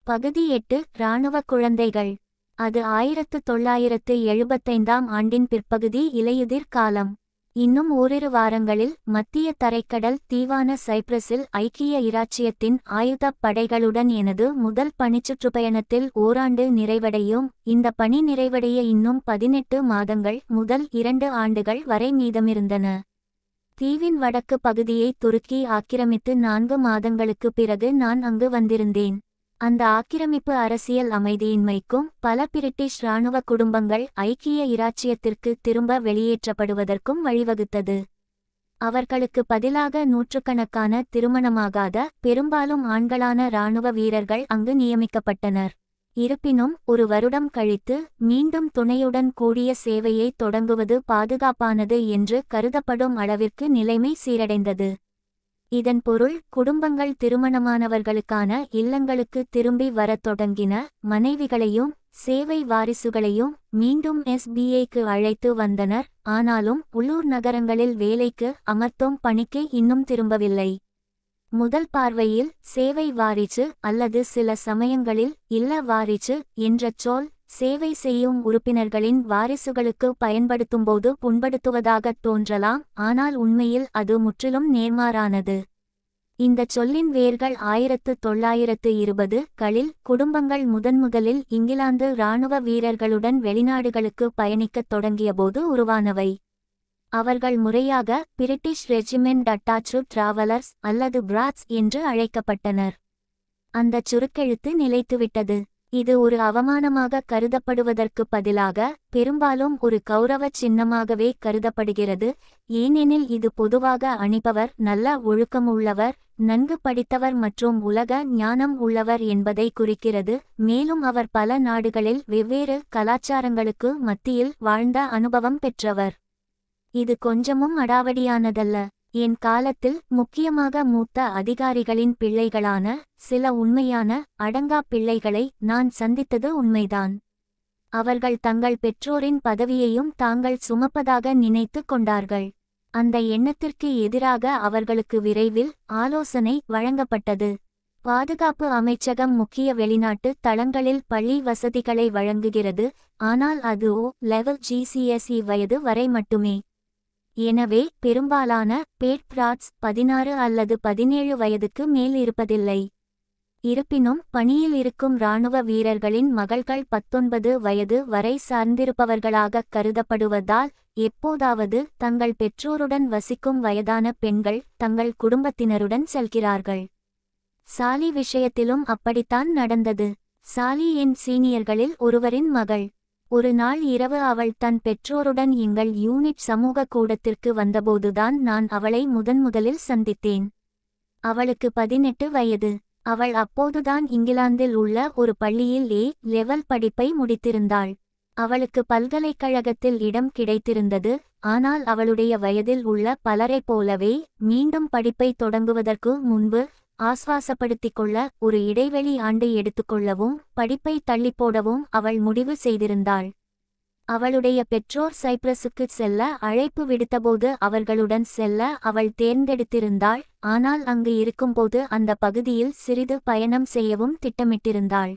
பகுதி 8 இராணுவ குழந்தைகள். அது 1975ஆம் ஆண்டின் பிற்பகுதி இலையுதிர் காலம். இன்னும் ஓரிரு வாரங்களில் மத்திய தரைக்கடல் தீவான சைப்ரஸில் ஐக்கிய இராச்சியத்தின் ஆயுதப் படைகளுடன் எனது முதல் பணிச்சுற்றுப்பயணத்தில் ஓராண்டு நிறைவடையும். இந்த பணி நிறைவடைய இன்னும் 18 மாதங்கள் முதல் 2 ஆண்டுகள் வரை மீதமிருந்தன. தீவின் வடக்கு பகுதியை துருக்கி ஆக்கிரமித்து 4 மாதங்களுக்குப் பிறகு நான் அங்கு வந்திருந்தேன். அந்த ஆக்கிரமிப்பு அரசியல் அமைதியின்மைக்கும் பல பிரிட்டிஷ் இராணுவ குடும்பங்கள் ஐக்கிய இராச்சியத்திற்கு திரும்ப வெளியேற்றப்படுவதற்கும் வழிவகுத்தது. அவர்களுக்கு பதிலாக நூற்றுக்கணக்கான திருமணமாகாத பெரும்பாலும் ஆண்களான இராணுவ வீரர்கள் அங்கு நியமிக்கப்பட்டனர். இருப்பினும் 1 வருடம் கழித்து மீண்டும் துணையுடன் கூடிய சேவையை தொடங்குவது பாதுகாப்பானது என்று கருதப்படும் அளவிற்கு நிலைமை சீரடைந்தது. இதன் பொருள் குடும்பங்கள் திருமணமானவர்களுக்கான இல்லங்களுக்கு திரும்பி வரத் தொடங்கின. மனைவிகளையும் சேவை வாரிசுகளையும் மீண்டும் SBAக்கு அழைத்து வந்தனர். ஆனாலும் உள்ளூர் நகரங்களில் வேலைக்கு அமர்த்தும் பணிக்கு இன்னும் திரும்பவில்லை. முதல் பார்வையில் சேவை வாரிசு அல்லது சில சமயங்களில் இல்ல வாரிசு என்ற சொல் சேவை செய்யும் உறுப்பினர்களின் வாரிசுகளுக்கு பயன்படுத்தும்போது புண்படுத்துவதாகத் தோன்றலாம். ஆனால் உண்மையில் அது முற்றிலும் நேர்மாறானது. இந்த சொல்லின் வேர்கள் 1920களில் குடும்பங்கள் முதன்முதலில் இங்கிலாந்து இராணுவ வீரர்களுடன் வெளிநாடுகளுக்கு பயணிக்கத் தொடங்கியபோது உருவானவை. அவர்கள் முறையாக பிரிட்டிஷ் ரெஜிமெண்ட் அட்டாச்சு டிராவலர்ஸ் அல்லது பிராட்ஸ் என்று அழைக்கப்பட்டனர். அந்தச் சுருக்கெழுத்து நிலைத்துவிட்டது. இது ஒரு அவமானமாக கருதப்படுவதற்கு பதிலாக பெரும்பாலும் ஒரு கௌரவச் சின்னமாகவே கருதப்படுகிறது. ஏனெனில் இது பொதுவாக அணிபவர் நல்ல ஒழுக்கமுள்ளவர், நன்கு படித்தவர் மற்றும் உலக ஞானம் உள்ளவர் என்பதை குறிக்கிறது. மேலும் அவர் பல நாடுகளில் வெவ்வேறு கலாச்சாரங்களுக்கு மத்தியில் வாழ்ந்த அனுபவம் பெற்றவர். இது கொஞ்சமும் அடாவடியானதல்ல. என் காலத்தில் முக்கியமாக மூத்த அதிகாரிகளின் பிள்ளைகளான சில உண்மையான அடங்கா பிள்ளைகளை நான் சந்தித்தது உண்மைதான். அவர்கள் தங்கள் பெற்றோரின் பதவியையும் தாங்கள் சுமப்பதாக நினைத்து கொண்டார்கள். அந்த எண்ணத்திற்கு எதிராக அவர்களுக்கு விரைவில் ஆலோசனை வழங்கப்பட்டது. பாதுகாப்பு அமைச்சகம் முக்கிய வெளிநாட்டு தளங்களில் பள்ளி வசதிகளை வழங்குகிறது. ஆனால் அது O-level GCSE வயது வரை மட்டுமே. எனவே பெரும்பாலான பேட் பிராட்ஸ் 16 அல்லது 17 வயதுக்கு மேல் இருப்பதில்லை. இருப்பினும் பணியில் இருக்கும் இராணுவ வீரர்களின் மகள்கள் 19 வயது வரை சார்ந்திருப்பவர்களாக கருதப்படுவதால் எப்போதாவது தங்கள் பெற்றோருடன் வசிக்கும் வயதான பெண்கள் தங்கள் குடும்பத்தினருடன் செல்கிறார்கள். சாலி விஷயத்திலும் அப்படித்தான் நடந்தது. சாலி என் சீனியர்களில் ஒருவரின் மகள். ஒரு நாள் இரவு அவள் தன் பெற்றோருடன் எங்கள் யூனிட் சமூக கூடத்திற்கு வந்தபோதுதான் நான் அவளை முதன்முதலில் சந்தித்தேன். அவளுக்கு 18 வயது. அவள் அப்போதுதான் இங்கிலாந்தில் உள்ள ஒரு பள்ளியில் A-லெவல் படிப்பை முடித்திருந்தாள். அவளுக்கு பல்கலைக்கழகத்தில் இடம் கிடைத்திருந்தது. ஆனால் அவளுடைய வயதில் உள்ள பலரைப் போலவே மீண்டும் படிப்பை தொடங்குவதற்கு முன்பு ஆஸ்வாசப்படுத்திக் கொள்ள ஒரு இடைவெளி ஆண்டு எடுத்துக்கொள்ளவும் படிப்பை தள்ளிப்போடவும் அவள் முடிவு செய்திருந்தாள். அவளுடைய பெற்றோர் சைப்ரஸுக்கு செல்ல அழைப்பு விடுத்தபோது அவர்களுடன் செல்ல அவள் தேர்ந்தெடுத்திருந்தாள். ஆனால் அங்கு இருக்கும்போது அந்த பகுதியில் சிறிது பயணம் செய்யவும் திட்டமிட்டிருந்தாள்.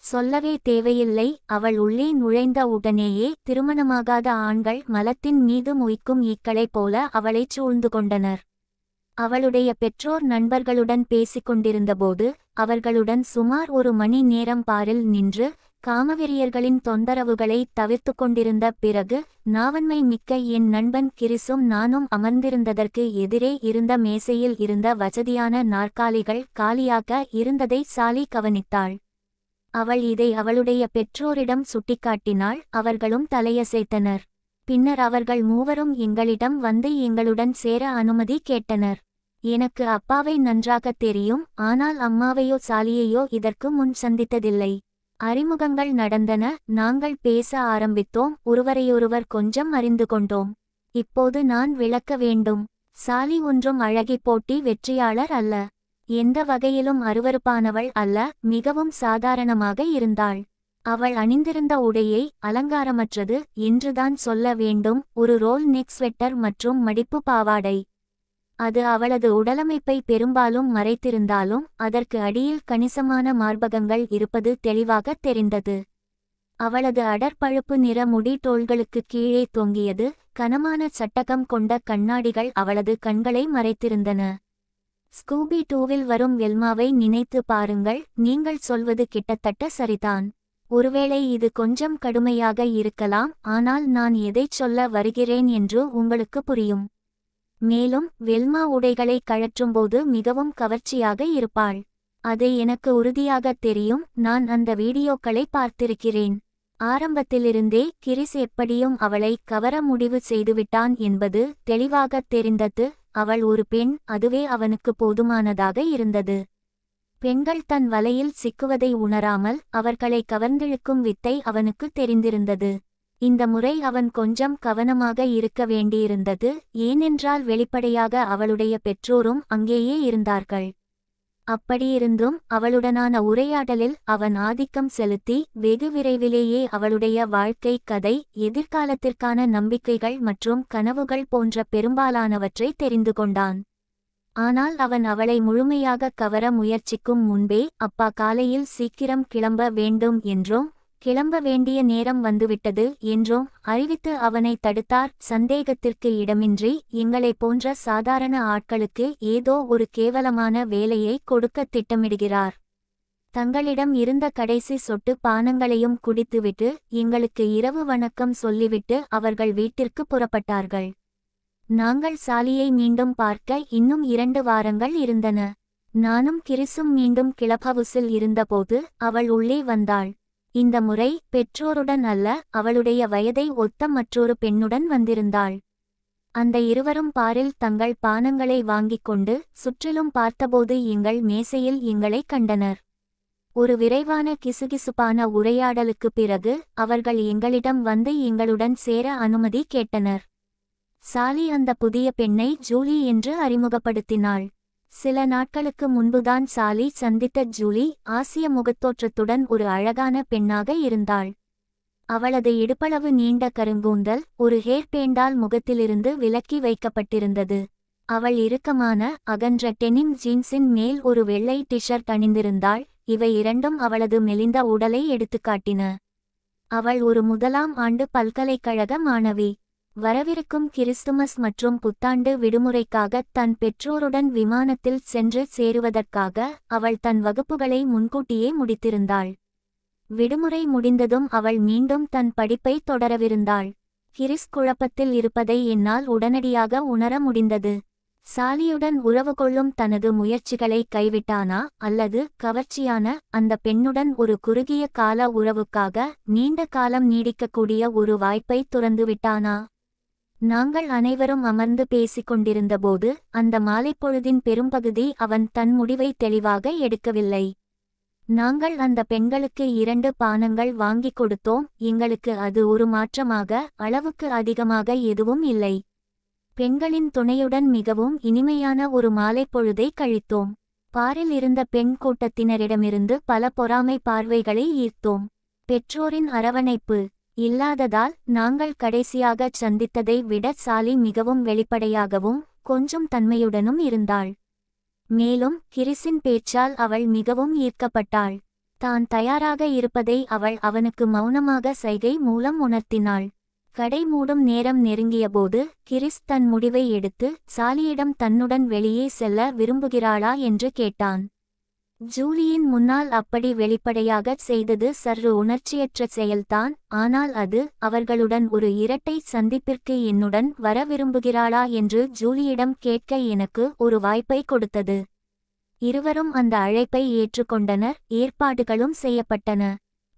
சொல்லவே தேவையில்லை, அவள் உள்ளே நுழைந்த உடனேயே திருமணமாகாத ஆண்கள் மலத்தின் மீது மொய்க்கும் ஈக்களைப் போல அவளைச் சூழ்ந்து கொண்டனர். அவளுடைய பெற்றோர் நண்பர்களுடன் பேசிக்கொண்டிருந்தபோது அவர்களுடன் சுமார் 1 மணி நேரம் பாரில் நின்று காமவெறியர்களின் தொந்தரவுகளை தவிர்த்து கொண்டிருந்த பிறகு நாவன்மை மிக்க என் நண்பன் கிறிஸும் நானும் அமர்ந்திருந்ததற்கு எதிரே இருந்த மேசையில் இருந்த வசதியான நாற்காலிகள் காலியாக இருந்ததை சாலி கவனித்தாள். அவள் இதை அவளுடைய பெற்றோரிடம் சுட்டிக்காட்டினாள். அவர்களும் தலையசைத்தனர். பின்னர் அவர்கள் மூவரும் எங்களிடம் வந்து எங்களுடன் சேர அனுமதி கேட்டனர். எனக்கு அப்பாவை நன்றாகத் தெரியும். ஆனால் அம்மாவையோ சாலியையோ இதற்கு முன் சந்தித்ததில்லை. அறிமுகங்கள் நடந்தன. நாங்கள் பேச ஆரம்பித்தோம். ஒருவரையொருவர் கொஞ்சம் அறிந்து கொண்டோம். இப்போது நான் விளக்க வேண்டும். சாலி ஒன்றும் அழகி போட்டி வெற்றியாளர் அல்ல. எந்த வகையிலும் அருவருப்பானவள் அல்ல. மிகவும் சாதாரணமாக இருந்தாள். அவள் அணிந்திருந்த உடையை அலங்காரமற்றது என்றுதான் சொல்ல வேண்டும். ஒரு ரோல் நெக் ஸ்வெட்டர் மற்றும் மடிப்பு பாவாடை. அது அவளது உடலமைப்பை பெரும்பாலும் மறைத்திருந்தாலும் அதற்கு அடியில் கணிசமான மார்பகங்கள் இருப்பது தெளிவாகத் தெரிந்தது. அவளது அடற்பழுப்பு நிற முடி தோள்களுக்கு கீழே தொங்கியது. கனமான சட்டகம் கொண்ட கண்ணாடிகள் அவளது கண்களை மறைத்திருந்தன. ஸ்கூபி டூவில் வரும் வெல்மாவை நினைத்து பாருங்கள். நீங்கள் சொல்வது கிட்டத்தட்ட சரிதான். ஒருவேளை இது கொஞ்சம் கடுமையாக இருக்கலாம், ஆனால் நான் எதைச் சொல்ல வருகிறேன் என்று உங்களுக்கு புரியும். மேலும் வெல்மா உடைகளை கழற்றும்போது மிகவும் கவர்ச்சியாக இருப்பாள். அது எனக்கு உறுதியாகத் தெரியும். நான் அந்த வீடியோக்களை பார்த்திருக்கிறேன். ஆரம்பத்திலிருந்தே கிறிஸ் எப்படியும் அவளை கவர முடிவு செய்துவிட்டான் என்பது தெளிவாகத் தெரிந்தது. அவள் ஒரு பெண், அதுவே அவனுக்கு போதுமானதாக இருந்தது. பெண்கள் தன் வலையில் சிக்குவதை உணராமல் அவர்களை கவர்ந்திழுக்கும் வித்தை அவனுக்கு தெரிந்திருந்தது. இந்த முறை அவன் கொஞ்சம் கவனமாக இருக்க வேண்டியிருந்தது. ஏனென்றால் வெளிப்படையாக அவளுடைய பெற்றோரும் அங்கேயே இருந்தார்கள். அப்படியிருந்தும் அவளுடனான உரையாடலில் அவன் ஆதிக்கம் செலுத்தி வெகு விரைவிலேயே அவளுடைய வாழ்க்கை கதை, எதிர்காலத்திற்கான நம்பிக்கைகள் மற்றும் கனவுகள் போன்ற பெரும்பாலானவற்றை தெரிந்து கொண்டான். ஆனால் அவன் அவளை முழுமையாக கவர முயற்சிக்கும் முன்பே அப்பா காலையில் சீக்கிரம் கிளம்ப வேண்டும் என்றும் கிளம்ப வேண்டிய நேரம் வந்துவிட்டது என்றும் அறிவித்து அவனை தடுத்தார். சந்தேகத்திற்கு இடமின்றி எங்களைப் போன்ற சாதாரண ஆட்களுக்கு ஏதோ ஒரு கேவலமான வேலையை கொடுக்க திட்டமிடுகிறார். தங்களிடம் இருந்த கடைசி சொட்டு பானங்களையும் குடித்துவிட்டு எங்களுக்கு இரவு வணக்கம் சொல்லிவிட்டு அவர்கள் வீட்டிற்கு புறப்பட்டார்கள். நாங்கள் சாலியை மீண்டும் பார்க்க இன்னும் 2 வாரங்கள் இருந்தன. நானும் கிறிஸும் மீண்டும் கிளப்ஹவுஸில் இருந்தபோது அவள் உள்ளே வந்தாள். இந்த முறை பெற்றோருடன் அல்ல, அவளுடைய வயதை ஒத்த மற்றொரு பெண்ணுடன் வந்திருந்தாள். அந்த இருவரும் பாரில் தங்கள் பானங்களை வாங்கிக் கொண்டு சுற்றிலும் பார்த்தபோது எங்கள் மேசையில் எங்களை கண்டனர். ஒரு விரைவான கிசுகிசுப்பான உரையாடலுக்குப் பிறகு அவர்கள் எங்களிடம் வந்து எங்களுடன் சேர அனுமதி கேட்டனர். சாலி அந்த புதிய பெண்ணை ஜூலி என்று அறிமுகப்படுத்தினாள். சில நாட்களுக்கு முன்புதான் சாலி சந்தித்த ஜூலி ஆசிய முகத்தோற்றத்துடன் ஒரு அழகான பெண்ணாக இருந்தாள். அவளது இடுப்பளவு நீண்ட கருங்கூந்தல் ஒரு ஹேர் பேண்டால் முகத்திலிருந்து விலக்கி வைக்கப்பட்டிருந்தது. அவள் இறுக்கமான அகன்ற டெனிம் ஜீன்ஸின் மேல் ஒரு வெள்ளை டிஷர்ட் அணிந்திருந்தாள். இவை இரண்டும் அவளது மெலிந்த உடலை எடுத்துக்காட்டின. அவள் ஒரு முதலாம் ஆண்டு பல்கலைக்கழக மாணவி. வரவிருக்கும் கிறிஸ்துமஸ் மற்றும் புத்தாண்டு விடுமுறைக்காக தன் பெற்றோருடன் விமானத்தில் சென்று சேருவதற்காக அவள் தன் வகுப்புகளை முன்கூட்டியே முடித்திருந்தாள். விடுமுறை முடிந்ததும் அவள் மீண்டும் தன் படிப்பை தொடரவிருந்தாள். கிறிஸ் குழப்பத்தில் இருப்பதை என்னால் உடனடியாக உணர முடிந்தது. சாலியுடன் உறவு கொள்ளும் தனது முயற்சிகளை கைவிட்டானா, அல்லது கவர்ச்சியான அந்த பெண்ணுடன் ஒரு குறுகிய கால உறவுக்காக நீண்ட காலம் நீடிக்கக்கூடிய ஒரு வாய்ப்பை துறந்துவிட்டானா? நாங்கள் அனைவரும் அமர்ந்து பேசிக்கொண்டிருந்தபோது அந்த மாலைப்பொழுதின் பெரும்பகுதி அவன் தன் முடிவை தெளிவாக எடுக்கவில்லை. நாங்கள் அந்த பெண்களுக்கு 2 பானங்கள் வாங்கிக் கொடுத்தோம். எங்களுக்கு அது ஒரு மாற்றமாக அளவுக்கு அதிகமாக எதுவும் இல்லை. பெண்களின் துணையுடன் மிகவும் இனிமையான ஒரு மாலைப்பொழுதை கழித்தோம். பாரில் இருந்த பெண் கூட்டத்தினரிடமிருந்து பல பொறாமை பார்வைகளை ஈர்த்தோம். பெற்றோரின் அரவணைப்பு இல்லாததால் நாங்கள் கடைசியாகச் சந்தித்ததை விட சாலி மிகவும் வெளிப்படையாகவும் கொஞ்சம் தன்மையுடனும் இருந்தாள். மேலும் கிறிஸின் பேச்சால் அவள் மிகவும் ஈர்க்கப்பட்டாள். தான் தயாராக இருப்பதை அவள் அவனுக்கு மௌனமாக சைகை மூலம் உணர்த்தினாள். கடை மூடும் நேரம் நெருங்கியபோது கிறிஸ் தன் முடிவை எடுத்து சாலியிடம் தன்னுடன் வெளியே செல்ல விரும்புகிறாளா என்று கேட்டான். ஜூலியின் முன்னால் அப்படி வெளிப்படையாகச் செய்தது சற்று உணர்ச்சியற்ற செயல்தான். ஆனால் அது அவர்களுடன் ஒரு இரட்டை சந்திப்பிற்கு என்னுடன் வர விரும்புகிறாளா என்று ஜூலியிடம் கேட்க எனக்கு ஒரு வாய்ப்பை கொடுத்தது. இருவரும் அந்த அழைப்பை ஏற்றுக்கொண்டனர். ஏற்பாடுகளும் செய்யப்பட்டன.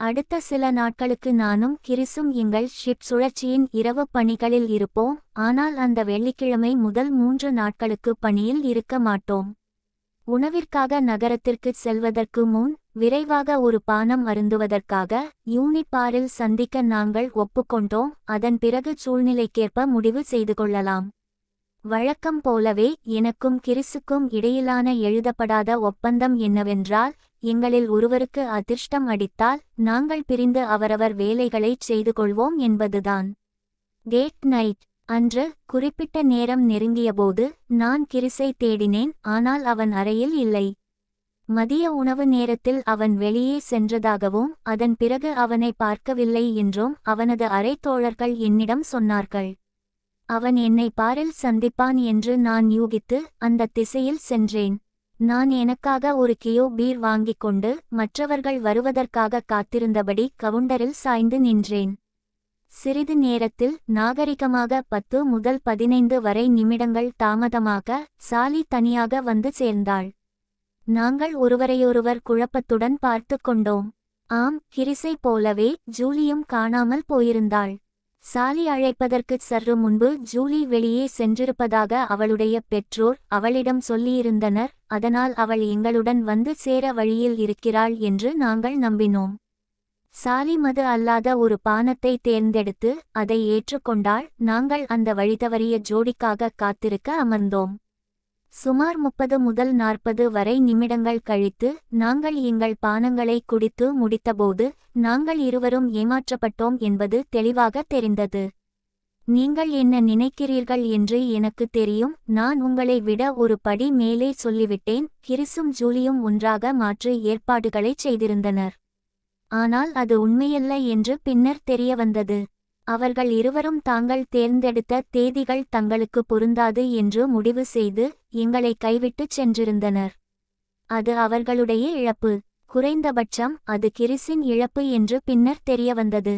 அடுத்த சில நாட்களுக்கு நானும் கிறிஸும் எங்கள் ஷிப் சுழற்சியின் இரவு பணிகளில் இருப்போம். ஆனால் அந்த வெள்ளிக்கிழமை முதல் 3 நாட்களுக்கு பணியில் இருக்க மாட்டோம். உணவிற்காக நகரத்திற்குச் செல்வதற்கு முன் விரைவாக ஒரு பானம் அருந்துவதற்காக யூனிபாரில் சந்திக்க நாங்கள் ஒப்புக்கொண்டோம். அதன் பிறகு சூழ்நிலைக்கேற்ப முடிவு செய்து கொள்ளலாம். வழக்கம் போலவே எனக்கும் கிறிஸுக்கும் இடையிலான எழுதப்படாத ஒப்பந்தம் என்னவென்றால், எங்களில் ஒருவருக்கு அதிர்ஷ்டம் அடித்தால் நாங்கள் பிரிந்து அவரவர் வேலைகளைச் செய்து கொள்வோம் என்பதுதான். டேட் நைட் அன்று குறிப்பிட்ட நேரம் நெருங்கியபோது நான் கிறிஸை தேடினேன், ஆனால் அவன் அறையில் இல்லை. மதிய உணவு நேரத்தில் அவன் வெளியே சென்றதாகவும் அதன் பிறகு அவனை பார்க்கவில்லை என்றும் அவனது அறை தோழர்கள் என்னிடம் சொன்னார்கள். அவன் என்னை பாரில் சந்திப்பான் என்று நான் யூகித்து அந்த திசையில் சென்றேன். நான் எனக்காக ஒரு கியோ பீர் வாங்கிக் கொண்டு மற்றவர்கள் வருவதற்காக காத்திருந்தபடி கவுண்டரில் சாய்ந்து நின்றேன். சிறிது நேரத்தில் நாகரிகமாக 10 முதல் 15 வரை நிமிடங்கள் தாமதமாக சாலி தனியாக வந்து சேர்ந்தாள். நாங்கள் ஒருவரையொருவர் குழப்பத்துடன் பார்த்து கொண்டோம். ஆம், கிறிஸை போலவே ஜூலியும் காணாமல் போயிருந்தாள். சாலி அழைப்பதற்குச் சற்று முன்பு ஜூலி வெளியே சென்றிருப்பதாக அவளுடைய பெற்றோர் அவளிடம் சொல்லியிருந்தனர். அதனால் அவள் எங்களுடன் வந்து சேர வழியில் இருக்கிறாள் என்று நாங்கள் நம்பினோம். சாலி மது அல்லாத ஒரு பானத்தை தேர்ந்தெடுத்து அதை ஏற்றுக்கொண்டாள். நாங்கள் அந்த வழிதவறிய ஜோடிக்காக காத்திருக்க அமர்ந்தோம். சுமார் 30 முதல் 40 வரை நிமிடங்கள் கழித்து நாங்கள் எங்கள் பானங்களை குடித்து முடித்தபோது நாங்கள் இருவரும் ஏமாற்றப்பட்டோம் என்பது தெளிவாக தெரிந்தது. நீங்கள் என்ன நினைக்கிறீர்கள் என்று எனக்கு தெரியும். நான் உங்களை விட ஒரு படி மேலே சொல்லிவிட்டேன். கிறிஸும் ஜூலியும் ஒன்றாக மாற்று ஏற்பாடுகளைச் செய்திருந்தனர். ஆனால் அது உண்மையல்ல என்று பின்னர் தெரியவந்தது. அவர்கள் இருவரும் தாங்கள் தேர்ந்தெடுத்த தேதிகள் தங்களுக்கு பொருந்தாது என்று முடிவு செய்து எங்களை கைவிட்டுச் சென்றிருந்தனர். அது அவர்களுடைய இழப்பு. குறைந்தபட்சம் அது கிறிஸின் இழப்பு என்று பின்னர் தெரியவந்தது.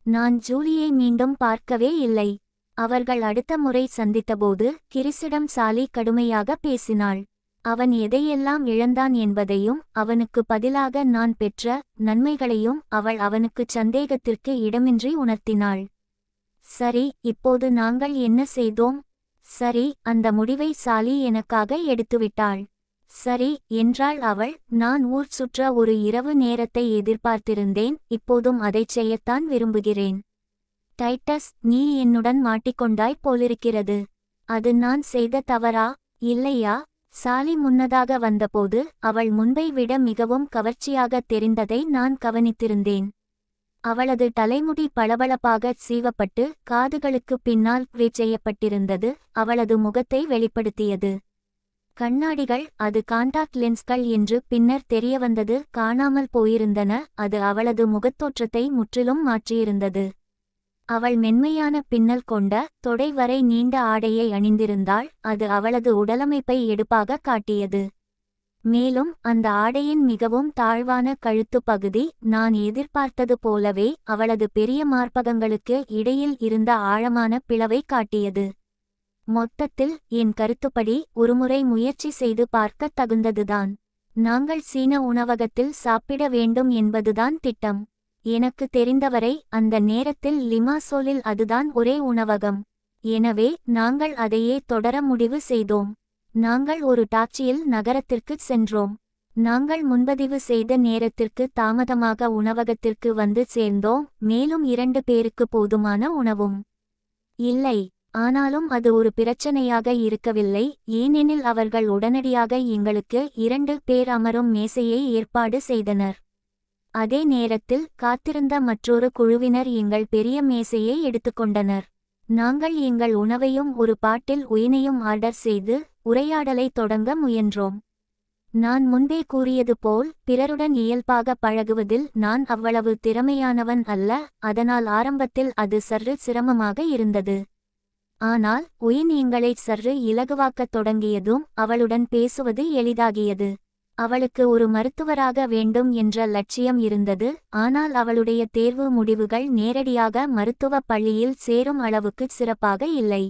நான் ஜூலியை மீண்டும் பார்க்கவே இல்லை. அவர்கள் அடுத்த முறை சந்தித்தபோது கிறிஸிடம் சாலி கடுமையாக பேசினாள். அவன் எதையெல்லாம் இழந்தான் என்பதையும் அவனுக்கு பதிலாக நான் பெற்ற நன்மைகளையும் அவள் அவனுக்குச் சந்தேகத்திற்கு இடமின்றி உணர்த்தினாள். சரி, இப்போது நாங்கள் என்ன செய்தோம்? சரி, அந்த முடிவை சாலி எனக்காக எடுத்துவிட்டாள். சரி என்றாள் அவள். நான் ஊர் சுற்ற ஒரு இரவு நேரத்தை எதிர்பார்த்திருந்தேன். இப்போதும் அதைச் செய்யத்தான் விரும்புகிறேன். டைட்டஸ், நீ என்னுடன் மாட்டிக்கொண்டாய் போலிருக்கிறது. அது நான் செய்த தவறா? இல்லையா? சாலி முன்னதாக வந்தபோது அவள் முன்பை விட மிகவும் கவர்ச்சியாக தெரிந்ததை நான் கவனித்திருந்தேன். அவளது தலைமுடி பளபளப்பாக சீவப்பட்டு காதுகளுக்கு பின்னால் ப்ரீட் செய்யப்பட்டிருந்தது. அவளது முகத்தை வெளிப்படுத்தியது. கண்ணாடிகள், அது காண்டாக்ட் லென்ஸ்கள் என்று பின்னர் தெரியவந்தது, காணாமல் போயிருந்தன. அது அவளது முகத்தோற்றத்தை முற்றிலும் மாற்றியிருந்தது. அவள் மென்மையான பின்னல் கொண்ட தொடை வரை நீண்ட ஆடையை அணிந்திருந்தாள். அது அவளது உடலமைப்பை எடுப்பாக காட்டியது. மேலும் அந்த ஆடையின் மிகவும் தாழ்வான கழுத்து பகுதி நான் எதிர்பார்த்தது போலவே அவளது பெரிய மார்பகங்களுக்கு இடையில் இருந்த ஆழமான பிளவை காட்டியது. மொத்தத்தில் என் கருத்துப்படி ஒருமுறை முயற்சி செய்து பார்க்க தகுந்ததுதான். நாங்கள் சீன உணவகத்தில் சாப்பிட வேண்டும் என்பதுதான் திட்டம். எனக்கு தெரிந்தவரை அந்த நேரத்தில் லிமாசோலில் அதுதான் ஒரே உணவகம். எனவே நாங்கள் அதையே தொடர முடிவு செய்தோம். நாங்கள் ஒரு டாக்ஸியில் நகரத்திற்குச் சென்றோம். நாங்கள் முன்பதிவு செய்த நேரத்திற்கு தாமதமாக உணவகத்திற்கு வந்து சேர்ந்தோம். மேலும் 2 பேருக்கு போதுமான உணவும் இல்லை. ஆனாலும் அது ஒரு பிரச்சனையாக இருக்கவில்லை, ஏனெனில் அவர்கள் உடனடியாக எங்களுக்கு 2 பேர் அமரும் மேசையை ஏற்பாடு செய்தனர். அதே நேரத்தில் காத்திருந்த மற்றொரு குழுவினர் எங்கள் பெரிய மேசையை எடுத்துக்கொண்டனர். நாங்கள் எங்கள் உணவையும் ஒரு பாட்டில் ஒயினையும் ஆர்டர் செய்து உரையாடலை தொடங்க முயன்றோம். நான் முன்பே கூறியது போல் பிறருடன் இயல்பாக பழகுவதில் நான் அவ்வளவு திறமையானவன் அல்ல. அதனால் ஆரம்பத்தில் அது சற்று சிரமமாக இருந்தது. ஆனால் ஒயின் எங்களை சற்று இலகுவாக்கத் தொடங்கியதும் அவளுடன் பேசுவது எளிதாகியது. அவளுக்கு ஒரு மருத்துவராக வேண்டும் என்ற லட்சியம் இருந்தது. ஆனால் அவளுடைய தேர்வு முடிவுகள் நேரடியாக மருத்துவப் பள்ளியில் சேரும் அளவுக்கு சிறப்பாக இல்லை.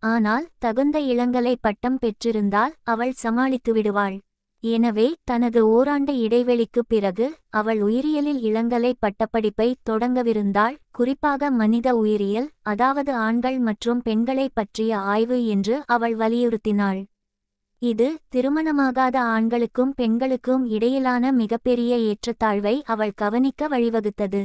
ஆனால் தகுந்த இளங்கலை பட்டம் பெற்றிருந்தால் அவள் சமாளித்துவிடுவாள். எனவே தனது ஓராண்டு இடைவெளிக்குப் பிறகு அவள் உயிரியலில் இளங்கலை பட்டப்படிப்பை தொடங்கவிருந்தாள். குறிப்பாக மனித உயிரியல், அதாவது ஆண்கள் மற்றும் பெண்களை பற்றிய ஆய்வு என்று அவள் வலியுறுத்தினாள். இது திருமணமாகாத ஆண்களுக்கும் பெண்களுக்கும் இடையிலான மிகப்பெரிய ஏற்றத்தாழ்வை அவள் கவனிக்க வழிவகுத்தது.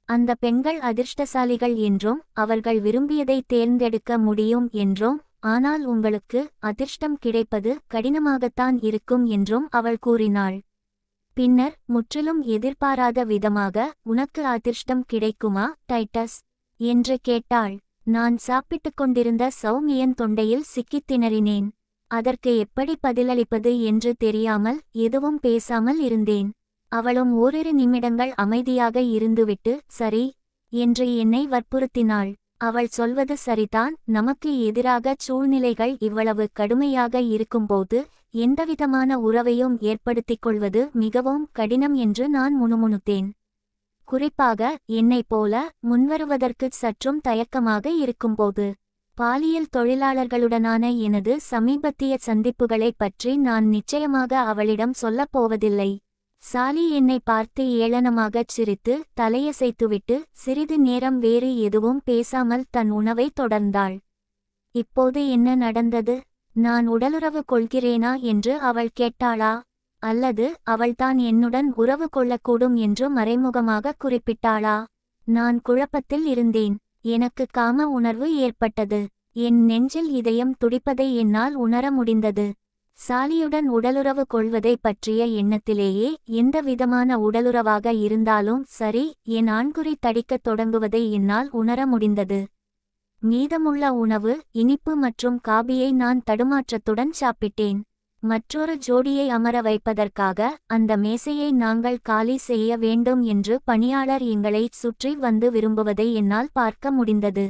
அந்த பெண்கள் அதிர்ஷ்டசாலிகள் என்றும் அவர்கள் விரும்பியதை தேர்ந்தெடுக்க முடியும் என்றும், ஆனால் உங்களுக்கு அதிர்ஷ்டம் கிடைப்பது கடினமாகத்தான் இருக்கும் என்றும் அவள் கூறினாள். பின்னர் முற்றிலும் எதிர்பாராத விதமாக, உனக்கு அதிர்ஷ்டம் கிடைக்குமா டைட்டஸ் என்று கேட்டாள். நான் சாப்பிட்டுக் கொண்டிருந்த சௌமியன் தொண்டையில் சிக்கித் திணறினேன். அதற்கு எப்படி பதிலளிப்பது என்று தெரியாமல் எதுவும் பேசாமல் இருந்தேன். அவளும் ஓரிரு நிமிடங்கள் அமைதியாக இருந்துவிட்டு சரி என்று என்னை வற்புறுத்தினாள். அவள் சொல்வது சரிதான், நமக்கு எதிராக சூழ்நிலைகள் இவ்வளவு கடுமையாக இருக்கும்போது எந்தவிதமான உறவையும் ஏற்படுத்திக் கொள்வது மிகவும் கடினம் என்று நான் முணுமுணுத்தேன். குறிப்பாக என்னைப் போல முன்வருவதற்கு சற்றும் தயக்கமாக இருக்கும்போது. பாலியல் தொழிலாளர்களுடனான எனது சமீபத்திய சந்திப்புகளைப் பற்றி நான் நிச்சயமாக அவளிடம் சொல்லப்போவதில்லை. சாலி என்னை பார்த்து ஏளனமாகச் சிரித்து தலையசைத்துவிட்டு சிறிது நேரம் வேறு எதுவும் பேசாமல் தன் உணவை தொடர்ந்தாள். இப்போது என்ன நடந்தது? நான் உடலுறவு கொள்கிறேனா என்று அவள் கேட்டாளா? அல்லது அவள்தான் என்னுடன் உறவு கொள்ளக்கூடும் என்று மறைமுகமாக குறிப்பிட்டாளா? நான் குழப்பத்தில் இருந்தேன். எனக்கு காம உணர்வு ஏற்பட்டது. என் நெஞ்சில் இதயம் துடிப்பதை என்னால் உணர முடிந்தது. சாலியுடன் உடலுறவு கொள்வதை பற்றிய எண்ணத்திலேயே எந்த விதமான உடலுறவாக இருந்தாலும் சரி என் ஆண்குறி தடிக்கத் தொடங்குவதை என்னால் உணர முடிந்தது. மீதமுள்ள உணவு இனிப்பு மற்றும் காபியை நான் தடுமாற்றத்துடன் சாப்பிட்டேன். மற்றொரு ஜோடியை அமர வைப்பதற்காக அந்த மேசையை நாங்கள் காலி செய்ய வேண்டும் என்று பணியாளர் எங்களை சுற்றி வந்து விரும்புவதை என்னால் பார்க்க முடிந்தது.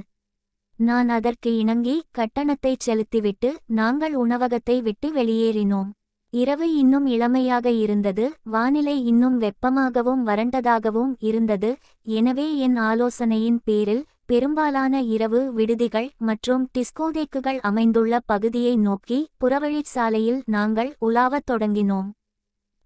நான் அதற்கு இணங்கி கட்டணத்தை செலுத்திவிட்டு நாங்கள் உணவகத்தை விட்டு வெளியேறினோம். இரவு இன்னும் இளமையாக இருந்தது. வானிலை இன்னும் வெப்பமாகவும் வறண்டதாகவும் இருந்தது. எனவே என் ஆலோசனையின் பேரில் பெரும்பாலான இரவு விடுதிகள் மற்றும் டிஸ்கோதேக்குகள் அமைந்துள்ள பகுதியை நோக்கி புறவழிச் சாலையில் நாங்கள் உலாவத் தொடங்கினோம்.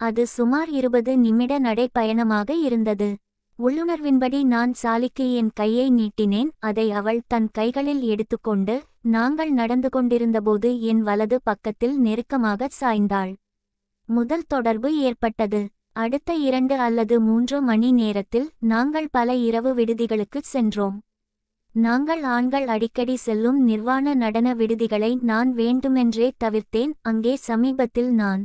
அது சுமார் 20 நிமிட நடைப்பயணமாக இருந்தது. உள்ளுணர்வின்படி நான் சாலிக்கு என் கையை நீட்டினேன். அதை அவள் தன் கைகளில் எடுத்துக்கொண்டு நாங்கள் நடந்து கொண்டிருந்தபோது என் வலது பக்கத்தில் நெருக்கமாகச் சாய்ந்தாள். முதல் தொடர்பு ஏற்பட்டது. அடுத்த 2 அல்லது 3 மணி நேரத்தில் நாங்கள் பல இரவு விடுதிகளுக்குச் சென்றோம். நாங்கள் ஆண்கள் அடிக்கடி செல்லும் நிர்வாண நடன விடுதிகளை நான் வேண்டுமென்றே தவிர்த்தேன். அங்கே சமீபத்தில் நான்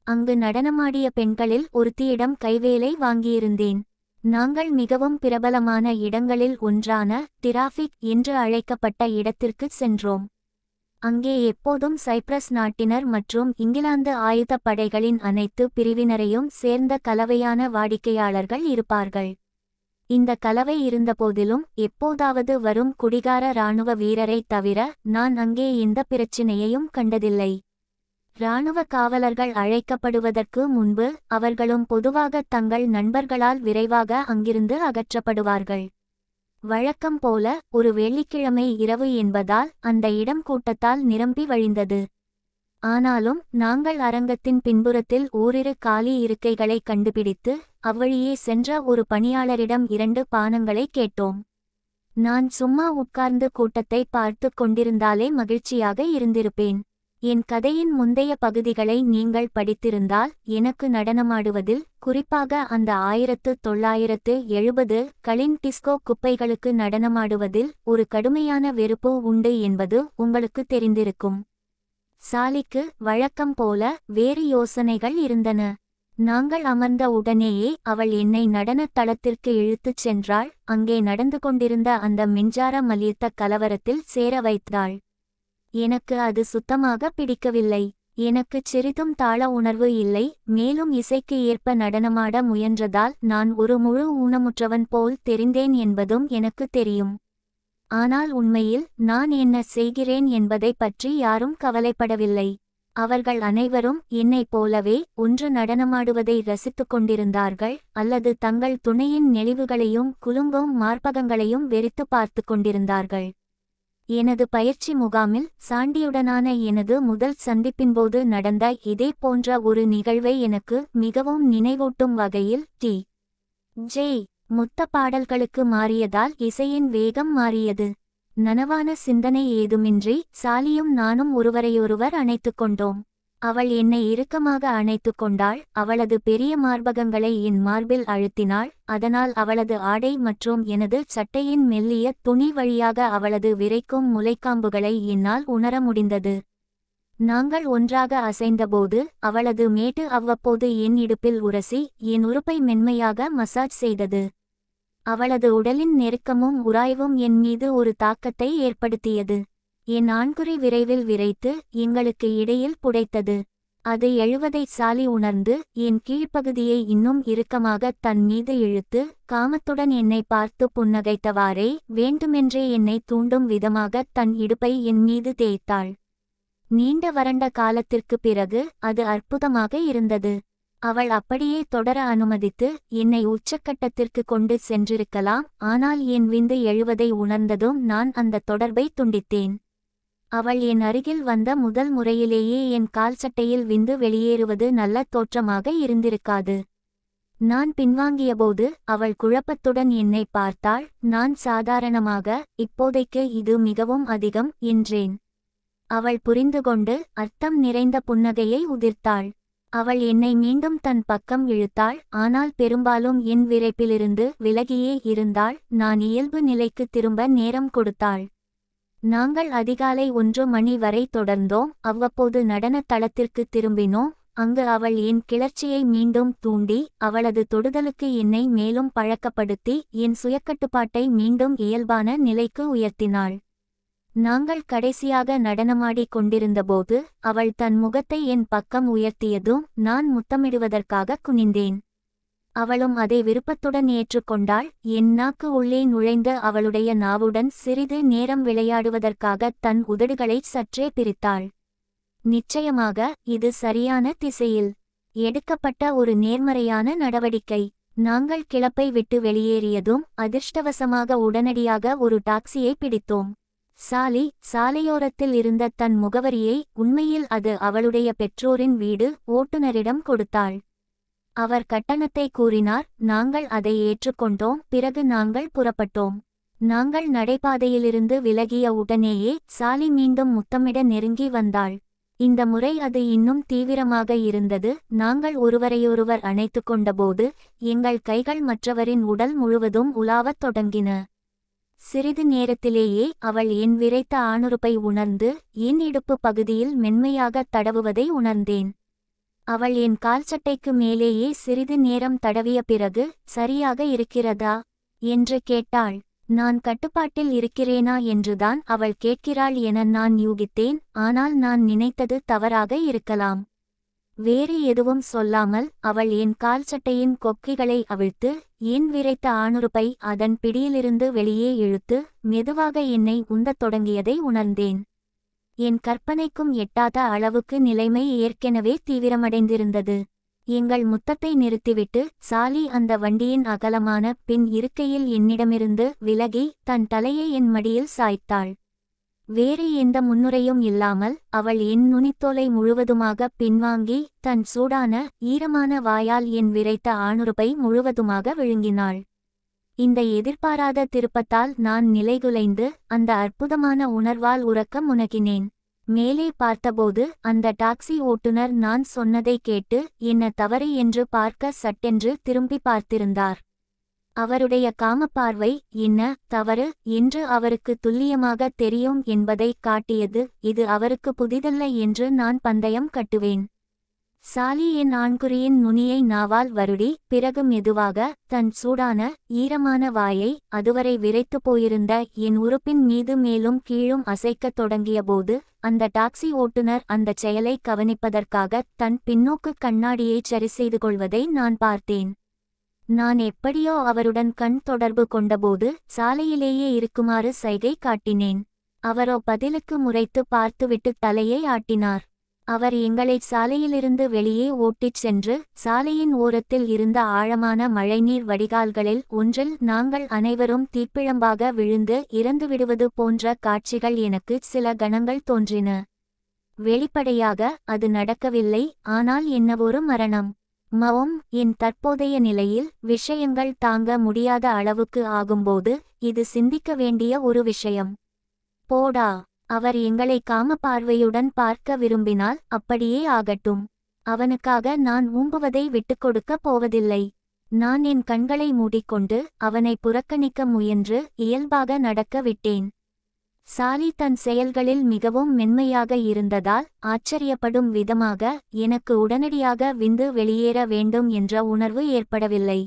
அங்கு நடனமாடிய பெண்களில் ஒருத்தியிடம் கைவேலை வாங்கியிருந்தேன். நாங்கள் மிகவும் பிரபலமான இடங்களில் ஒன்றான டிராஃபிக் என்று அழைக்கப்பட்ட இடத்திற்குச் சென்றோம். அங்கே எப்போதும் சைப்ரஸ் நாட்டினர் மற்றும் இங்கிலாந்து ஆயுதப் படைகளின் அனைத்து பிரிவினரையும் சேர்ந்த கலவையான வாடிக்கையாளர்கள் இருப்பார்கள். இந்த கலவை இருந்தபோதிலும் எப்போதாவது வரும் குடிகார இராணுவ வீரரை தவிர நான் அங்கே எந்த பிரச்சினையையும் கண்டதில்லை. இராணுவ காவலர்கள் அழைக்கப்படுவதற்கு முன்பு அவர்களும் பொதுவாக தங்கள் நண்பர்களால் விரைவாக அங்கிருந்து அகற்றப்படுவார்கள். வழக்கம் போல ஒரு வெள்ளிக்கிழமை இரவு என்பதால் அந்த இடம் கூட்டத்தால் நிரம்பி வழிந்தது. ஆனாலும் நாங்கள் அரங்கத்தின் பின்புறத்தில் ஓரிரு காலி இருக்கைகளை கண்டுபிடித்து அவ்வழியே சென்ற ஒரு பணியாளரிடம் 2 பானங்களை கேட்டோம். நான் சும்மா உட்கார்ந்து கூட்டத்தை பார்த்து கொண்டிருந்தாலே மகிழ்ச்சியாக இருந்திருப்பேன். என் கதையின் முந்தைய பகுதிகளை நீங்கள் படித்திருந்தால் எனக்கு நடனமாடுவதில், குறிப்பாக அந்த 1970 களின் டிஸ்கோ குப்பைகளுக்கு நடனமாடுவதில் ஒரு கடுமையான வெறுப்பு உண்டு என்பது உங்களுக்கு தெரிந்திருக்கும். சாலிக்கு வழக்கம் போல வேறு யோசனைகள் இருந்தன. நாங்கள் அமர்ந்த உடனேயே அவள் என்னை நடனத் தளத்திற்கு இழுத்துச் சென்றாள். அங்கே நடந்து கொண்டிருந்த அந்த மின்சார மல்யுத்த கலவரத்தில் சேர வைத்தாள். எனக்கு அது சுத்தமாக பிடிக்கவில்லை. எனக்கு சிறிதும் தாள உணர்வு இல்லை. மேலும் இசைக்கு ஏற்ப நடனமாட முயன்றதால் நான் ஒரு முழு ஊனமுற்றவன் போல் தெரிந்தேன் என்பதும் எனக்கு தெரியும். ஆனால் உண்மையில் நான் என்ன செய்கிறேன் என்பதை பற்றி யாரும் கவலைப்படவில்லை. அவர்கள் அனைவரும் என்னைப் போலவே ஒன்று நடனமாடுவதை ரசித்துக் கொண்டிருந்தார்கள், அல்லது தங்கள் துணையின் நெளிவுகளையும் குலுங்கும் மார்பகங்களையும் வெறித்து பார்த்து கொண்டிருந்தார்கள். எனது பயிற்சி முகாமில் சாண்டியுடனான எனது முதல் சந்திப்பின்போது நடந்த இதே போன்ற ஒரு நிகழ்வை எனக்கு மிகவும் நினைவூட்டும் வகையில் டி.ஜே. முத்த பாடல்களுக்கு மாறியதால் இசையின் வேகம் மாறியது. நனவான சிந்தனை ஏதுமின்றி சாலியும் நானும் ஒருவரையொருவர் அணைத்துக் கொண்டோம். அவள் என்னை இறுக்கமாக அணைத்து கொண்டாள். அவளது பெரிய மார்பகங்களை என் மார்பில் அழுத்தினாள். அதனால் அவளது ஆடை மற்றும் எனது சட்டையின் மெல்லிய துணி வழியாக அவளது விரைக்கும் முலைக்காம்புகளை என்னால் உணர முடிந்தது. நாங்கள் ஒன்றாக அசைந்தபோது அவளது மேட்டு அவ்வப்போது என் இடுப்பில் உரசி என் உறுப்பை மென்மையாக மசாஜ் செய்தது. அவளது உடலின் நெருக்கமும் உராய்வும் என் மீது ஒரு தாக்கத்தை ஏற்படுத்தியது. என் ஆண்குறி விரைவில் விரைத்து எங்களுக்கு இடையில் புடைத்தது. அது எழுவதை சாலி உணர்ந்து என் கீழ்ப்பகுதியை இன்னும் இறுக்கமாக தன் மீது இழுத்து காமத்துடன் என்னை பார்த்து புன்னகைத்தவாறே வேண்டுமென்றே என்னை தூண்டும் விதமாக தன் இடுப்பை என் மீது தேய்த்தாள். நீண்ட வறண்ட காலத்திற்கு பிறகு அது அற்புதமாக இருந்தது. அவள் அப்படியே தொடர அனுமதித்து என்னை உச்சக்கட்டத்திற்கு கொண்டு சென்றிருக்கலாம். ஆனால் என் விந்து எழுவதை உணர்ந்ததும் நான் அந்த தொடர்பை துண்டித்தேன். அவள் என் அருகில் வந்த முதல் முறையிலேயே என் கால்சட்டையில் விந்து வெளியேறுவது நல்ல தோற்றமாக இருந்திருக்காது. நான் பின்வாங்கியபோது அவள் குழப்பத்துடன் என்னை பார்த்தாள். நான் சாதாரணமாக, இப்போதைக்கு இது மிகவும் அதிகம் என்றேன். அவள் புரிந்துகொண்டு அர்த்தம் நிறைந்த புன்னகையை உதிர்த்தாள். அவள் என்னை மீண்டும் தன் பக்கம் இழுத்தாள். ஆனால் பெரும்பாலும் என் விரைப்பிலிருந்து விலகியே இருந்தாள். நான் இயல்பு நிலைக்கு திரும்ப நேரம் கொடுத்தாள். நாங்கள் அதிகாலை 1 மணி வரை தொடர்ந்தோம். அவ்வப்போது நடன தளத்திற்கு திரும்பினோம். அங்கு அவள் என் கிளர்ச்சியை மீண்டும் தூண்டி அவளது தொடுதலுக்கு என்னை மேலும் பழக்கப்படுத்தி என் சுயக்கட்டுப்பாட்டை மீண்டும் இயல்பான நிலைக்கு உயர்த்தினாள். நாங்கள் கடைசியாக நடனமாடிக் கொண்டிருந்தபோது அவள் தன் முகத்தை என் பக்கம் உயர்த்தியதும் நான் முத்தமிடுவதற்காக குனிந்தேன். அவளும் அதை விருப்பத்துடன் ஏற்றுக்கொண்டாள். என் நாக்கு உள்ளே நுழைந்து அவளுடைய நாவுடன் சிறிது நேரம் விளையாடுவதற்காக தன் உதடுகளை சற்றே பிரித்தாள். நிச்சயமாக இது சரியான திசையில் எடுக்கப்பட்ட ஒரு நேர்மறையான நடவடிக்கை. நாங்கள் கிளப்பை விட்டு வெளியேறியதும் அதிர்ஷ்டவசமாக உடனடியாக ஒரு டாக்ஸியை பிடித்தோம். சாலி சாலையோரத்தில் இருந்த தன் முகவரியை, உண்மையில் அது அவளுடைய பெற்றோரின் வீடு, ஓட்டுநரிடம் கொடுத்தாள். அவர் கட்டணத்தை கூறினார். நாங்கள் அதை ஏற்றுக்கொண்டோம். பிறகு நாங்கள் புறப்பட்டோம். நாங்கள் நடைபாதையிலிருந்து விலகிய உடனேயே சாலி மீண்டும் முத்தமிட நெருங்கி வந்தாள். இந்த முறை அது இன்னும் தீவிரமாக இருந்தது. நாங்கள் ஒருவரையொருவர் அணைத்து கொண்டபோது எங்கள் கைகள் மற்றவரின் உடல் முழுவதும் உலாவத் தொடங்கின. சிறிது நேரத்திலேயே அவள் என் விரைத்த ஆணுறுப்பை உணர்ந்து என் இடுப்பு பகுதியில் மென்மையாக தடவுவதை உணர்ந்தேன். அவள் என் கால்சட்டைக்கு மேலேயே சிறிது நேரம் தடவிய பிறகு, சரியாக இருக்கிறதா என்று கேட்டாள். நான் கட்டுப்பாட்டில் இருக்கிறேனா என்றுதான் அவள் கேட்கிறாள் என நான் யூகித்தேன். ஆனால் நான் நினைத்தது தவறாக இருக்கலாம். வேறு எதுவும் சொல்லாமல் அவள் என் கால்சட்டையின் கொக்கிகளை அவிழ்த்து என் விரைத்த ஆணுறுப்பை அதன் பிடியிலிருந்து வெளியே இழுத்து மெதுவாக என்னை உந்தத் தொடங்கியதை உணர்ந்தேன். என் கற்பனைக்கும் எட்டாத அளவுக்கு நிலைமை ஏற்கெனவே தீவிரமடைந்திருந்தது. எங்கள் முத்தத்தை நிறுத்திவிட்டு சாலி அந்த வண்டியின் அகலமான பின் இருக்கையில் என்னிடமிருந்து விலகி தன் தலையை என் மடியில் சாய்த்தாள். வேறு எந்த முன்னுரையும் இல்லாமல் அவள் என் நுனித்தோலை முழுவதுமாக பின்வாங்கி தன் சூடான ஈரமான வாயால் என் விரைத்த ஆணுறுப்பை முழுவதுமாக விழுங்கினாள். இந்த எதிர்பாராத திருப்பத்தால் நான் நிலைகுலைந்து அந்த அற்புதமான உணர்வால் உறக்க முனகினேன். மேலே பார்த்தபோது அந்த டாக்ஸி ஓட்டுநர் நான் சொன்னதை கேட்டு என்ன தவறு என்று பார்க்க சட்டென்று திரும்பி பார்த்திருந்தார். அவருடைய காமப்பார்வை என்ன தவறு என்று அவருக்கு துல்லியமாக தெரியும் என்பதை காட்டியது. இது அவருக்கு புதிதல்ல என்று நான் பந்தயம் கட்டுவேன். சாலி என் ஆண்குறியின் நுனியை நாவால் வருடி பிறகு மெதுவாக தன் சூடான ஈரமான வாயை அதுவரை விரைத்து போயிருந்த என் உறுப்பின் மீது மேலும் கீழும் அசைக்கத் தொடங்கியபோது அந்த டாக்ஸி ஓட்டுநர் அந்தச் செயலை கவனிப்பதற்காக தன் பின்னோக்கு கண்ணாடியை சரி செய்து கொள்வதை நான் பார்த்தேன். நான் எப்படியோ அவருடன் கண் தொடர்பு கொண்டபோது சாலையிலேயே இருக்குமாறு சைகை காட்டினேன். அவரோ பதிலுக்கு முறைத்து பார்த்துவிட்டு தலையை ஆட்டினார். அவர் எங்களை சாலையிலிருந்து வெளியே ஓட்டிச் சென்று சாலையின் ஓரத்தில் இருந்த ஆழமான மழைநீர் வடிகால்களில் ஒன்றில் நாங்கள் அனைவரும் தீப்பிழம்பாக விழுந்து இறந்துவிடுவது போன்ற காட்சிகள் எனக்கு சில கணங்கள் தோன்றின. வெளிப்படையாக அது நடக்கவில்லை. ஆனால் என்னவொரு மரணம் என் தற்போதைய நிலையில் விஷயங்கள் தாங்க முடியாத அளவுக்கு ஆகும்போது இது சிந்திக்க வேண்டிய ஒரு விஷயம். போடா, அவர் எங்களை காம பார்வையுடன் பார்க்க விரும்பினால் அப்படியே ஆகட்டும். அவனுக்காக நான் ஊம்புவதை விட்டுக்கொடுக்கப் போவதில்லை. நான் என் கண்களை மூடிக்கொண்டு அவனை புறக்கணிக்க முயன்று இயல்பாக நடக்க விட்டேன். சாலி தன் செயல்களில் மிகவும் மென்மையாக இருந்ததால் ஆச்சரியப்படும் விதமாக எனக்கு உடனடியாக விந்து வெளியேற வேண்டும் என்ற உணர்வு ஏற்படவில்லை.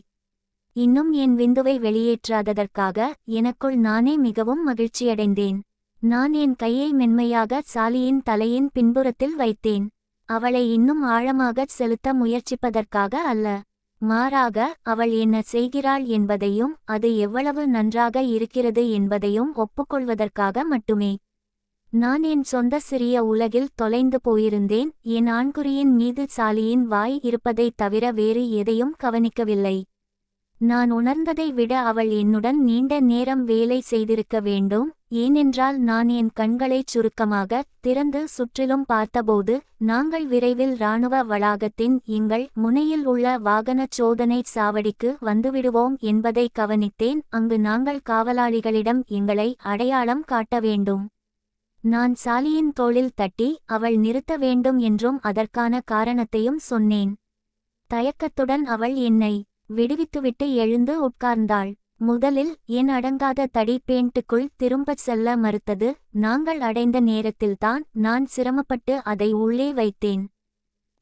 இன்னும் என் விந்துவை வெளியேற்றாததற்காக எனக்குள் நானே மிகவும் மகிழ்ச்சியடைந்தேன். நான் என் கையை மென்மையாக சாலியின் தலையின் பின்புறத்தில் வைத்தேன். அவளை இன்னும் ஆழமாகச் செலுத்த முயற்சிப்பதற்காக அல்ல, மாறாக அவள் என்ன செய்கிறாள் என்பதையும் அது எவ்வளவு நன்றாக இருக்கிறது என்பதையும் ஒப்புக்கொள்வதற்காக மட்டுமே. நான் என் சொந்த சிறிய உலகில் தொலைந்து போயிருந்தேன். என் ஆண்குறியின் மீது சாலியின் வாய் இருப்பதைத் தவிர வேறு எதையும் கவனிக்கவில்லை. நான் உணர்ந்ததை விட அவள் என்னுடன் நீண்ட நேரம் வேலை செய்திருக்க வேண்டும். ஏனென்றால் நான் என் கண்களைச் சுருக்கமாக திறந்து சுற்றிலும் பார்த்தபோது நாங்கள் விரைவில் இராணுவ வளாகத்தின் எங்கள் முனையில் உள்ள வாகனச் சோதனை சாவடிக்கு வந்துவிடுவோம் என்பதை கவனித்தேன். அங்கு நாங்கள் காவலாளிகளிடம் எங்களை அடையாளம் காட்ட வேண்டும். நான் சாலியின் தோளில் தட்டி அவள் நிறுத்த வேண்டும் என்றும் அதற்கான காரணத்தையும் சொன்னேன். தயக்கத்துடன் அவள் என்னை விடுவித்துவிட்டு எழுந்து உட்கார்ந்தாள். முதலில் என் அடங்காத தடி பேண்ட்டுக்குள் திரும்பச் செல்ல மறுத்தது. நாங்கள் அடைந்த நேரத்தில்தான் நான் சிரமப்பட்டு அதை உள்ளே வைத்தேன்.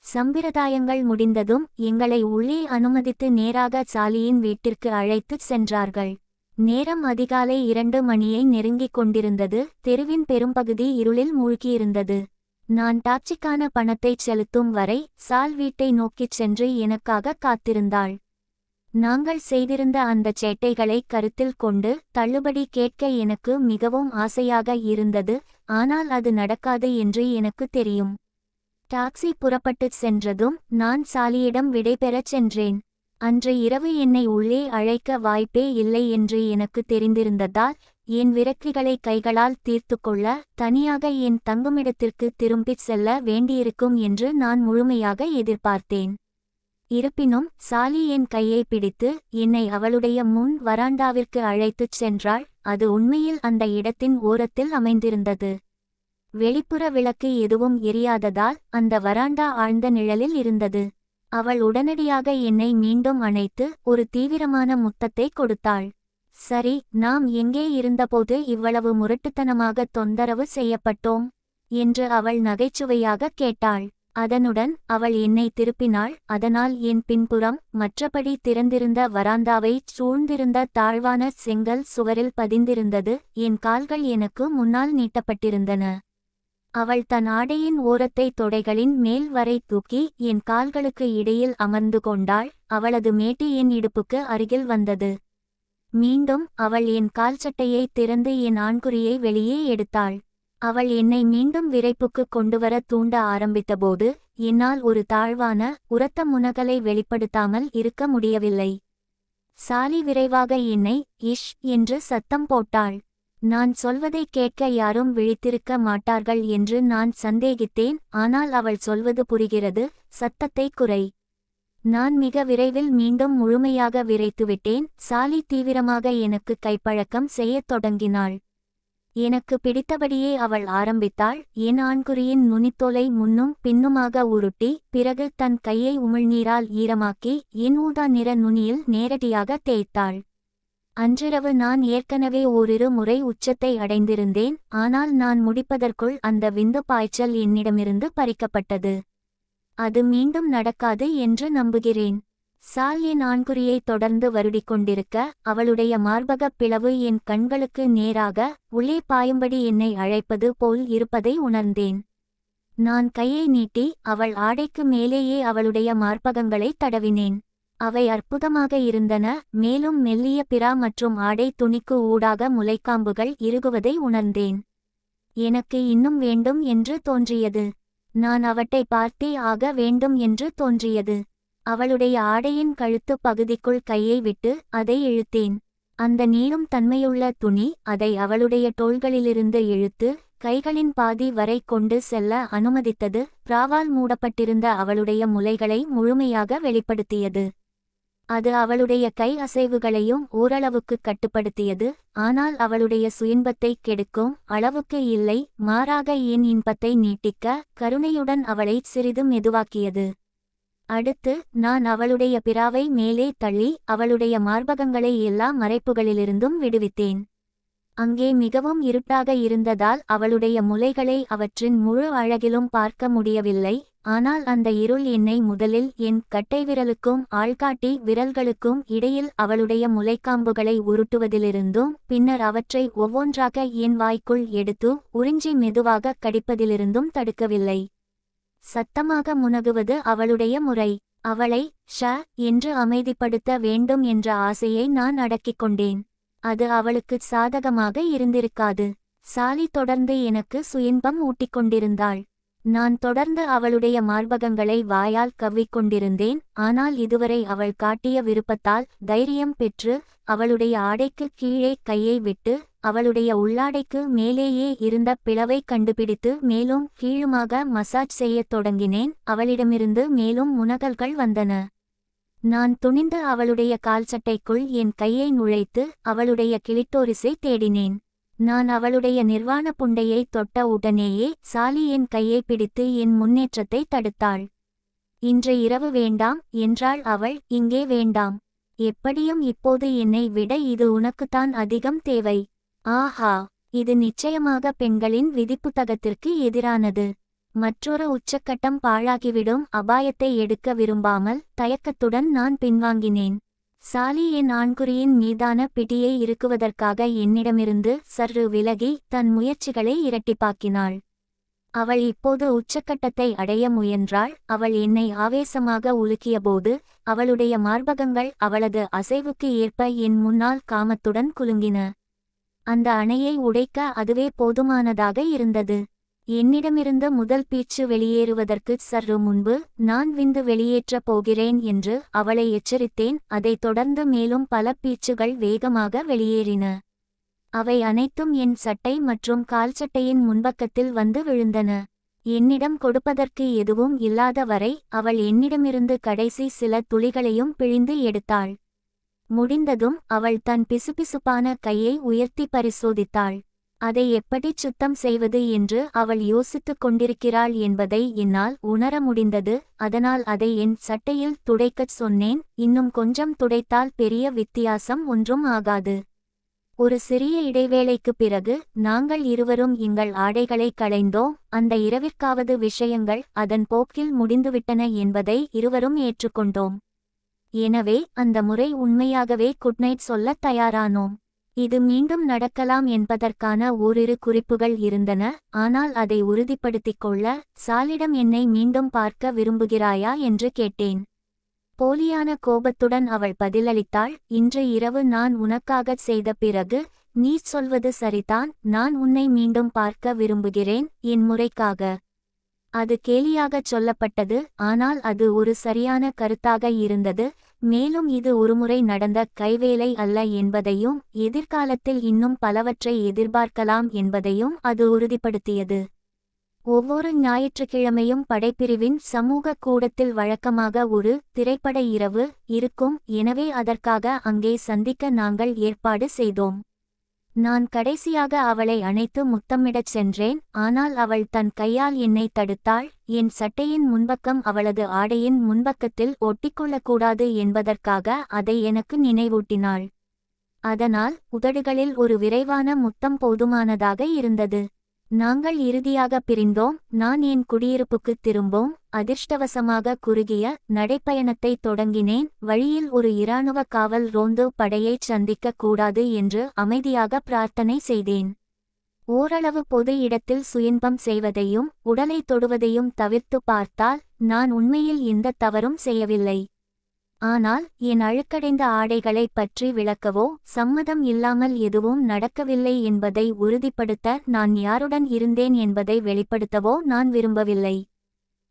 சம்பிரதாயங்கள் முடிந்ததும் எங்களை உள்ளே அனுமதித்து நேராக சாலியின் வீட்டிற்கு அழைத்துச் சென்றார்கள். நேரம் அதிகாலை 2 மணியை நெருங்கிக் கொண்டிருந்தது. தெருவின் பெரும்பகுதி இருளில் மூழ்கியிருந்தது. நான் டாக்ஸிக்கான பணத்தைச் செலுத்தும் வரை சால் வீட்டை நோக்கிச் சென்று எனக்காக காத்திருந்தாள். நாங்கள் செய்திருந்த அந்தச் சேட்டைகளை கருத்தில் கொண்டு தள்ளுபடி கேட்க எனக்கு மிகவும் ஆசையாக இருந்தது. ஆனால் அது நடக்காது என்று எனக்கு தெரியும். டாக்ஸி புறப்பட்டுச் சென்றதும் நான் சாலியிடம் விடைபெறச் சென்றேன். அன்று இரவு என்னை உள்ளே அழைக்க வாய்ப்பே இல்லை என்று எனக்கு தெரிந்திருந்ததால் என் விரக்திகளை கைகளால் தீர்த்து கொள்ள தனியாக என் தங்குமிடத்திற்கு திரும்பிச் செல்ல வேண்டியிருக்கும் என்று நான் முழுமையாக எதிர்பார்த்தேன். இருப்பினும் சாலி என் கையை பிடித்து என்னை அவளுடைய முன் வராண்டாவிற்கு அழைத்துச் சென்றாள். அது உண்மையில் அந்த இடத்தின் ஓரத்தில் அமைந்திருந்தது. வெளிப்புற விளக்கு எதுவும் எரியாததால் அந்த வராண்டா ஆழ்ந்த நிழலில் இருந்தது. அவள் உடனடியாக என்னை மீண்டும் அணைத்து ஒரு தீவிரமான முத்தத்தை கொடுத்தாள். சரி, நாம் எங்கே இருந்தபோது இவ்வளவு முரட்டுத்தனமாக தொந்தரவு செய்யப்பட்டோம் என்று அவள் நகைச்சுவையாக கேட்டாள். அதனுடன் அவள் என்னை திருப்பினாள். அதனால் என் பின்புறம் மற்றபடி திறந்திருந்த வராந்தாவை சூழ்ந்திருந்த தாழ்வான செங்கல் சுவரில் பதிந்திருந்தது. என் கால்கள் எனக்கு முன்னால் நீட்டப்பட்டிருந்தன. அவள் தன் ஆடையின் ஓரத்தை தொடைகளின் மேல் வரை தூக்கி என் கால்களுக்கு இடையில் அமர்ந்து கொண்டாள். அவளது மேட்டு என் இடுப்புக்கு அருகில் வந்தது. மீண்டும் அவள் என் கால்சட்டையை திறந்து என் ஆண்குறியை வெளியே எடுத்தாள். அவள் என்னை மீண்டும் விரைப்புக்கு கொண்டுவர தூண்ட ஆரம்பித்தபோது என்னால் ஒரு தாழ்வான உரத்த முனகலை வெளிப்படுத்தாமல் இருக்க முடியவில்லை. சாலி விரைவாக என்னை இஷ் என்று சத்தம் போட்டாள். நான் சொல்வதை கேட்க யாரும் விழித்திருக்க மாட்டார்கள் என்று நான் சந்தேகித்தேன். ஆனால் அவள் சொல்வது புரிகிறது, சத்தத்தை குறை. நான் மிக விரைவில் மீண்டும் முழுமையாக விரைத்துவிட்டேன். சாலி தீவிரமாக எனக்கு கைப்பழக்கம் செய்யத் தொடங்கினாள். எனக்கு பிடித்தபடியே அவள் ஆரம்பித்தாள். என் ஆண்குறியின் நுனித்தோலை முன்னும் பின்னுமாக உருட்டி பிறகு தன் கையை உமிழ்நீரால் ஈரமாக்கி என் ஊதா நிற நுனியில் நேரடியாக தேய்த்தாள். அன்றிரவு நான் ஏற்கனவே ஓரிரு முறை உச்சத்தை அடைந்திருந்தேன். ஆனால் நான் முடிப்பதற்குள் அந்த விந்து பாய்ச்சல் என்னிடமிருந்து பறிக்கப்பட்டது. அது மீண்டும் நடக்காது என்று நம்புகிறேன். சால் என் ஆண்குறியை தொடர்ந்து வருடிக்கொண்டிருக்க அவளுடைய மார்பகப் பிளவு என் கண்களுக்கு நேராக உள்ளே பாயும்படி என்னை அழைப்பது போல் இருப்பதை உணர்ந்தேன். நான் கையை நீட்டி அவள் ஆடைக்கு மேலேயே அவளுடைய மார்பகங்களை தடவினேன். அவை அற்புதமாக இருந்தன. மேலும் மெல்லிய பிரா மற்றும் ஆடை துணிக்கு ஊடாக முலைக்காம்புகள் இறுகுவதை உணர்ந்தேன். எனக்கு இன்னும் வேண்டும் என்று தோன்றியது. நான் அவட்டை பார்த்தே ஆக வேண்டும் என்று தோன்றியது. அவளுடைய ஆடையின் கழுத்து பகுதிக்குள் கையை விட்டு அதை இழுத்தேன். அந்த நீளும் தன்மையுள்ள துணி அதை அவளுடைய தோள்களிலிருந்து இழுத்து கைகளின் பாதி வரை கொண்டு செல்ல அனுமதித்தது. பிராவால் மூடப்பட்டிருந்த அவளுடைய முலைகளை முழுமையாக வெளிப்படுத்தியது. அது அவளுடைய கை அசைவுகளையும் ஓரளவுக்கு கட்டுப்படுத்தியது. ஆனால் அவளுடைய சுயின்பத்தை கெடுக்கும் அளவுக்கு இல்லை, மாறாக என் இன்பத்தை நீட்டிக்க கருணையுடன் அவளை சிறிது மெதுவாக்கியது. அடுத்து நான் அவளுடைய பிராவை மேலே தள்ளி அவளுடைய மார்பகங்களை எல்லா மறைப்புகளிலிருந்தும் விடுவித்தேன். அங்கே மிகவும் இருட்டாக இருந்ததால் அவளுடைய முலைகளை அவற்றின் முழு அழகிலும் பார்க்க முடியவில்லை. ஆனால் அந்த இருள் என்னை முதலில் என் கட்டைவிரலுக்கும் ஆள்காட்டி விரல்களுக்கும் இடையில் அவளுடைய முலைக்காம்புகளை உருட்டுவதிலிருந்தும் பின்னர் அவற்றை ஒவ்வொன்றாக என் வாய்க்குள் எடுத்து உறிஞ்சி மெதுவாக கடிப்பதிலிருந்தும் தடுக்கவில்லை. சத்தமாக முனகுவது அவளுடைய முறை. அவளை என்று அமைதிப்படுத்த வேண்டும் என்ற ஆசையை நான் அடக்கிக் கொண்டேன். அது அவளுக்குச் சாதகமாக இருந்திருக்காது. சாலி தொடர்ந்து எனக்கு சுயின்பம் ஊட்டிக்கொண்டிருந்தாள். நான் தொடர்ந்து அவளுடைய மார்பகங்களை வாயால் கவ்விக்கொண்டிருந்தேன். ஆனால் இதுவரை அவள் காட்டிய விருப்பத்தால் தைரியம் பெற்று அவளுடைய ஆடைக்கு கீழே கையை விட்டு அவளுடைய உள்ளாடைக்கு மேலேயே இருந்த பிளவை கண்டுபிடித்து மேலும் கீழுமாக மசாஜ் செய்யத் தொடங்கினேன். அவளிடமிருந்து மேலும் முனகல்கள் வந்தன. நான் துணிந்து அவளுடைய கால்சட்டைக்குள் என் கையை நுழைத்து அவளுடைய கிளிட்டோரிஸை தேடினேன். நான் அவளுடைய நிர்வாண புண்டையை தொட்ட உடனேயே சாலி என் கையை பிடித்து என் முன்னேற்றத்தை தடுத்தாள். இன்று இரவு வேண்டாம் என்றாள் அவள். இங்கே வேண்டாம். எப்படியும் இப்போது என்னை விட இது உனக்குத்தான் அதிகம் தேவை. ஆஹா, இது நிச்சயமாக பெண்களின் விதிப்புத்தகத்திற்கு எதிரானது. மற்றொரு உச்சக்கட்டம் பாழாகிவிடும் அபாயத்தை எடுக்க விரும்பாமல் தயக்கத்துடன் நான் பின்வாங்கினேன். சாலி என் ஆண்குறியின் மீதான பிடியை இறுக்குவதற்காக என்னிடமிருந்து சற்று விலகி தன் முயற்சிகளை இரட்டிப்பாக்கினாள். அவள் இப்போது உச்சக்கட்டத்தை அடைய முயன்றாள். அவள் என்னை ஆவேசமாக உலுக்கியபோது அவளுடைய மார்பகங்கள் அவளது அசைவுக்கு ஏற்ப என் முன்னால் காமத்துடன் குலுங்கின. அந்த அணையை உடைக்க அதுவே போதுமானதாக இருந்தது. என்னிடமிருந்த முதல் பீச்சு வெளியேறுவதற்கு சற்று முன்பு நான் விந்து வெளியேற்றப் போகிறேன் என்று அவளை எச்சரித்தேன். அதைத் தொடர்ந்து மேலும் பல பீச்சுகள் வேகமாக வெளியேறின. அவை அனைத்தும் என் சட்டை மற்றும் கால்சட்டையின் முன்பக்கத்தில் வந்து விழுந்தன. என்னிடம் கொடுப்பதற்கு எதுவும் இல்லாத வரை அவள் என்னிடமிருந்து கடைசி சில துளிகளையும் பிழிந்து எடுத்தாள். முடிந்ததும் அவள் தன் பிசுபிசுப்பான கையை உயர்த்தி பரிசோதித்தாள். அதை எப்படிச் சுத்தம் செய்வது என்று அவள் யோசித்துக் கொண்டிருக்கிறாள் என்பதை என்னால் உணர முடிந்தது. அதனால் அதை என் சட்டையில் துடைக்கச் சொன்னேன். இன்னும் கொஞ்சம் துடைத்தால் பெரிய வித்தியாசம் ஒன்றும் ஆகாது. ஒரு சிறிய இடைவேளைக்குப் பிறகு நாங்கள் இருவரும் எங்கள் ஆடைகளை களைந்தோம். அந்த இரவிற்காவது விஷயங்கள் அதன் போக்கில் முடிந்துவிட்டன என்பதை இருவரும் ஏற்றுக்கொண்டோம். எனவே அந்த முறை உண்மையாகவே குட்நைட் சொல்லத் தயாரானோம். இது மீண்டும் நடக்கலாம் என்பதற்கான ஓரிரு குறிப்புகள் இருந்தன. ஆனால் அதை உறுதிப்படுத்திக் கொள்ள சாலிடம் என்னை மீண்டும் பார்க்க விரும்புகிறாயா என்று கேட்டேன். போலியான கோபத்துடன் அவள் பதிலளித்தாள். இன்று இரவு நான் உனக்காகச் செய்த பிறகு நீ சொல்வது சரிதான். நான் உன்னை மீண்டும் பார்க்க விரும்புகிறேன், என் முறைக்காக. அது கேலியாகச் சொல்லப்பட்டது. ஆனால் அது ஒரு சரியான கருத்தாக இருந்தது. மேலும் இது ஒருமுறை நடந்த கைவேலை அல்ல என்பதையும் எதிர்காலத்தில் இன்னும் பலவற்றை எதிர்பார்க்கலாம் என்பதையும் அது உறுதிப்படுத்தியது. ஒவ்வொரு ஞாயிற்றுக்கிழமையும் படைப்பிரிவின் சமூக கூடத்தில் வழக்கமாக ஒரு திரைப்பட இரவு இருக்கும். எனவே அதற்காக அங்கே சந்திக்க நாங்கள் ஏற்பாடு செய்தோம். நான் கடைசியாக அவளை அணைத்து முத்தமிடச் சென்றேன். ஆனால் அவள் தன் கையால் என்னை தடுத்தாள். என் சட்டையின் முன்பக்கம் அவளது ஆடையின் முன்பக்கத்தில் ஒட்டிக்கொள்ளக்கூடாது என்பதற்காக அதை எனக்கு நினைவூட்டினாள். அதனால் உதடுகளில் ஒரு விரைவான முத்தம் போதுமானதாக இருந்தது. நாங்கள் இறுதியாக பிரிந்தோம். நான் என் குடியிருப்புக்குத் திரும்பவும் அதிர்ஷ்டவசமாக குறுகிய நடைப்பயணத்தை தொடங்கினேன். வழியில் ஒரு இராணுவ காவல் ரோந்து படையைச் சந்திக்கக் கூடாது என்று அமைதியாக பிரார்த்தனை செய்தேன். ஓரளவு பொது இடத்தில் சுயின்பம் செய்வதையும் உடலை தொடுவதையும் தவிர்த்து பார்த்தால் நான் உண்மையில் எந்த தவறும் செய்யவில்லை. ஆனால் என் அழுக்கடைந்த ஆடைகளைப் பற்றி விளக்கவோ சம்மதம் இல்லாமல் எதுவும் நடக்கவில்லை என்பதை உறுதிப்படுத்த நான் யாருடன் இருந்தேன் என்பதை வெளிப்படுத்தவோ நான் விரும்பவில்லை.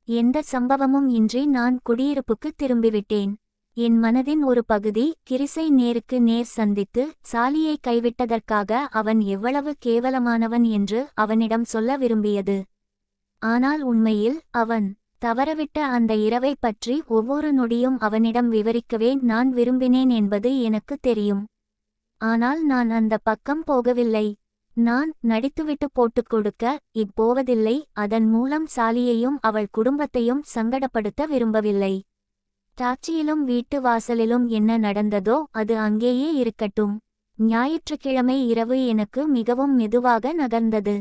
எந்த சம்பவமும் இன்றி நான் குடியிருப்புக்கு திரும்பிவிட்டேன். என் மனதின் ஒரு பகுதி கிரிஸை நேருக்கு நேர் சந்தித்து சாலியை கைவிட்டதற்காக அவன் எவ்வளவு கேவலமானவன் என்று அவனிடம் சொல்ல விரும்பியது. ஆனால் உண்மையில் அவன் தவறவிட்ட அந்த இரவை பற்றி ஒவ்வொரு நொடியும் அவனிடம் விவரிக்கவே நான் விரும்பினேன் என்பது எனக்கு தெரியும். ஆனால் நான் அந்த பக்கம் போகவில்லை. நான் நடித்துவிட்டு போட்டுக் கொடுக்க இப்போவதில்லை. அதன் மூலம் சாலியையும் அவள் குடும்பத்தையும் சங்கடப்படுத்த விரும்பவில்லை. டாக்சியிலும் வீட்டு வாசலிலும் என்ன நடந்ததோ அது அங்கேயே இருக்கட்டும். ஞாயிற்றுக்கிழமை இரவு எனக்கு மிகவும் மெதுவாக நகர்ந்தது.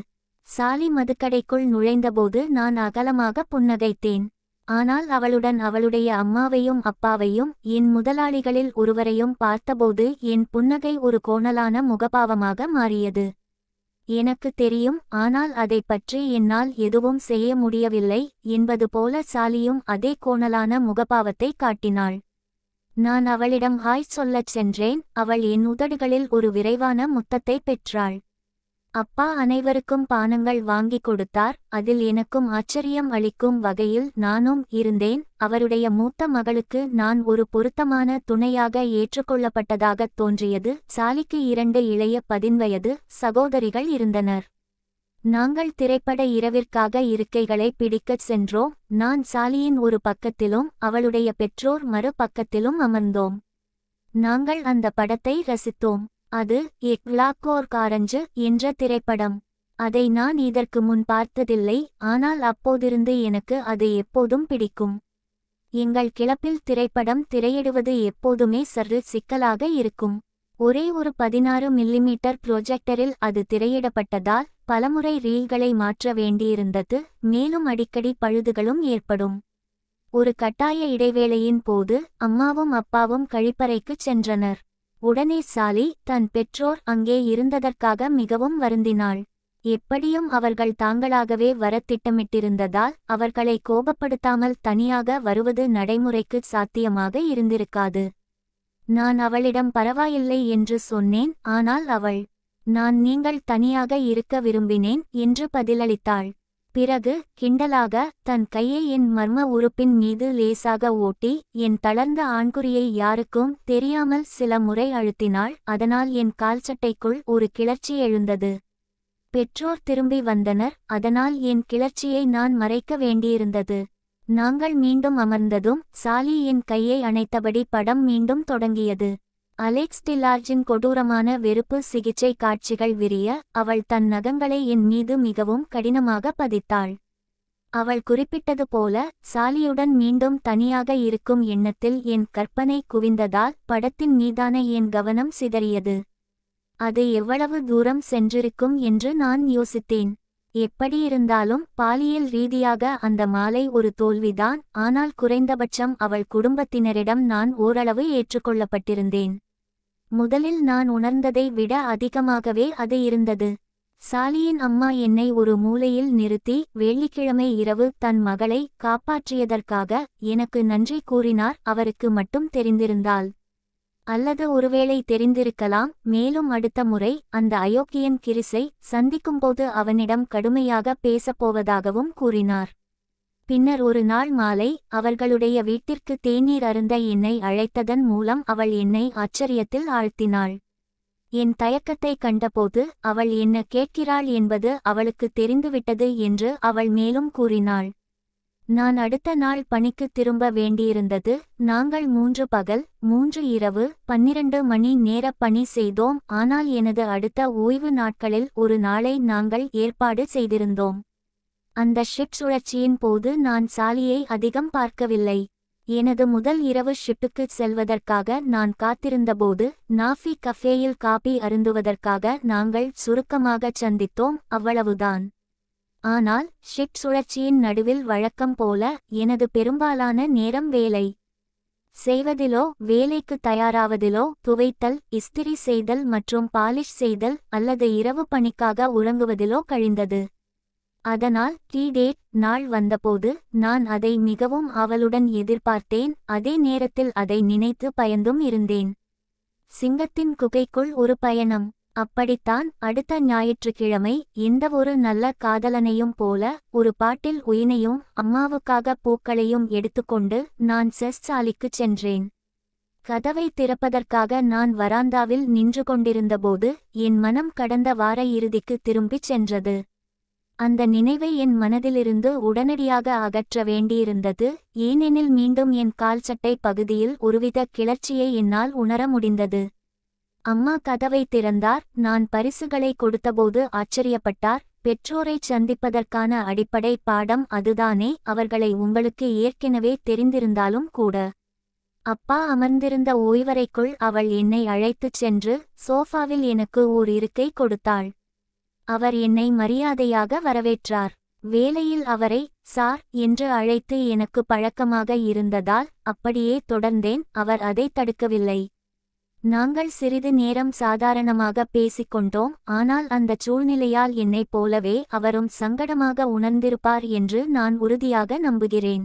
சாலி மதுக்கடைக்குள் நுழைந்தபோது நான் அகலமாக புன்னகைத்தேன். ஆனால் அவளுடன் அவளுடைய அம்மாவையும் அப்பாவையும் என் முதலாளிகளில் ஒருவரையும் பார்த்தபோது என் புன்னகை ஒரு கோணலான முகபாவமாக மாறியது. எனக்கு தெரியும், ஆனால் அதைப் பற்றி என்னால் எதுவும் செய்ய முடியவில்லை என்பது போல சாலியும் அதே கோணலான முகபாவத்தை காட்டினாள். நான் அவளிடம் ஹாய் சொல்லச் சென்றேன். அவள் என் உதடுகளில் ஒரு விரைவான முத்தத்தை பெற்றாள். அப்பா அனைவருக்கும் பானங்கள் வாங்கிக் கொடுத்தார். அதில் எனக்கும் ஆச்சரியம் அளிக்கும் வகையில் நானும் இருந்தேன். அவருடைய மூத்த மகளுக்கு நான் ஒரு பொருத்தமான துணையாக ஏற்றுக்கொள்ளப்பட்டதாகத் தோன்றியது. சாலிக்கு 2 இளைய 10 வயது சகோதரிகள் இருந்தனர். நாங்கள் திரைப்பட இரவிற்காக இருக்கைகளை பிடிக்கச் சென்றோம். நான் சாலியின் ஒரு பக்கத்திலும் அவளுடைய பெற்றோர் மறு பக்கத்திலும் அமர்ந்தோம். நாங்கள் அந்த படத்தை ரசித்தோம். அது எக் லாக்கோர் காரஞ்சு என்ற திரைப்படம். அதை நான் இதற்கு முன் பார்த்ததில்லை, ஆனால் அப்போதிருந்து எனக்கு அது எப்போதும் பிடிக்கும். எங்கள் கிளப்பில் திரைப்படம் திரையிடுவது எப்போதுமே சற்று சிக்கலாக இருக்கும். ஒரே ஒரு 16 மில்லிமீட்டர் ப்ரொஜெக்டரில் அது திரையிடப்பட்டதால் பலமுறை ரீல்களை மாற்ற வேண்டியிருந்தது. மேலும் அடிக்கடி பழுதுகளும் ஏற்படும். ஒரு கட்டாய இடைவேளையின் போது அம்மாவும் அப்பாவும் கழிப்பறைக்குச் சென்றனர். உடனே சாலி தன் பெற்றோர் அங்கே இருந்ததற்காக மிகவும் வருந்தினாள். எப்படியும் அவர்கள் தாங்களாகவே வரத் திட்டமிட்டிருந்ததால் அவர்களை கோபப்படுத்தாமல் தனியாக வருவது நடைமுறைக்கு சாத்தியமாக இருந்திருக்காது. நான் அவளிடம் பரவாயில்லை என்று சொன்னேன். ஆனால் அவள், நீங்கள் தனியாக இருக்க விரும்பினேன் என்று பதிலளித்தாள். பிறகு கிண்டலாக தன் கையை என் மர்ம உறுப்பின் மீது லேசாக ஓட்டி என் தளர்ந்த ஆண்குறியை யாருக்கும் தெரியாமல் சில முறை அழுத்தினாள். அதனால் என் கால்சட்டைக்குள் ஒரு கிளர்ச்சி எழுந்தது. பெற்றோர் திரும்பி வந்தனர். அதனால் என் கிளர்ச்சியை நான் மறைக்க வேண்டியிருந்தது. நாங்கள் மீண்டும் அமர்ந்ததும் சாலி என் கையை அணைத்தபடி படம் மீண்டும் தொடங்கியது. அலெக்ஸ் டிலார்ஜின் கொடூரமான வெறுப்பு சிகிச்சை காட்சிகள் விரிய அவள் தன் நகங்களை என் மீது மிகவும் கடினமாக பதித்தாள். அவள் குறிப்பிட்டது போல சாலியுடன் மீண்டும் தனியாக இருக்கும் எண்ணத்தில் என் கற்பனை குவிந்ததால் படத்தின் மீதான என் கவனம் சிதறியது. அது எவ்வளவு தூரம் சென்றிருக்கும் என்று நான் யோசித்தேன். எப்படியிருந்தாலும் பாலியல் ரீதியாக அந்த மாலை ஒரு தோல்விதான். ஆனால் குறைந்தபட்சம் அவள் குடும்பத்தினரிடம் நான் ஓரளவு ஏற்றுக்கொள்ளப்பட்டிருந்தேன். முதலில் நான் உணர்ந்ததை விட அதிகமாகவே அது இருந்தது. சாலியின் அம்மா என்னை ஒரு மூலையில் நிறுத்தி வெள்ளிக்கிழமை இரவு தன் மகளை காப்பாற்றியதற்காக எனக்கு நன்றி கூறினார். அவருக்கு மட்டும் தெரிந்திருந்தால், அல்லது ஒருவேளை தெரிந்திருக்கலாம். மேலும் அடுத்த முறை அந்த அயோக்கியன் கிறிஸை சந்திக்கும்போது அவனிடம் கடுமையாக பேசப்போவதாகவும் கூறினார். பின்னர் ஒரு நாள் மாலை அவர்களுடைய வீட்டிற்கு தேநீர் அருந்த என்னை அழைத்ததன் மூலம் அவள் என்னை ஆச்சரியத்தில் ஆழ்த்தினாள். என் தயக்கத்தை கண்டபோது அவள் என்ன கேட்கிறாள் என்பது அவளுக்கு தெரிந்துவிட்டது என்று அவள் மேலும் கூறினாள். நான் அடுத்த நாள் பணிக்கு திரும்ப வேண்டியிருந்தது. நாங்கள் 3 பகல் 3 இரவு 12 மணி நேர பணி செய்தோம். ஆனால் எனது அடுத்த ஓய்வு நாட்களில் ஒரு நாளை நாங்கள் ஏற்பாடு செய்திருந்தோம். அந்த ஷிப்ட் சுழற்சியின் போது நான் சாலியை அதிகம் பார்க்கவில்லை. எனது முதல் இரவு ஷிப்டுக்குச் செல்வதற்காக நான் காத்திருந்தபோது நாஃபி கஃபேயில் காபி அருந்துவதற்காக நாங்கள் சுருக்கமாகச் சந்தித்தோம், அவ்வளவுதான். ஆனால் ஷிப்ட் சுழற்சியின் நடுவில் வழக்கம் போல எனது பெரும்பாலான நேரம் வேலை செய்வதிலோ வேலைக்கு தயாராவதிலோ துவைத்தல், இஸ்திரி செய்தல் மற்றும் பாலிஷ் செய்தல் அல்லது இரவு பணிக்காக உறங்குவதிலோ கழிந்தது. அதனால் டீ டேட் நாள் வந்தபோது நான் அதை மிகவும் ஆவலுடன் எதிர்பார்த்தேன். அதே நேரத்தில் அதை நினைத்து பயந்தும் இருந்தேன். சிங்கத்தின் குகைக்குள் ஒரு பயணம். அப்படித்தான் அடுத்த ஞாயிற்றுக்கிழமை எந்தவொரு நல்ல காதலனையும் போல ஒரு பாட்டில் ஒயினையும் அம்மாவுக்காக பூக்களையும் எடுத்துக்கொண்டு நான் செஸ் சாலிக்குச் சென்றேன். கதவை திறப்பதற்காக நான் வராந்தாவில் நின்று கொண்டிருந்தபோது என் மனம் கடந்த வார இறுதிக்கு திரும்பிச் சென்றது. அந்த நினைவை என் மனதிலிருந்து உடனடியாக அகற்ற வேண்டியிருந்தது. ஏனெனில் மீண்டும் என் கால்சட்டை பகுதியில் ஒருவித கிளர்ச்சியை என்னால் உணர முடிந்தது. அம்மா கதவை திறந்தார். நான் பரிசுகளை கொடுத்தபோது ஆச்சரியப்பட்டார். பெற்றோரைச் சந்திப்பதற்கான அடிப்படை பாடம் அதுதானே, அவர்களை உங்களுக்கு ஏற்கனவே தெரிந்திருந்தாலும் கூட. அப்பா அமர்ந்திருந்த ஓய்வறைக்குள் அவள் என்னை அழைத்துச் சென்று சோஃபாவில் எனக்கு ஓர் இருக்கை கொடுத்தாள். அவர் என்னை மரியாதையாக வரவேற்றார். வேலையில் அவரை சார் என்று அழைத்து எனக்கு பழக்கமாக இருந்ததால் அப்படியே தொடர்ந்தேன். அவர் அதை தடுக்கவில்லை. நாங்கள் சிறிது நேரம் சாதாரணமாக பேசிக்கொண்டோம். ஆனால் அந்தச் சூழ்நிலையால் என்னைப் போலவே அவரும் சங்கடமாக உணர்ந்திருப்பார் என்று நான் உறுதியாக நம்புகிறேன்.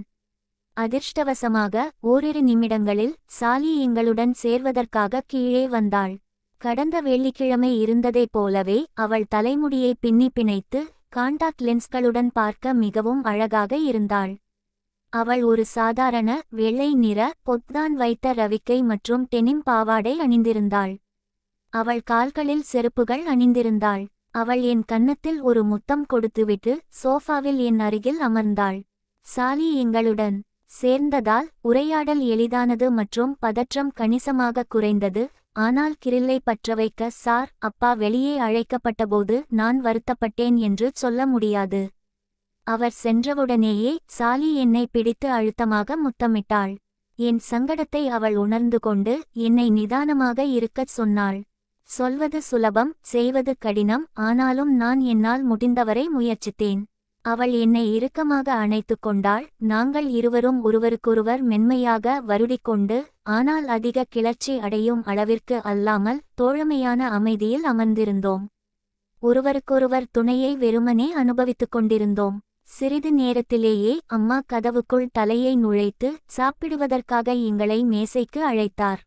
அதிர்ஷ்டவசமாக ஓரிரு நிமிடங்களில் சாலி எங்களுடன் சேர்வதற்காக கீழே வந்தாள். கடந்த வெள்ளிக்கிழமை இருந்ததைப் போலவே அவள் தலைமுடியை பின்னி பிணைத்து காண்டாக்ட் லென்ஸ்களுடன் பார்க்க மிகவும் அழகாக இருந்தாள். அவள் ஒரு சாதாரண வெள்ளை நிற பொத்தான் வைத்த ரவிக்கை மற்றும் டெனிம் பாவாடை அணிந்திருந்தாள். அவள் கால்களில் செருப்புகள் அணிந்திருந்தாள். அவள் என் கன்னத்தில் ஒரு முத்தம் கொடுத்துவிட்டு சோஃபாவில் என் அருகில் அமர்ந்தாள். சாலி எங்களுடன் சேர்ந்ததால் உரையாடல் எளிதானது மற்றும் பதற்றம் கணிசமாக குறைந்தது. ஆனால் கிரில்லை பற்றவைக்க சார் அப்பா வெளியே அழைக்கப்பட்டபோது நான் வருத்தப்பட்டேன் என்று சொல்ல முடியாது. அவர் சென்றவுடனேயே சாலி என்னை பிடித்து அழுத்தமாக முத்தமிட்டாள். என் சங்கடத்தை அவள் உணர்ந்து கொண்டு என்னை நிதானமாக இருக்கச் சொன்னாள். சொல்வது சுலபம், செய்வது கடினம். ஆனாலும் நான் என்னால் முடிந்தவரை முயற்சித்தேன். அவள் என்னை இறுக்கமாக அணைத்து கொண்டாள். நாங்கள் இருவரும் ஒருவருக்கொருவர் மென்மையாக வருடிக்கொண்டு, ஆனால் அதிக கிளர்ச்சி அடையும் அளவிற்கு அல்லாமல் தோழமையான அமைதியில் அமர்ந்திருந்தோம். ஒருவருக்கொருவர் துணையை வெறுமனே அனுபவித்துக் கொண்டிருந்தோம். சிறிது நேரத்திலேயே அம்மா கதவுக்குள் தலையை நுழைத்து சாப்பிடுவதற்காக எங்களை மேசைக்கு அழைத்தார்.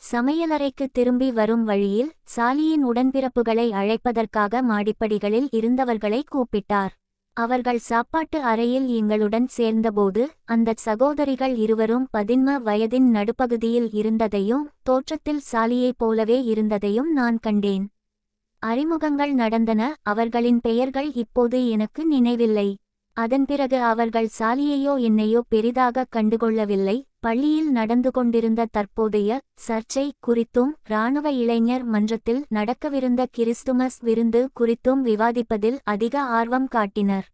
சமையலறைக்கு திரும்பி வரும் வழியில் சாலியின் உடன்பிறப்புகளை அழைப்பதற்காக மாடிப்படிகளில் இருந்தவர்களை கூப்பிட்டார். அவர்கள் சாப்பாட்டு அறையில் எங்களுடன் சேர்ந்தபோது அந்தச் சகோதரிகள் இருவரும் 15 வயதின் நடுப்பகுதியில் இருந்ததையும் தோற்றத்தில் சாலியைப் போலவே இருந்ததையும் நான் கண்டேன். அறிமுகங்கள் நடந்தன. அவர்களின் பெயர்கள் இப்போது எனக்கு நினைவில்லை. அதன்பிறகு அவர்கள் சாலியையோ என்னையோ பெரிதாக கண்டுகொள்ளவில்லை. பள்ளியில் நடந்து கொண்டிருந்த தற்போதைய சர்ச்சை குறித்தும் இராணுவ இளைஞர் மன்றத்தில் நடக்கவிருந்த கிறிஸ்துமஸ் விருந்து குறித்தும் விவாதிப்பதில் அதிக ஆர்வம் காட்டினர்.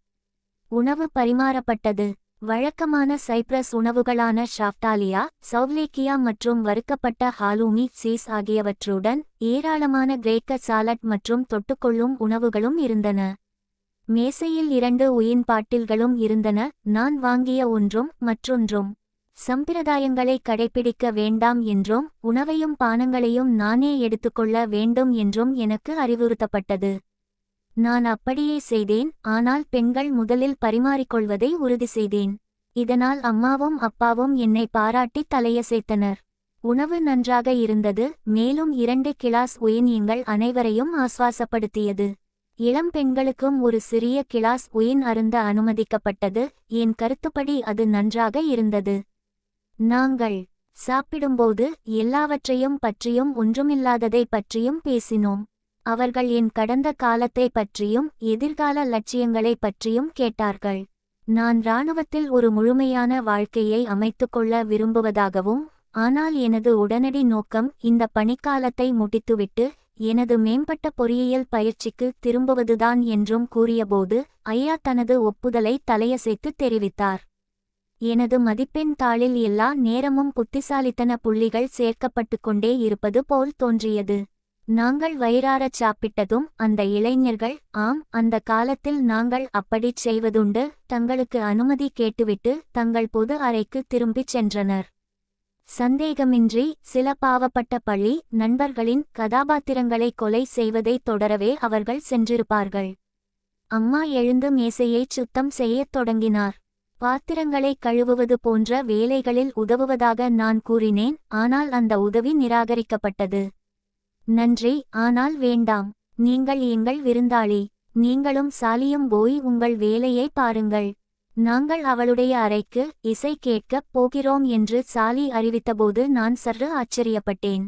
உணவு பரிமாறப்பட்டது. வழக்கமான சைப்ரஸ் உணவுகளான ஷாஃப்டாலியா, சௌவ்லேக்கியா மற்றும் வறுக்கப்பட்ட ஹாலூமி சீஸ் ஆகியவற்றுடன் ஏராளமான கிரேக்க சாலட் மற்றும் தொட்டுக்கொள்ளும் உணவுகளும் இருந்தன. மேசையில் 2 ஒயின் பாட்டில்களும் இருந்தன. நான் வாங்கிய ஒன்றும் மற்றொன்றும். சம்பிரதாயங்களை கடைப்பிடிக்க வேண்டாம் என்றும் உணவையும் பானங்களையும் நானே எடுத்துக்கொள்ள வேண்டும் என்றும் எனக்கு அறிவுறுத்தப்பட்டது. நான் அப்படியே செய்தேன். ஆனால் பெண்கள் முதலில் பரிமாறிக்கொள்வதை உறுதி செய்தேன். இதனால் அம்மாவும் அப்பாவும் என்னை பாராட்டி தலையசைத்தனர். உணவு நன்றாக இருந்தது. மேலும் 2 கிளாஸ் ஒயின் எங்கள் அனைவரையும் ஆஸ்வாசப்படுத்தியது. இளம் பெண்களுக்கும் ஒரு சிறிய கிளாஸ் ஒயின் அருந்த அனுமதிக்கப்பட்டது. என் கருத்துப்படி அது நன்றாக இருந்தது. நாங்கள் சாப்பிடும்போது எல்லாவற்றையும் பற்றியும் ஒன்றுமில்லாததை பற்றியும் பேசினோம். அவர்கள் என் கடந்த காலத்தை பற்றியும் எதிர்கால லட்சியங்களை பற்றியும் கேட்டார்கள். நான் இராணுவத்தில் ஒரு முழுமையான வாழ்க்கையை அமைத்துக்கொள்ள விரும்புவதாகவும், ஆனால் எனது உடனடி நோக்கம் இந்த பணிக்காலத்தை முடித்துவிட்டு எனது மேம்பட்ட பொறியியல் பயிற்சிக்கு திரும்புவதுதான் என்றும் கூறியபோது ஐயா தனது ஒப்புதலை தலையசைத்து தெரிவித்தார். எனது மதிப்பெண் தாளில் எல்லா நேரமும் புத்திசாலித்தன புள்ளிகள் சேர்க்கப்பட்டு கொண்டே இருப்பது போல் தோன்றியது. நாங்கள் வயிறாரச் சாப்பிட்டதும் அந்த இளைஞர்கள், ஆம், அந்த காலத்தில் நாங்கள் அப்படிச் செய்வதுண்டு, தங்களுக்கு அனுமதி கேட்டுவிட்டு தங்கள் பொது அறைக்கு திரும்பிச் சென்றனர். சந்தேகமின்றி சில பாவப்பட்ட பள்ளி நண்பர்களின் கதாபாத்திரங்களை கொலை செய்வதைத் தொடரவே அவர்கள் சென்றிருப்பார்கள். அம்மா எழுந்து மேசையைச் சுத்தம் செய்யத் தொடங்கினார். பாத்திரங்களை கழுவுவது போன்ற வேலைகளில் உதவுவதாக நான் கூறினேன். ஆனால் அந்த உதவி நிராகரிக்கப்பட்டது. நன்றி, ஆனால் வேண்டாம். நீங்கள் எங்கள் விருந்தாளி. நீங்களும் சாலியும் போய் உங்கள் வேலையை பாருங்கள். நாங்கள் அவளுடைய அறைக்கு இசை கேட்கப் போகிறோம் என்று சாலி அறிவித்தபோது நான் சற்று ஆச்சரியப்பட்டேன்.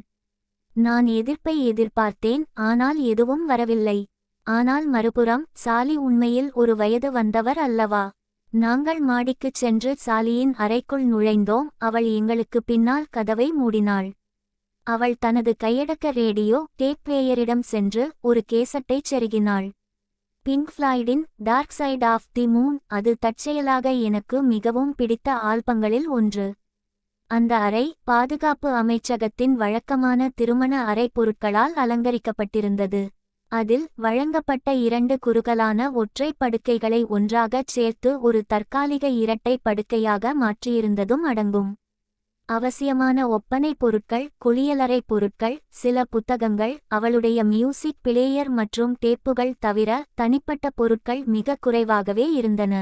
நான் எதிர்ப்பை எதிர்பார்த்தேன், ஆனால் எதுவும் வரவில்லை. ஆனால் மறுபுறம் சாலி உண்மையில் ஒரு வயது வந்தவர் அல்லவா? நாங்கள் மாடிக்குச் சென்று சாலியின் அறைக்குள் நுழைந்தோம். அவள் எங்களுக்கு பின்னால் கதவை மூடினாள். அவள் தனது கையடக்க ரேடியோ டேப் பிளேயரிடம் சென்று ஒரு கேசட்டைச் செருகினாள். பிங்க் ஃப்ளாய்டின் dark side of the moon. அது தற்செயலாக எனக்கு மிகவும் பிடித்த ஆல்பங்களில் ஒன்று. அந்த அறை பாதுகாப்பு அமைச்சகத்தின் வழக்கமான திருமண அறை பொருட்களால் அலங்கரிக்கப்பட்டிருந்தது. அதில் வழங்கப்பட்ட 2 குறுகலான ஒற்றை படுக்கைகளை ஒன்றாகச் சேர்த்து ஒரு தற்காலிக இரட்டை படுக்கையாக மாற்றியிருந்ததும் அடங்கும். அவசியமான ஒப்பனை பொருட்கள், குளியலறை பொருட்கள், சில புத்தகங்கள், அவளுடைய மியூசிக் பிளேயர் மற்றும் டேப்புகள் தவிர தனிப்பட்ட பொருட்கள் மிக குறைவாகவே இருந்தன.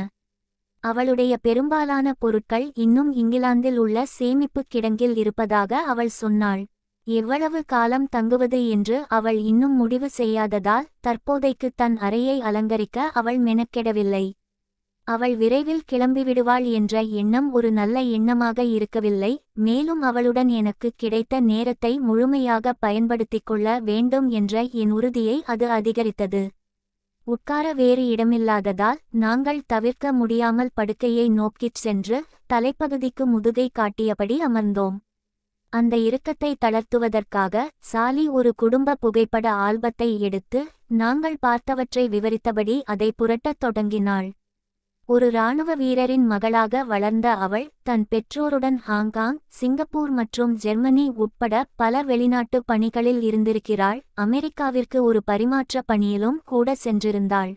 அவளுடைய பெரும்பாலான பொருட்கள் இன்னும் இங்கிலாந்தில் உள்ள சேமிப்புக் கிடங்கில் இருப்பதாக அவள் சொன்னாள். எவ்வளவு காலம் தங்குவது என்று அவள் இன்னும் முடிவு செய்யாததால் தற்போதைக்கு தன் அறையை அலங்கரிக்க அவள் மெனக்கெடவில்லை. அவள் விரைவில் கிளம்பிவிடுவாள் என்ற எண்ணம் ஒரு நல்ல எண்ணமாக இருக்கவில்லை. மேலும் அவளுடன் எனக்கு கிடைத்த நேரத்தை முழுமையாக பயன்படுத்திக் கொள்ள வேண்டும் என்ற என் உறுதியை அது அதிகரித்தது. உட்கார வேறு இடமில்லாததால் நாங்கள் தவிர்க்க முடியாமல் படுக்கையை நோக்கிச் சென்று தலைப்பகுதிக்கு முதுகை காட்டியபடி அமர்ந்தோம். அந்த இறுக்கத்தை தளர்த்துவதற்காக சாலி ஒரு குடும்ப புகைப்பட ஆல்பத்தை எடுத்து நாங்கள் பார்த்தவற்றை விவரித்தபடி அதை புரட்டத் தொடங்கினாள். ஒரு இராணுவ வீரரின் மகளாக வளர்ந்த அவள் தன் பெற்றோருடன் ஹாங்காங், சிங்கப்பூர் மற்றும் ஜெர்மனி உட்பட பல வெளிநாட்டு பணிகளில் இருந்திருக்கிறாள். அமெரிக்காவிற்கு ஒரு பரிமாற்ற பணியிலும் கூட சென்றிருந்தாள்.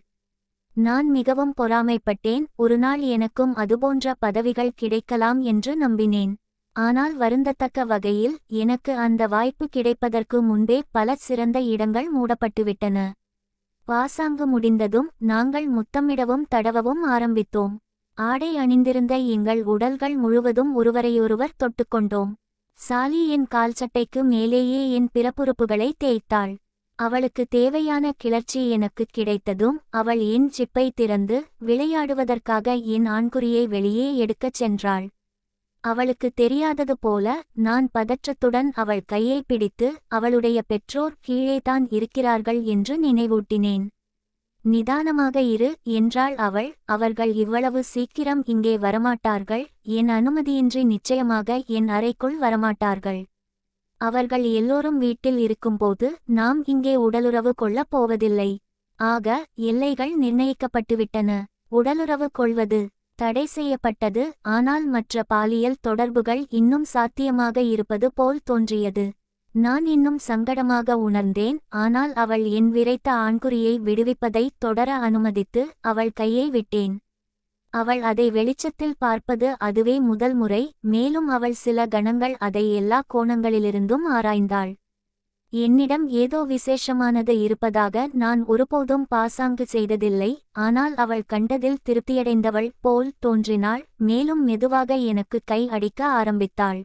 நான் மிகவும் பொறாமைப்பட்டேன். ஒருநாள் எனக்கும் அதுபோன்ற பதவிகள் கிடைக்கலாம் என்று நம்பினேன். ஆனால் வருந்தத்தக்க வகையில் எனக்கு அந்த வாய்ப்பு கிடைப்பதற்கு முன்பே பல சிறந்த இடங்கள் மூடப்பட்டுவிட்டன. பாசாங்கு முடிந்ததும் நாங்கள் முத்தமிடவும் தடவவும் ஆரம்பித்தோம். ஆடை அணிந்திருந்த எங்கள் உடல்கள் முழுவதும் ஒருவரையொருவர் தொட்டுக்கொண்டோம். சாலி என் கால்சட்டைக்கு மேலேயே என் பிறப்புறுப்புகளை தேய்த்தாள். அவளுக்கு தேவையான கிளர்ச்சி எனக்கு கிடைத்ததும் அவள் என் ஜிப்பை திறந்து விளையாடுவதற்காக என் ஆண்குறியை வெளியே எடுக்கச் சென்றாள். அவளுக்கு தெரியாதது போல நான் பதற்றத்துடன் அவள் கையை பிடித்து அவளுடைய பெற்றோர் கீழேதான் இருக்கிறார்கள் என்று நினைவூட்டினேன். நிதானமாக இரு என்றாள் அவள். அவர்கள் இவ்வளவு சீக்கிரம் இங்கே வரமாட்டார்கள். என் அனுமதியின்றி நிச்சயமாக என் அறைக்குள் வரமாட்டார்கள். அவர்கள் எல்லோரும் வீட்டில் இருக்கும்போது நாம் இங்கே உடலுறவு கொள்ளப் போவதில்லை. ஆக எல்லைகள் நிர்ணயிக்கப்பட்டுவிட்டன. உடலுறவு கொள்வது தடை செய்யப்பட்டது. ஆனால் மற்ற பாலியல் தொடர்புகள் இன்னும் சாத்தியமாக இருப்பது போல் தோன்றியது. நான் இன்னும் சங்கடமாக உணர்ந்தேன். ஆனால் அவள் என் விரைத்த ஆண்குறியை விடுவிப்பதை தொடர அனுமதித்து அவள் கையை விட்டேன். அவள் அதை வெளிச்சத்தில் பார்ப்பது அதுவே முதல் முறை. மேலும் அவள் சில கணங்கள் அதை எல்லா கோணங்களிலிருந்தும் ஆராய்ந்தாள். என்னிடம் ஏதோ விசேஷமானது இருப்பதாக நான் ஒருபோதும் பாசாங்கு செய்ததில்லை. ஆனால் அவள் கண்டதில் திருப்தியடைந்தவள் போல் தோன்றினாள். மேலும் மெதுவாக எனக்கு கை அடிக்க ஆரம்பித்தாள்.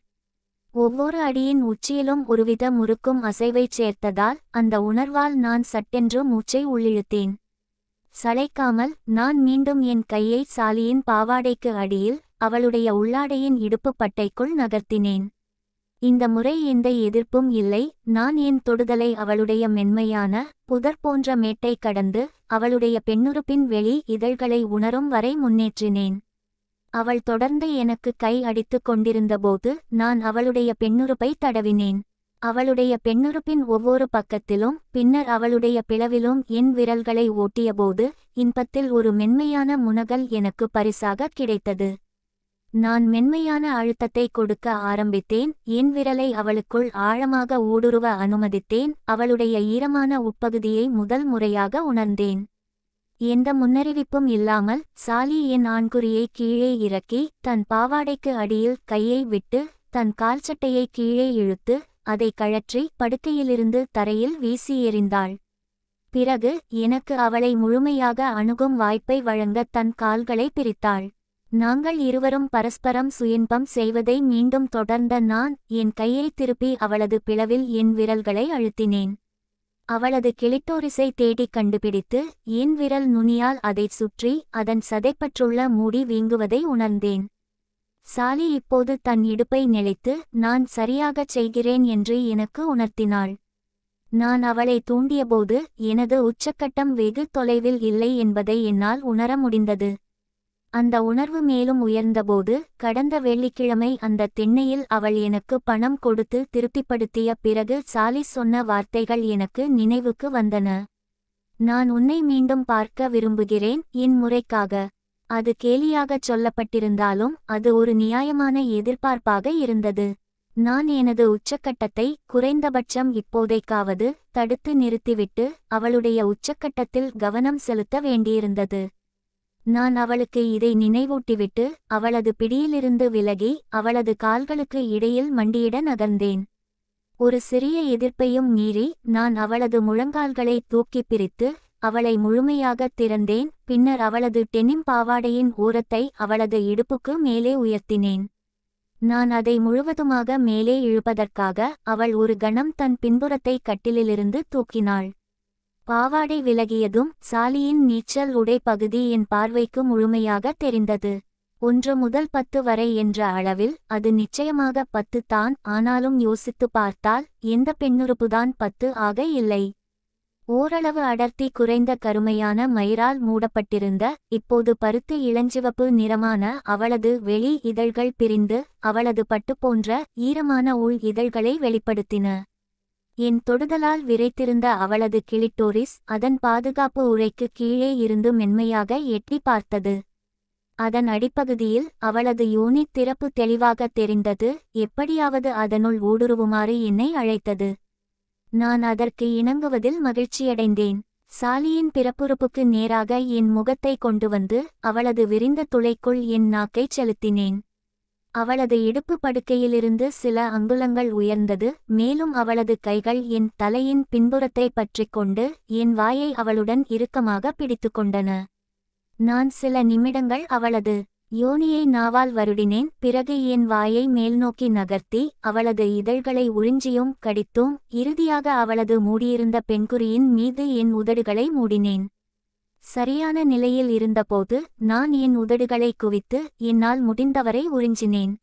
ஒவ்வொரு அடியின் உச்சியிலும் ஒருவித முறுக்கும் அசைவைச் சேர்த்ததால் அந்த உணர்வால் நான் சட்டென்று மூச்சை உள்ளிழுத்தேன். சளைக்காமல் நான் மீண்டும் என் கையை சாலியின் பாவாடைக்கு அடியில் அவளுடைய உள்ளாடையின் இடுப்பு பட்டைக்குள் நகர்த்தினேன். இந்த முறை எந்த எதிர்ப்பும் இல்லை. நான் என் தொடுதலை அவளுடைய மென்மையான புதர் போன்ற மேட்டை கடந்து அவளுடைய பெண்ணுறுப்பின் வெளி இதழ்களை உணரும் வரை முன்னேற்றினேன். அவள் தொடர்ந்து எனக்கு கை அடித்துக் கொண்டிருந்தபோது நான் அவளுடைய பெண்ணுறுப்பை தடவினேன். அவளுடைய பெண்ணுறுப்பின் ஒவ்வொரு பக்கத்திலும் பின்னர் அவளுடைய பிளவிலும் என் விரல்களை ஓட்டியபோது இன்பத்தில் ஒரு மென்மையான முனகல் எனக்கு பரிசாக கிடைத்தது. நான் மென்மையான அழுத்தத்தை கொடுக்க ஆரம்பித்தேன். என் விரலை அவளுக்குள் ஆழமாக ஊடுருவ அனுமதித்தேன். அவளுடைய ஈரமான உட்பகுதியை முதல் முறையாக உணர்ந்தேன். எந்த முன்னறிவிப்பும் இல்லாமல் சாலி என் ஆண்குறியை கீழே இறக்கி தன் பாவாடைக்கு அடியில் கையை விட்டு தன் கால்சட்டையை கீழே இழுத்து அதை கழற்றி படுக்கையிலிருந்து தரையில் வீசி எறிந்தாள். பிறகு எனக்கு அவளை முழுமையாக அணுகும் வாய்ப்பை வழங்க தன் கால்களை பிரித்தாள். நாங்கள் இருவரும் பரஸ்பரம் சுயின்பம் செய்வதை மீண்டும் தொடர்ந்த நான் என் கையை திருப்பி அவளது பிளவில் என் விரல்களை அழுத்தினேன். அவளது கிளிட்டோரிஸை தேடிக் கண்டுபிடித்து என் விரல் நுனியால் அதைச் சுற்றி அதன் சதைப்பற்றுள்ள மூடி வீங்குவதை உணர்ந்தேன். சாலி இப்போது தன் இடுப்பை நெளித்து நான் சரியாகச் செய்கிறேன் என்று எனக்கு உணர்த்தினாள். நான் அவளை தூண்டியபோது எனது உச்சக்கட்டம் வெகு தொலைவில் இல்லை என்பதை என்னால் உணர முடிந்தது. அந்த உணர்வு மேலும் உயர்ந்தபோது கடந்த வெள்ளிக்கிழமை அந்த திண்ணையில் அவள் எனக்கு பணம் கொடுத்து திருப்திப்படுத்திய பிறகு சாலி சொன்ன வார்த்தைகள் எனக்கு நினைவுக்கு வந்தன. நான் உன்னை மீண்டும் பார்க்க விரும்புகிறேன் என் முறைக்காக. அது கேலியாகச் சொல்லப்பட்டிருந்தாலும் அது ஒரு நியாயமான எதிர்பார்ப்பாக இருந்தது. நான் எனது உச்சக்கட்டத்தை குறைந்தபட்சம் இப்போதைக்காவது தடுத்து நிறுத்திவிட்டு அவளுடைய உச்சக்கட்டத்தில் கவனம் செலுத்த வேண்டியிருந்தது. நான் அவளுக்கு இதை நினைவூட்டிவிட்டு அவளது பிடியிலிருந்து விலகி அவளது கால்களுக்கு இடையில் மண்டியிட நகர்ந்தேன். ஒரு சிறிய எதிர்ப்பையும் மீறி நான் அவளது முழங்கால்களை தூக்கி பிரித்து அவளை முழுமையாக திறந்தேன். பின்னர் அவளது டெனிம் பாவாடையின் ஓரத்தை அவளது இடுப்புக்கு மேலே உயர்த்தினேன். நான் அதை முழுவதுமாக மேலே இழுப்பதற்காக அவள் ஒரு கணம் தன் பின்புறத்தை கட்டிலிலிருந்து தூக்கினாள். பாவாடை விலகியதும் சாலியின் நீச்சல் உடை பகுதி என் பார்வைக்கு முழுமையாக தெரிந்தது. 1 முதல் 10 வரை என்ற அளவில் அது நிச்சயமாக 10 தான். ஆனாலும் யோசித்து பார்த்தால் எந்த பெண்ணுறுப்புதான் 10 ஆக இல்லை? ஓரளவு அடர்த்தி குறைந்த கருமையான மயிரால் மூடப்பட்டிருந்த இப்போது பருத்து இளஞ்சிவப்பு நிறமான அவளது வெளி இதழ்கள் பிரிந்து அவளது பட்டு போன்ற ஈரமான உள் இதழ்களை வெளிப்படுத்தின. என் தொடுதலால் விரைத்திருந்த அவளது கிளிட்டோரிஸ் அதன் பாதுகாப்பு உறைக்கு கீழே இருந்து மென்மையாக எட்டி பார்த்தது. அதன் அடிப்பகுதியில் அவளது யோனி திறப்பு தெளிவாக தெரிந்தது. எப்படியாவது அதனுள் ஊடுருவுமாறு என்னை அழைத்தது. நான் அதற்கு இணங்குவதில் மகிழ்ச்சியடைந்தேன். சாலியின் பிறப்புறுப்புக்கு நேராக என் முகத்தை கொண்டு வந்து அவளது விரிந்த துளைக்குள் என் நாக்கைச் செலுத்தினேன். அவளது இடுப்பு படுக்கையிலிருந்து சில அங்குலங்கள் உயர்ந்தது. மேலும் அவளது கைகள் என் தலையின் பின்புறத்தை பற்றிக்கொண்டு என் வாயை அவளுடன் இறுக்கமாக பிடித்துக்கொண்டன. நான் சில நிமிடங்கள் அவளது யோனியை நாவால் வருடினேன். பிறகு என் வாயை மேல்நோக்கி நகர்த்தி அவளது இதழ்களை உறிஞ்சியும் கடித்தும் இறுதியாக அவளது மூடியிருந்த பெண்குறியின் மீது என் உதடுகளை மூடினேன். சரியான நிலையில் இருந்தபோது நான் என் உதடுகளை குவித்து என்னால் முடிந்தவரை உறிஞ்சினேன்.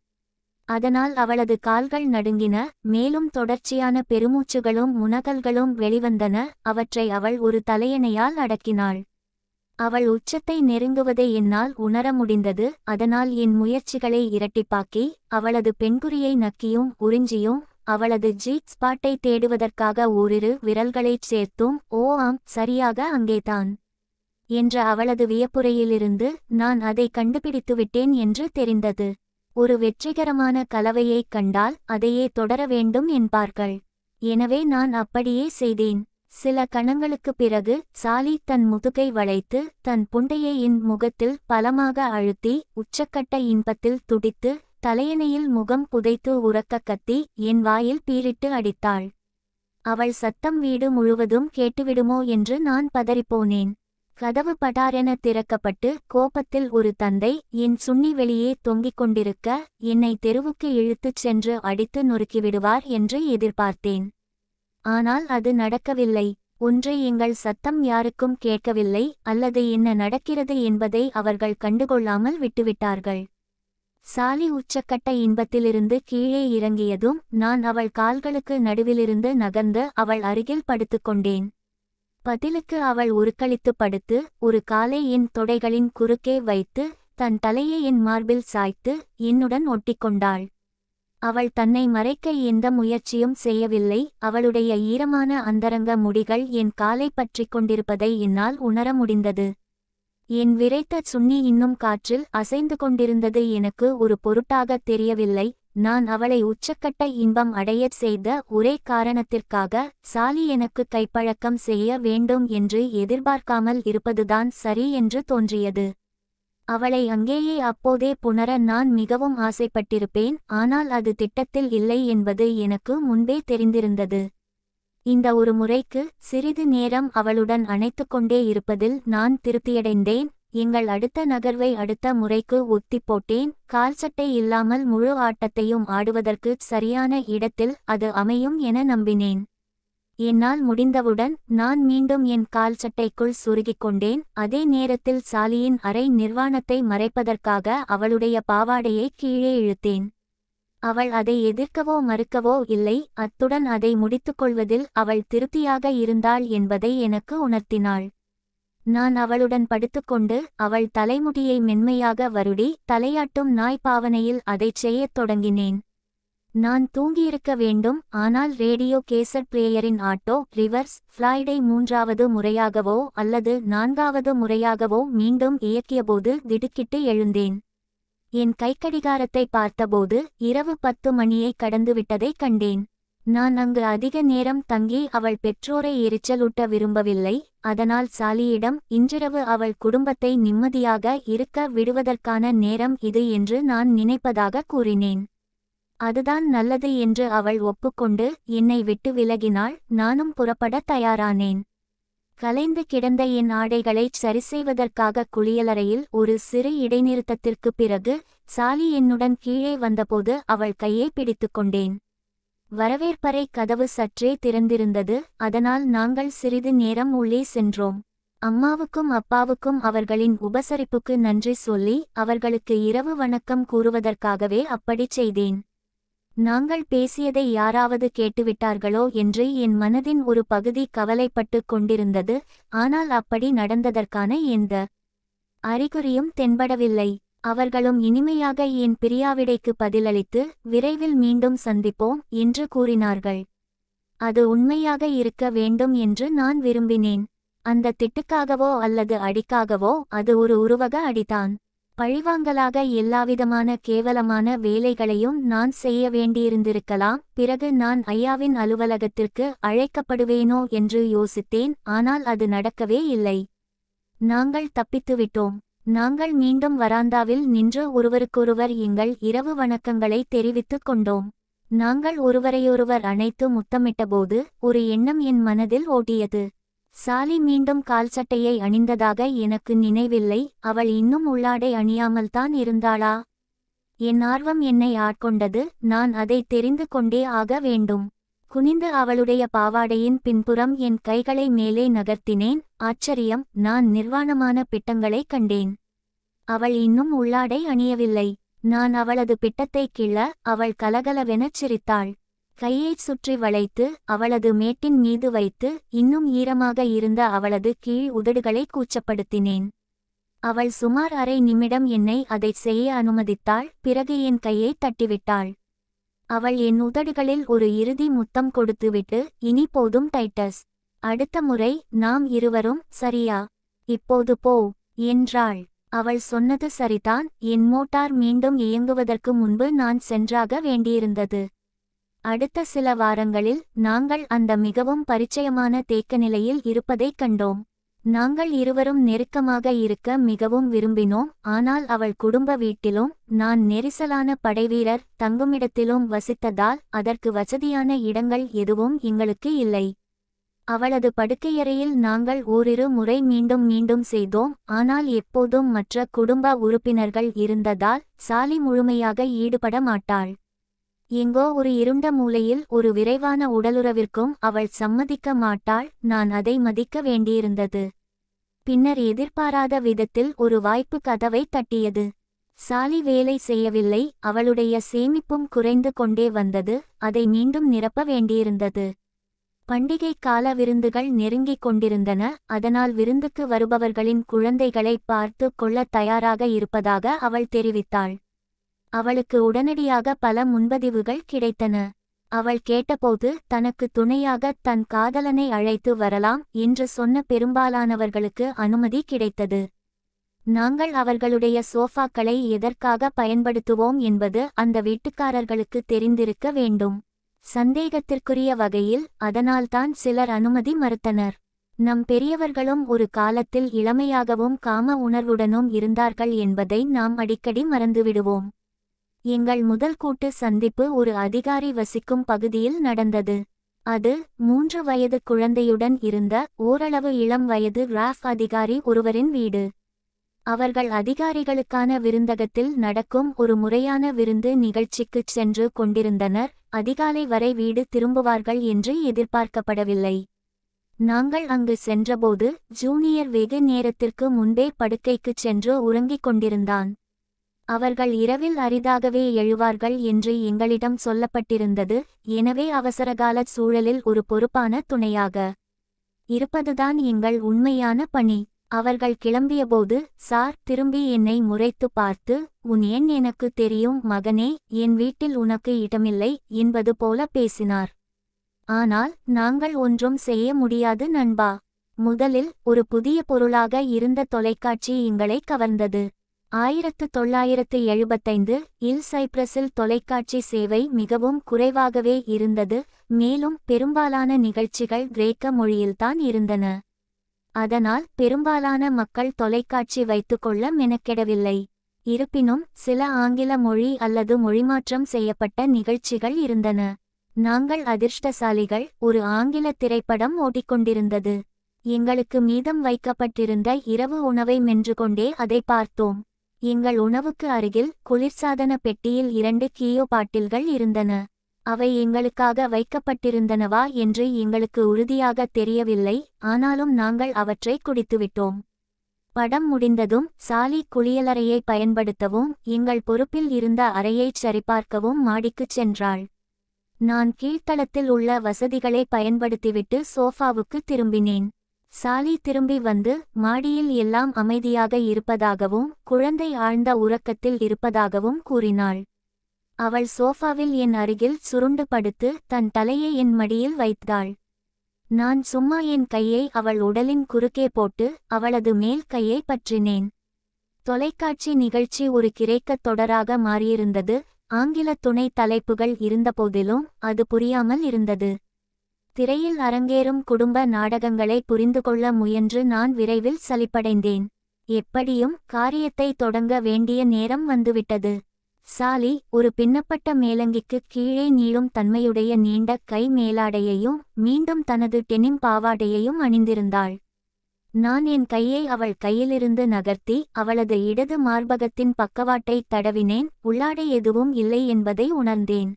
அதனால் அவளது கால்கள் நடுங்கின. மேலும் தொடர்ச்சியான பெருமூச்சுகளும் முனகல்களும் வெளிவந்தன. அவற்றை அவள் ஒரு தலையணையால் அடக்கினாள். அவள் உச்சத்தை நெருங்குவதை என்னால் உணர முடிந்தது. அதனால் என் முயற்சிகளை இரட்டிப்பாக்கி அவளது பெண்குறியை நக்கியும் உறிஞ்சியும் அவளது ஜீட் ஸ்பாட்டை தேடுவதற்காக ஓரிரு விரல்களைச் சேர்த்தும் ஓ ஆம், சரியாக அங்கேதான் என்ற அவளது வியப்புரையிலிருந்து நான் அதை கண்டுபிடித்துவிட்டேன் என்று தெரிந்தது. ஒரு வெற்றிகரமான கலவையைக் கண்டால் அதையே தொடர வேண்டும் என்பார்கள். எனவே நான் அப்படியே செய்தேன். சில கணங்களுக்குப் பிறகு சாலி தன் முதுகை வளைத்து தன் புண்டையை என் முகத்தில் பலமாக அழுத்தி உச்சக்கட்ட இன்பத்தில் துடித்து தலையணையில் முகம் புதைத்து உரக்க கத்தி என் வாயில் பீரிட்டு அடித்தாள். அவள் சத்தம் வீடு முழுவதும் கேட்டுவிடுமோ என்று நான் பதறிப்போனேன். கதவு படாரென திறக்கப்பட்டு கோபத்தில் ஒரு தந்தை என் சுண்ணி வெளியே தொங்கிக் கொண்டிருக்க என்னை தெருவுக்கு இழுத்துச் சென்று அடித்து நொறுக்கிவிடுவார் என்று எதிர்பார்த்தேன். ஆனால் அது நடக்கவில்லை. ஒன்று, எங்கள் சத்தம் யாருக்கும் கேட்கவில்லை, அல்லது என்ன நடக்கிறது என்பதை அவர்கள் கண்டுகொள்ளாமல் விட்டுவிட்டார்கள். சாலி உச்சக்கட்ட இன்பத்திலிருந்து கீழே இறங்கியதும் நான் அவள் கால்களுக்கு நடுவிலிருந்து நகர்ந்து அவள் அருகில் படுத்துக்கொண்டேன். பதிலுக்கு அவள் உருக்களித்து படுத்து ஒரு காலை என் தொடைகளின் குறுக்கே வைத்து தன் தலையை என் மார்பில் சாய்த்து என்னுடன் ஒட்டிக்கொண்டாள். அவள் தன்னை மறைக்க எந்த முயற்சியும் செய்யவில்லை. அவளுடைய ஈரமான அந்தரங்க முடிகள் என் காலை பற்றிக் கொண்டிருப்பதை என்னால் உணர முடிந்தது. என் விரைத்த சுண்ணி இன்னும் காற்றில் அசைந்து கொண்டிருந்தது எனக்கு ஒரு பொருட்டாக தெரியவில்லை. நான் அவளை உச்சக்கட்ட இன்பம் அடையச் செய்த ஒரே காரணத்திற்காக சாலி எனக்கு கைப்பழக்கம் செய்ய வேண்டும் என்று எதிர்பார்க்காமல் இருப்பதுதான் சரி என்று தோன்றியது. அவளை அங்கேயே அப்போதே புணர நான் மிகவும் ஆசைப்பட்டிருப்பேன். ஆனால் அது திட்டத்தில் இல்லை என்பது எனக்கு முன்பே தெரிந்திருந்தது. இந்த ஒரு முறைக்கு சிறிது நேரம் அவளுடன் அணைத்துக்கொண்டே இருப்பதில் நான் திருப்தியடைந்தேன். எங்கள் அடுத்த நகர்வை அடுத்த முறைக்கு ஒத்திப் போட்டேன். கால்சட்டை இல்லாமல் முழு ஆட்டத்தையும் ஆடுவதற்கு சரியான இடத்தில் அது அமையும் என நம்பினேன். என்னால் முடிந்தவுடன் நான் மீண்டும் என் கால் சட்டைக்குள் சுருகிக் கொண்டேன். அதே நேரத்தில் சாலியின் அரை நிர்வாணத்தை மறைப்பதற்காக அவளுடைய பாவாடையை கீழே இழுத்தேன். அவள் அதை எதிர்க்கவோ மறுக்கவோ இல்லை. அத்துடன் அதை முடித்துக்கொள்வதில் அவள் திருப்தியாக இருந்தாள் என்பதை எனக்கு உணர்த்தினாள். நான் அவளுடன் படுத்துக்கொண்டு அவள் தலைமுடியை மென்மையாக வருடி தலையாட்டும் நாய் பாவனையில் அதைச் செய்யத் தொடங்கினேன். நான் தூங்கியிருக்க வேண்டும். ஆனால் ரேடியோ கேசட் பிளேயரின் ஆட்டோ ரிவர்ஸ் ஃப்ளைடை 3வது முறையாகவோ அல்லது 4வது முறையாகவோ மீண்டும் இயக்கியபோது திடுக்கிட்டு எழுந்தேன். என் கைக்கடிகாரத்தை பார்த்தபோது இரவு 10 மணியை கடந்துவிட்டதைக் கண்டேன். நான் அங்கு அதிக நேரம் தங்கி அவள் பெற்றோரை எரிச்சலூட்ட விரும்பவில்லை. அதனால் சாலியிடம் இன்றிரவு அவள் குடும்பத்தை நிம்மதியாக இருக்க விடுவதற்கான நேரம் இது என்று நான் நினைப்பதாக கூறினேன். அதுதான் நல்லது என்று அவள் ஒப்புக்கொண்டு என்னை விட்டு விலகினாள். நானும் புறப்பட தயாரானேன். கலைந்து கிடந்த என் ஆடைகளைச் சரிசெய்வதற்காக குளியலறையில் ஒரு சிறு இடைநிறுத்தத்திற்குப் பிறகு சாலி என்னுடன் கீழே வந்தபோது அவள் கையை பிடித்துக்கொண்டேன். வரவேற்பறை கதவு சற்றே திறந்திருந்தது. அதனால் நாங்கள் சிறிது நேரம் உள்ளே சென்றோம். அம்மாவுக்கும் அப்பாவுக்கும் அவர்களின் உபசரிப்புக்கு நன்றி சொல்லி அவர்களுக்கு இரவு வணக்கம் கூறுவதற்காகவே அப்படிச் செய்தேன். நாங்கள் பேசியதை யாராவது கேட்டுவிட்டார்களோ என்று என் மனதின் ஒரு பகுதி கவலைப்பட்டு கொண்டிருந்தது. ஆனால் அப்படி நடந்ததற்கான எந்த அறிகுறியும் தென்படவில்லை. அவர்களும் இனிமையாக என் பிரியாவிடைக்கு பதிலளித்து விரைவில் மீண்டும் சந்திப்போம் என்று கூறினார்கள். அது உண்மையாக இருக்க வேண்டும் என்று நான் விரும்பினேன். அந்த திட்டுக்காகவோ அல்லது அடிக்காகவோ அது ஒரு உருவக அடிதான். பழிவாங்கலாக எல்லாவிதமான கேவலமான வேலைகளையும் நான் செய்ய வேண்டியிருந்திருக்கலாம். பிறகு நான் ஐயாவின் அலுவலகத்திற்கு அழைக்கப்படுவேனோ என்று யோசித்தேன். ஆனால் அது நடக்கவே இல்லை. நாங்கள் தப்பித்துவிட்டோம். நாங்கள் மீண்டும் வராந்தாவில் நின்று ஒருவருக்கொருவர் எங்கள் இரவு வணக்கங்களை தெரிவித்துக் கொண்டோம். நாங்கள் ஒருவரையொருவர் அணைத்து முத்தமிட்டபோது ஒரு எண்ணம் என் மனதில் ஓடியது. சாலி மீண்டும் கால்சட்டையை அணிந்ததாக எனக்கு நினைவில்லை. அவள் இன்னும் உள்ளாடை அணியாமல்தான் இருந்தாளா? என் ஆர்வம் என்னை ஆட்கொண்டது. நான் அதை தெரிந்து கொண்டே ஆக வேண்டும். குனிந்து அவளுடைய பாவாடையின் பின்புறம் என் கைகளை மேலே நகர்த்தினேன். ஆச்சரியம்! நான் நிர்வாணமான பிட்டங்களைக் கண்டேன். அவள் இன்னும் உள்ளாடை அணியவில்லை. நான் அவளது பிட்டத்தை கிள்ள அவள் கலகலவெனச் சிரித்தாள். கையைச் சுற்றி வளைத்து அவளது மேட்டின் மீது வைத்து இன்னும் ஈரமாக இருந்த அவளது கீழ் உதடுகளை கூச்சப்படுத்தினேன். அவள் சுமார் அரை நிமிடம் என்னை அதைச் செய்ய அனுமதித்தாள். பிறகு என் கையை தட்டிவிட்டாள். அவள் என் உதடுகளில் ஒரு இறுதி முத்தம் கொடுத்துவிட்டு, இனி போதும் டைட்டஸ். அடுத்த முறை நாம் இருவரும் சரியா? இப்போது போ என்றாள். அவள் சொன்னது சரிதான். என் மோட்டார் மீண்டும் இயங்குவதற்கு முன்பு நான் சென்றாக வேண்டியிருந்தது. அடுத்த சில வாரங்களில் நாங்கள் அந்த மிகவும் பரிச்சயமான தேக்க நிலையில் இருப்பதைக் கண்டோம். நாங்கள் இருவரும் நெருக்கமாக இருக்க மிகவும் விரும்பினோம். ஆனால் அவள் குடும்ப வீட்டிலும் நான் நெரிசலான படைவீரர் தங்குமிடத்திலும் வசித்ததால் அதற்கு வசதியான இடங்கள் எதுவும் எங்களுக்கு இல்லை. அவளது படுக்கையறையில் நாங்கள் ஓரிரு முறை மீண்டும் மீண்டும் செய்தோம். ஆனால் எப்போதும் மற்ற குடும்ப உறுப்பினர்கள் இருந்ததால் சாலி முழுமையாக ஈடுபட மாட்டாள். எங்கோ ஒரு இருண்ட மூலையில் ஒரு விரைவான உடலுறவிற்கும் அவள் சம்மதிக்க மாட்டாள். நான் அதை மதிக்க வேண்டியிருந்தது. பின்னர் எதிர்பாராத விதத்தில் ஒரு வாய்ப்பு கதவை தட்டியது. சாலி வேலை செய்யவில்லை. அவளுடைய சேமிப்பும் குறைந்து கொண்டே வந்தது. அதை மீண்டும் நிரப்ப வேண்டியிருந்தது. பண்டிகை கால விருந்துகள் நெருங்கிக் கொண்டிருந்தன. அதனால் விருந்துக்கு வருபவர்களின் குழந்தைகளை பார்த்து கொள்ள தயாராக இருப்பதாக அவள் தெரிவித்தாள். அவளுக்கு உடனடியாக பல முன்பதிவுகள் கிடைத்தன. அவள் கேட்டபோது தனக்கு துணையாக தன் காதலனை அழைத்து வரலாம் என்று சொன்ன பெரும்பாலானவர்களுக்கு அனுமதி கிடைத்தது. நாங்கள் அவர்களுடைய சோஃபாக்களை எதற்காக பயன்படுத்துவோம் என்பது அந்த வீட்டுக்காரர்களுக்கு தெரிந்திருக்க வேண்டும். சந்தேகத்திற்குரிய வகையில் அதனால்தான் சிலர் அனுமதி மறுத்தனர். நம் பெரியவர்களும் ஒரு காலத்தில் இளமையாகவும் காம உணர்வுடனும் இருந்தார்கள் என்பதை நாம் அடிக்கடி மறந்துவிடுவோம். எங்கள் முதல் கூட்டு சந்திப்பு ஒரு அதிகாரி வசிக்கும் பகுதியில் நடந்தது. அது 3 வயது குழந்தையுடன் இருந்த ஓரளவு இளம் வயது ராஃப் அதிகாரி ஒருவரின் வீடு. அவர்கள் அதிகாரிகளுக்கான விருந்தகத்தில் நடக்கும் ஒரு முறையான விருந்து நிகழ்ச்சிக்குச் சென்று கொண்டிருந்தனர். அதிகாலை வரை வீடு திரும்புவார்கள் என்று எதிர்பார்க்கப்படவில்லை. நாங்கள் அங்கு சென்றபோது ஜூனியர் வெகு நேரத்திற்கு முன்பே படுக்கைக்குச் சென்று உறங்கிக் கொண்டிருந்தான். அவர்கள் இரவில் அரிதாகவே எழுவார்கள் என்று எங்களிடம் சொல்லப்பட்டிருந்தது. எனவே அவசரகால சூழலில் ஒரு பொறுப்பான துணையாக இருப்பதுதான் எங்கள் உண்மையான பணி. அவர்கள் கிளம்பியபோது சார் திரும்பி என்னை முறைத்து பார்த்து, உன் எண் எனக்கு தெரியும் மகனே, என் வீட்டில் உனக்கு இடமில்லை என்பது போல பேசினார். ஆனால் நாங்கள் ஒன்றும் செய்ய முடியாது நண்பா. முதலில் ஒரு புதிய பொருளாக இருந்த தொலைக்காட்சி எங்களை கவர்ந்தது. 1975 இல் சைப்ரஸில் தொலைக்காட்சி சேவை மிகவும் குறைவாகவே இருந்தது, மேலும் பெரும்பாலான நிகழ்ச்சிகள் கிரேக்க மொழியில்தான் இருந்தன. அதனால் பெரும்பாலான மக்கள் தொலைக்காட்சி வைத்துக்கொள்ள மெனக்கெடவில்லை. இருப்பினும் சில ஆங்கில மொழி அல்லது மொழிமாற்றம் செய்யப்பட்ட நிகழ்ச்சிகள் இருந்தன. நாங்கள் அதிர்ஷ்டசாலிகள், ஒரு ஆங்கில திரைப்படம் ஓடிக்கொண்டிருந்தது. எங்களுக்கு மீதம் வைக்கப்பட்டிருந்த இரவு உணவை மென்று கொண்டே அதை பார்த்தோம். எங்கள் உணவுக்கு அருகில் குளிர்சாதன பெட்டியில் 2 கியோ பாட்டில்கள் இருந்தன. அவை எங்களுக்காக வைக்கப்பட்டிருந்தனவா என்று எங்களுக்கு உறுதியாக தெரியவில்லை, ஆனாலும் நாங்கள் அவற்றை குடித்துவிட்டோம். படம் முடிந்ததும் சாலி குளியலறையை பயன்படுத்தவும் எங்கள் பொறுப்பில் இருந்த அறையைச் சரிபார்க்கவும் மாடிக்குச் சென்றாள். நான் கீழ்த்தளத்தில் உள்ள வசதிகளை பயன்படுத்திவிட்டு சோஃபாவுக்கு திரும்பினேன். சாலி திரும்பி வந்து மாடியில் எல்லாம் அமைதியாக இருப்பதாகவும் குழந்தை ஆழ்ந்த உறக்கத்தில் இருப்பதாகவும் கூறினாள். அவள் சோஃபாவில் என் அருகில் சுருண்டு படுத்து தன் தலையை என் மடியில் வைத்தாள். நான் சும்மா என் கையை அவள் உடலின் குறுக்கே போட்டு அவளது மேல் கையை பற்றினேன். தொலைக்காட்சி நிகழ்ச்சி ஒரு கிரேக்கத் தொடராக மாறியிருந்தது. ஆங்கில துணை தலைப்புகள் இருந்தபோதிலும் அது புரியாமல் இருந்தது. திரையில் அரங்கேறும் குடும்ப நாடகங்களை புரிந்துகொள்ள முயன்று நான் விரைவில் சலிப்படைந்தேன். எப்படியும் காரியத்தை தொடங்க வேண்டிய நேரம் வந்துவிட்டது. சாலி ஒரு பின்னப்பட்ட மேலங்கிக்கு கீழே நீளும் தன்மையுடைய நீண்ட கை மேலாடையையும் மீண்டும் தனது டெனிம் பாவாடையையும் அணிந்திருந்தாள். நான் என் கையை அவள் கையிலிருந்து நகர்த்தி அவளது இடது மார்பகத்தின் பக்கவாட்டை தடவினேன். உள்ளாடை எதுவும் இல்லை என்பதை உணர்ந்தேன்.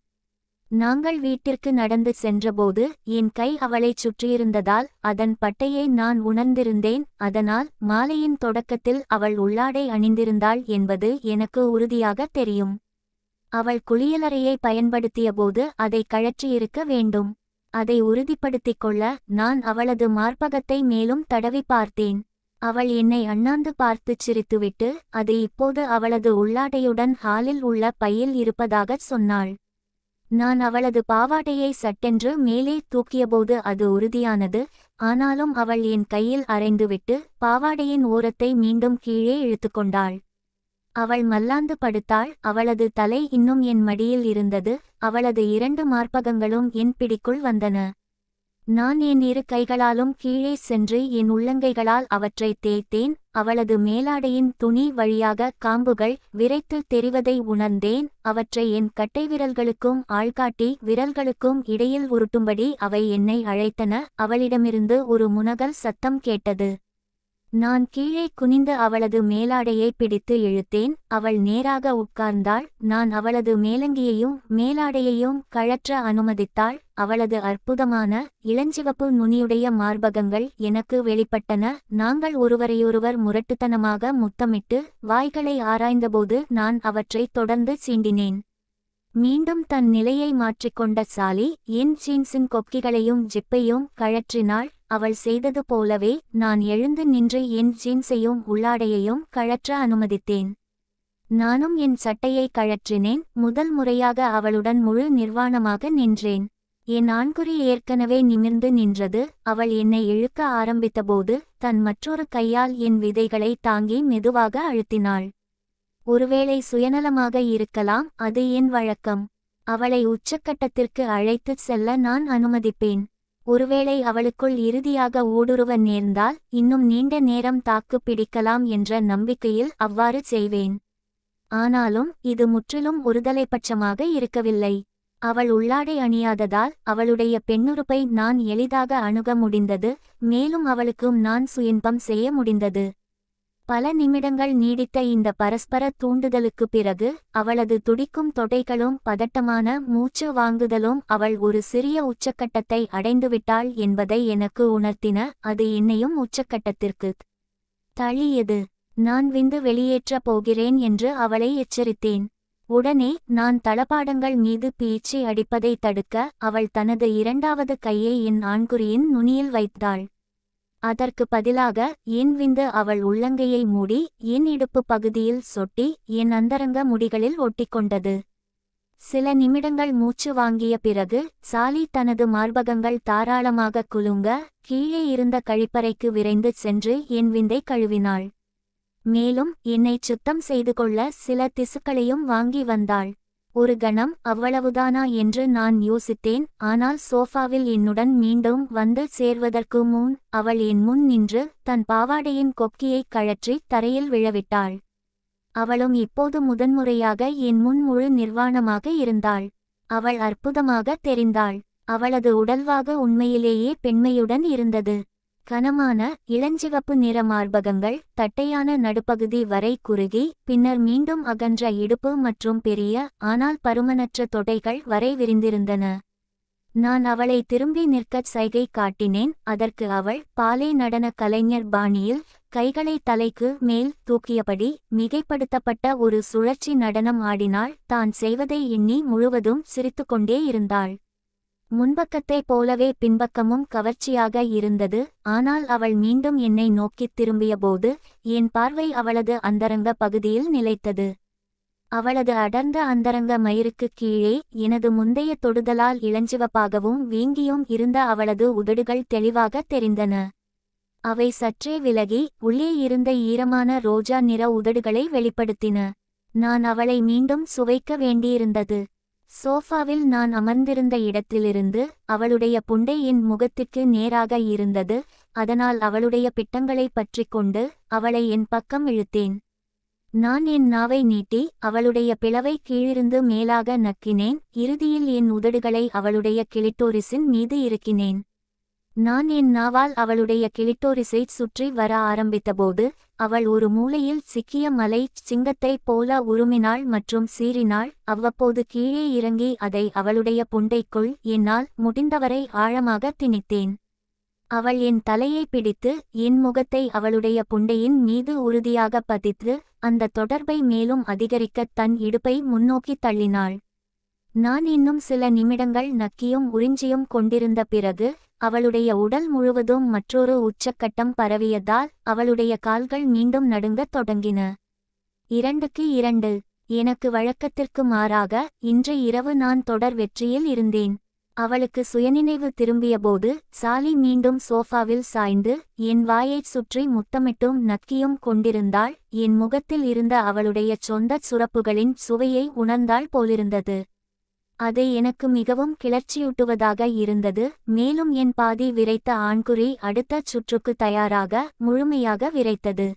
நாங்கள் வீட்டிற்கு நடந்து சென்றபோது என் கை அவளைச் சுற்றியிருந்ததால் அதன் பட்டையை நான் உணர்ந்திருந்தேன். அதனால் மாலையின் தொடக்கத்தில் அவள் உள்ளாடை அணிந்திருந்தாள் என்பது எனக்கு உறுதியாக தெரியும். அவள் குளியலறையை பயன்படுத்தியபோது அதை கழற்றியிருக்க வேண்டும். அதை உறுதிப்படுத்திக் கொள்ள நான் அவளது மார்பகத்தை மேலும் தடவி பார்த்தேன். அவள் என்னை அண்ணாந்து பார்த்துச் சிரித்துவிட்டு அது இப்போது அவளது உள்ளாடையுடன் ஹாலில் உள்ள பையில் இருப்பதாகச் சொன்னாள். நான் அவளது பாவாடையை சட்டென்று மேலே தூக்கியபோது அது உறுதியானது. ஆனாலும் அவள் என் கையில் அரைந்துவிட்டு பாவாடையின் ஓரத்தை மீண்டும் கீழே இழுத்துக்கொண்டாள். அவள் மல்லாந்து படுத்தாள். அவளது தலை இன்னும் என் மடியில் இருந்தது. அவளது 2 மார்பகங்களும் என் பிடிக்குள் வந்தன. நான் என் 2 கைகளாலும் கீழே சென்று என் உள்ளங்கைகளால் அவற்றை தேய்த்தேன். அவளது மேலாடையின் துணி வழியாக காம்புகள் விரைத்து தெரிவதை உணர்ந்தேன். அவற்றை என் கட்டைவிரல்களுக்கும் ஆள்காட்டி விரல்களுக்கும் இடையில் உருட்டும்படி அவை என்னை அழைத்தன. அவளிடமிருந்து ஒரு முனகல் சத்தம் கேட்டது. நான் கீழே குனிந்து அவளது மேலாடையை பிடித்து இழுத்தேன். அவள் நேராக உட்கார்ந்தாள். நான் அவளது மேலங்கியையும் மேலாடையையும் கழற்ற அனுமதித்தாள். அவளது அற்புதமான இளஞ்சிவப்பு நுனியுடைய மார்பகங்கள் எனக்கு வெளிப்பட்டன. நாங்கள் ஒருவரையொருவர் முரட்டுத்தனமாக முத்தமிட்டு வாய்களை ஆராய்ந்தபோது நான் அவற்றை தொடர்ந்து சீண்டினேன். மீண்டும் தன் நிலையை மாற்றிக்கொண்ட சாலி என் ஜீன்ஸின் கொக்கிகளையும் ஜிப்பையும் கழற்றினாள். அவள் செய்தது போலவே நான் எழுந்து நின்று என் ஜீன்ஸையும் உள்ளாடையையும் கழற்ற அனுமதித்தேன். நானும் என் சட்டையை கழற்றினேன். முதல் முறையாக அவளுடன் முழு நிர்வாணமாக நின்றேன். என் ஆண்குறி ஏற்கனவே நிமிர்ந்து நின்றது. அவள் என்னை இழுக்க ஆரம்பித்தபோது தன் மற்றொரு கையால் என் விதைகளை தாங்கி மெதுவாக அழுத்தினாள். ஒருவேளை சுயநலமாக இருக்கலாம், அது என் வழக்கம். அவளை உச்சக்கட்டத்திற்கு அழைத்துச் செல்ல நான் அனுமதிப்பேன். ஒருவேளை அவளுக்குள் இறுதியாக ஊடுருவ நேர்ந்தால் இன்னும் நீண்ட நேரம் தாக்கு பிடிக்கலாம் என்ற நம்பிக்கையில் அவ்வாறு செய்வேன். ஆனாலும் இது முற்றிலும் ஒருதலைப்பட்சமாக இருக்கவில்லை. அவள் உள்ளாடை அணியாததால் அவளுடைய பெண்ணுறுப்பை நான் எளிதாக அணுக முடிந்தது. மேலும் அவளுக்கும் நான் சுயின்பம் செய்ய முடிந்தது. பல நிமிடங்கள் நீடித்த இந்த பரஸ்பர தூண்டுதலுக்குப் பிறகு அவளது துடிக்கும் தொடைகளும் பதட்டமான மூச்சு வாங்குதலும் அவள் ஒரு சிறிய உச்சக்கட்டத்தை அடைந்துவிட்டாள் என்பதை எனக்கு உணர்த்தின. அது என்னையும் உச்சக்கட்டத்திற்கு தள்ளியது. நான் விந்து வெளியேற்றப் போகிறேன் என்று அவளை எச்சரித்தேன். உடனே நான் தளபாடங்கள் மீது பீச்சி அடிப்பதை தடுக்க அவள் தனது 2வது கையை என் ஆண்குறியின் நுனியில் வைத்தாள். அதற்கு பதிலாக என் விந்து அவள் உள்ளங்கையை மூடி என் இடுப்பு பகுதியில் சொட்டி என் அந்தரங்க முடிகளில் ஒட்டிக்கொண்டது. சில நிமிடங்கள் மூச்சு வாங்கிய பிறகு சாலி தனது மார்பகங்கள் தாராளமாக குலுங்க கீழே இருந்த கழிப்பறைக்கு விரைந்து சென்று என் விந்தை கழுவினாள். மேலும் என்னைச் சுத்தம் செய்து கொள்ள சில திசுக்களையும் வாங்கி வந்தாள். ஒரு கணம் அவ்வளவுதானா என்று நான் யோசித்தேன். ஆனால் சோஃபாவில் என்னுடன் மீண்டும் வந்து சேர்வதற்கு முன் அவள் என் முன் நின்று தன் பாவாடையின் கொக்கியைக் கழற்றி தரையில் விழவிட்டாள். அவளும் இப்போது முதன்முறையாக என் முன் முழு நிர்வாணமாக இருந்தாள். அவள் அற்புதமாக தெரிந்தாள். அவளது உடல்வாகு உண்மையிலேயே பெண்மையுடன் இருந்தது. கனமான இளஞ்சிவப்பு நிற மார்பகங்கள் தட்டையான நடுப்பகுதி வரை குறுகி பின்னர் மீண்டும் அகன்ற இடுப்பு மற்றும் பெரிய ஆனால் பருமனற்ற தொடைகள் வரை விரிந்திருந்தன. நான் அவளை திரும்பி நிற்கச் சைகை காட்டினேன். அதற்கு அவள் பாலே நடன கலைஞர் பாணியில் கைகளை தலைக்கு மேல் தூக்கியபடி மிகைப்படுத்தப்பட்ட ஒரு சுழற்சி நடனம் ஆடினாள். தான் செய்வதை எண்ணி முழுவதும் சிரித்துக்கொண்டே இருந்தாள். முன்பக்கத்தைப் போலவே பின்பக்கமும் கவர்ச்சியாக இருந்தது. ஆனால் அவள் மீண்டும் என்னை நோக்கித் திரும்பியபோது என் பார்வை அவளது அந்தரங்க பகுதியில் நிலைத்தது. அவளது அடர்ந்த அந்தரங்க மயிருக்குக் கீழே எனது முந்தைய தொடுதலால் இளஞ்சிவப்பாகவும் வீங்கியும் இருந்த அவளது உதடுகள் தெளிவாக தெரிந்தன. அவை சற்றே விலகி உள்ளே இருந்த ஈரமான ரோஜா நிற உதடுகளை வெளிப்படுத்தின. நான் அவளை மீண்டும் சுவைக்க வேண்டியிருந்தது. சோஃபாவில் நான் அமர்ந்திருந்த இடத்திலிருந்து அவளுடைய புண்டை என் முகத்திற்கு நேராக இருந்தது. அதனால் அவளுடைய பிட்டங்களை பற்றி கொண்டு அவளை என் பக்கம் இழுத்தேன். நான் என் நாவை நீட்டி அவளுடைய பிளவை கீழிருந்து மேலாக நக்கினேன். இறுதியில் என் உதடுகளை அவளுடைய கிளிட்டோரிஸின் மீது இறுக்கினேன். நான் என் நாவால் அவளுடைய கிளிட்டோரிஸைச் சுற்றி வர ஆரம்பித்தபோது அவள் ஒரு மூலையில் சிக்கிய மலை சிங்கத்தைப் போல உருமினாள் மற்றும் சீறினாள். அவ்வப்போது கீழே இறங்கி அதை அவளுடைய புண்டைக்குள் என்னால் முடிந்தவரை ஆழமாக திணித்தேன். அவள் என் தலையை பிடித்து என் முகத்தை அவளுடைய புண்டையின் மீது உறுதியாக பதித்து அந்த தொடர்பை மேலும் அதிகரிக்க தன் இடுப்பை முன்னோக்கி தள்ளினாள். நான் இன்னும் சில நிமிடங்கள் நக்கியும் உறிஞ்சியும் கொண்டிருந்த பிறகு அவளுடைய உடல் முழுவதும் மற்றொரு உச்சக்கட்டம் பரவியதால் அவளுடைய கால்கள் மீண்டும் நடுங்கத் தொடங்கின. 2-2 எனக்கு வழக்கத்திற்கு மாறாக இன்று இரவு நான் தொடர் வெற்றியில் இருந்தேன். அவளுக்கு சுயநினைவு திரும்பியபோது சாலி மீண்டும் சோஃபாவில் சாய்ந்து என் வாயைச் சுற்றி முத்தமிட்டும் நக்கியும் கொண்டிருந்தாள். என் முகத்தில் இருந்த அவளுடைய சொந்த சுரப்புகளின் சுவையை உணர்ந்தாள் போலிருந்தது. அது எனக்கு மிகவும் கிளர்ச்சியூட்டுவதாக இருந்தது. மேலும் என் பாதி விரைத்த ஆண்குறி அடுத்த சுற்றுக்கு தயாராக முழுமையாக விரைத்தது.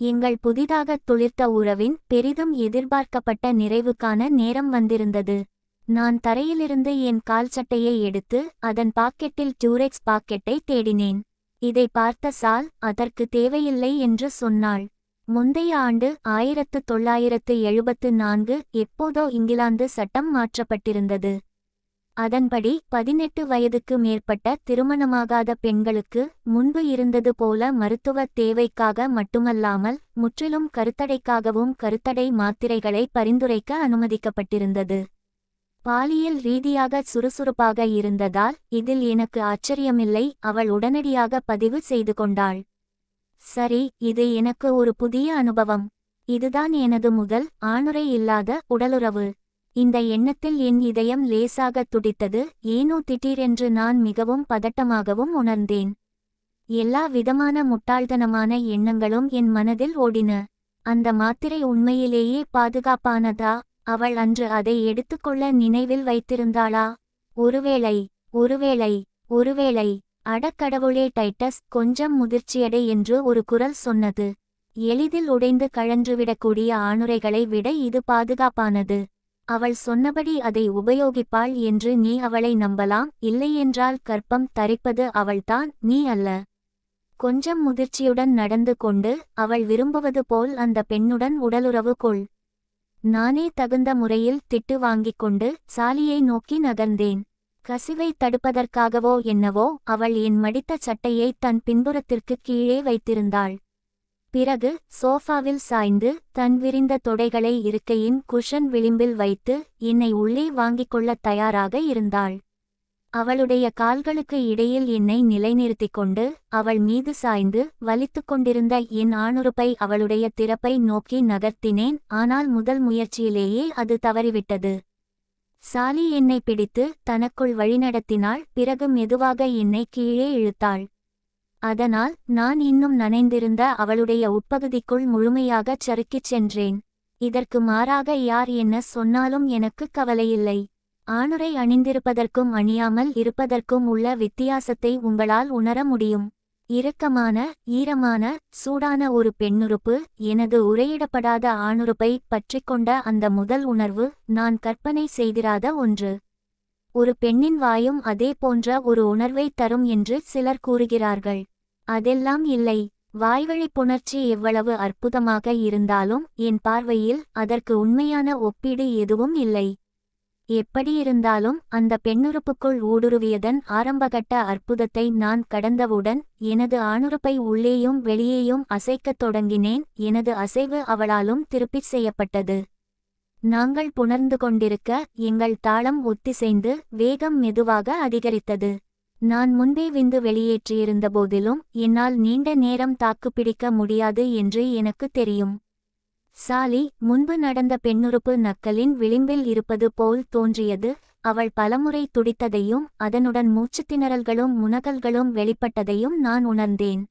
எங்கள் புதிதாக துளிர்த்த உறவின் பெரிதும் எதிர்பார்க்கப்பட்ட நிறைவுக்கான நேரம் வந்திருந்தது. நான் தரையிலிருந்து என் கால் சட்டையை எடுத்து அதன் பாக்கெட்டில் டியூரெக்ஸ் பாக்கெட்டை தேடினேன். இதை பார்த்த சால் அதற்கு தேவையில்லை என்று சொன்னாள். முந்தைய ஆண்டு 1974 எப்போதோ இங்கிலாந்து சட்டம் மாற்றப்பட்டிருந்தது. அதன்படி 18 வயதுக்கு மேற்பட்ட திருமணமாகாத பெண்களுக்கு முன்பு இருந்தது போல மருத்துவ தேவைக்காக மட்டுமல்லாமல் முற்றிலும் கருத்தடைக்காகவும் கருத்தடை மாத்திரைகளை பரிந்துரைக்க அனுமதிக்கப்பட்டிருந்தது. பாலியல் ரீதியாக சுறுசுறுப்பாக இருந்ததால் இதில் எனக்கு ஆச்சரியமில்லை. அவள் உடனடியாக பதிவு செய்து கொண்டாள். சரி, இது எனக்கு ஒரு புதிய அனுபவம். இதுதான் எனது முதல் ஆணுறை இல்லாத உடலுறவு. இந்த எண்ணத்தில் என் இதயம் லேசாக துடித்தது. ஏனோ திடீரென்று நான் மிகவும் பதட்டமாகவும் உணர்ந்தேன். எல்லா விதமான முட்டாள்தனமான எண்ணங்களும் என் மனதில் ஓடின. அந்த மாத்திரை உண்மையிலேயே பாதுகாப்பானதா? அவள் அன்று அதை எடுத்துக்கொள்ள நினைவில் வைத்திருந்தாளா? ஒருவேளை ஒருவேளை ஒருவேளை அடக்கடவுளே, டைட்டஸ், கொஞ்சம் முதிர்ச்சியடை என்று ஒரு குரல் சொன்னது. எளிதில் உடைந்து கழன்றுவிடக்கூடிய ஆணுரைகளை விட இது பாதுகாப்பானது. அவள் சொன்னபடி அதை உபயோகிப்பாள் என்று நீ அவளை நம்பலாம். இல்லையென்றால் கர்ப்பம் தரிப்பது அவள்தான், நீ அல்ல. கொஞ்சம் முதிர்ச்சியுடன் நடந்து கொண்டு அவள் விரும்புவது போல் அந்த பெண்ணுடன் உடலுறவு கொள். நானே தகுந்த முறையில் திட்டு வாங்கிக் கொண்டு சாலியை நோக்கி நகர்ந்தேன். கசிவை தடுப்பதற்காகவோ என்னவோ அவள் என் மடித்த சட்டையை தன் பின்புறத்திற்கு கீழே வைத்திருந்தாள். பிறகு சோஃபாவில் சாய்ந்து தன் விரிந்த தொடைகளை இருக்கையின் குஷன் விளிம்பில் வைத்து என்னை உள்ளே வாங்கிக் கொள்ளத் தயாராக இருந்தாள். அவளுடைய கால்களுக்கு இடையில் என்னை நிலைநிறுத்திக் கொண்டு அவள் மீது சாய்ந்து வலித்துக் கொண்டிருந்த என் ஆணுறுப்பை அவளுடைய திறப்பை நோக்கி நகர்த்தினேன். ஆனால் முதல் முயற்சியிலேயே அது தவறிவிட்டது. சாலி என்னை பிடித்து தனக்குள் வழிநடத்தினாள். பிறகு மெதுவாக என்னை கீழே இழுத்தாள். அதனால் நான் இன்னும் நனைந்திருந்த அவளுடைய உட்பகுதிக்குள் முழுமையாகச் சறுக்கிச் சென்றேன். இதற்கு மாறாக யார் என்ன சொன்னாலும் எனக்கு கவலையில்லை. ஆணுரை அணிந்திருப்பதற்கும் அணியாமல் இருப்பதற்கும் உள்ள வித்தியாசத்தை உங்களால் உணர முடியும். இறுக்கமான, ஈரமான, சூடான ஒரு பெண்ணுறுப்பு எனது உரையிடப்படாத ஆணுறுப்பை பற்றிக்கொண்ட அந்த முதல் உணர்வு நான் கற்பனை செய்திராத ஒன்று. ஒரு பெண்ணின் வாயும் அதே போன்ற ஒரு உணர்வை தரும் என்று சிலர் கூறுகிறார்கள். அதெல்லாம் இல்லை. வாய்வழிப் புணர்ச்சி எவ்வளவு அற்புதமாக இருந்தாலும் என் பார்வையில் அதற்கு உண்மையான ஒப்பீடு எதுவும் இல்லை. எப்படியிருந்தாலும் அந்த பெண்ணுறுப்புக்குள் ஊடுருவியதன் ஆரம்பகட்ட அற்புதத்தை நான் கடந்தவுடன் எனது ஆணுறுப்பை உள்ளேயும் வெளியேயும் அசைக்கத் தொடங்கினேன். எனது அசைவு அவளாலும் திருப்பிச் செய்யப்பட்டது. நாங்கள் புணர்ந்து கொண்டிருக்க எங்கள் தாளம் ஒத்திசைந்து வேகம் மெதுவாக அதிகரித்தது. நான் முன்பே விந்து வெளியேற்றியிருந்த போதிலும் என்னால் நீண்ட நேரம் தாக்குப்பிடிக்க முடியாது என்று எனக்கு தெரியும். சாலி முன்பு நடந்த பெண்ணுறுப்பு நக்கலின் விளிம்பில் இருப்பது போல் தோன்றியது. அவள் பலமுறை துடித்ததையும் அதனுடன் மூச்சுத்திணறல்களும் முனகல்களும் வெளிப்பட்டதையும் நான் உணர்ந்தேன்.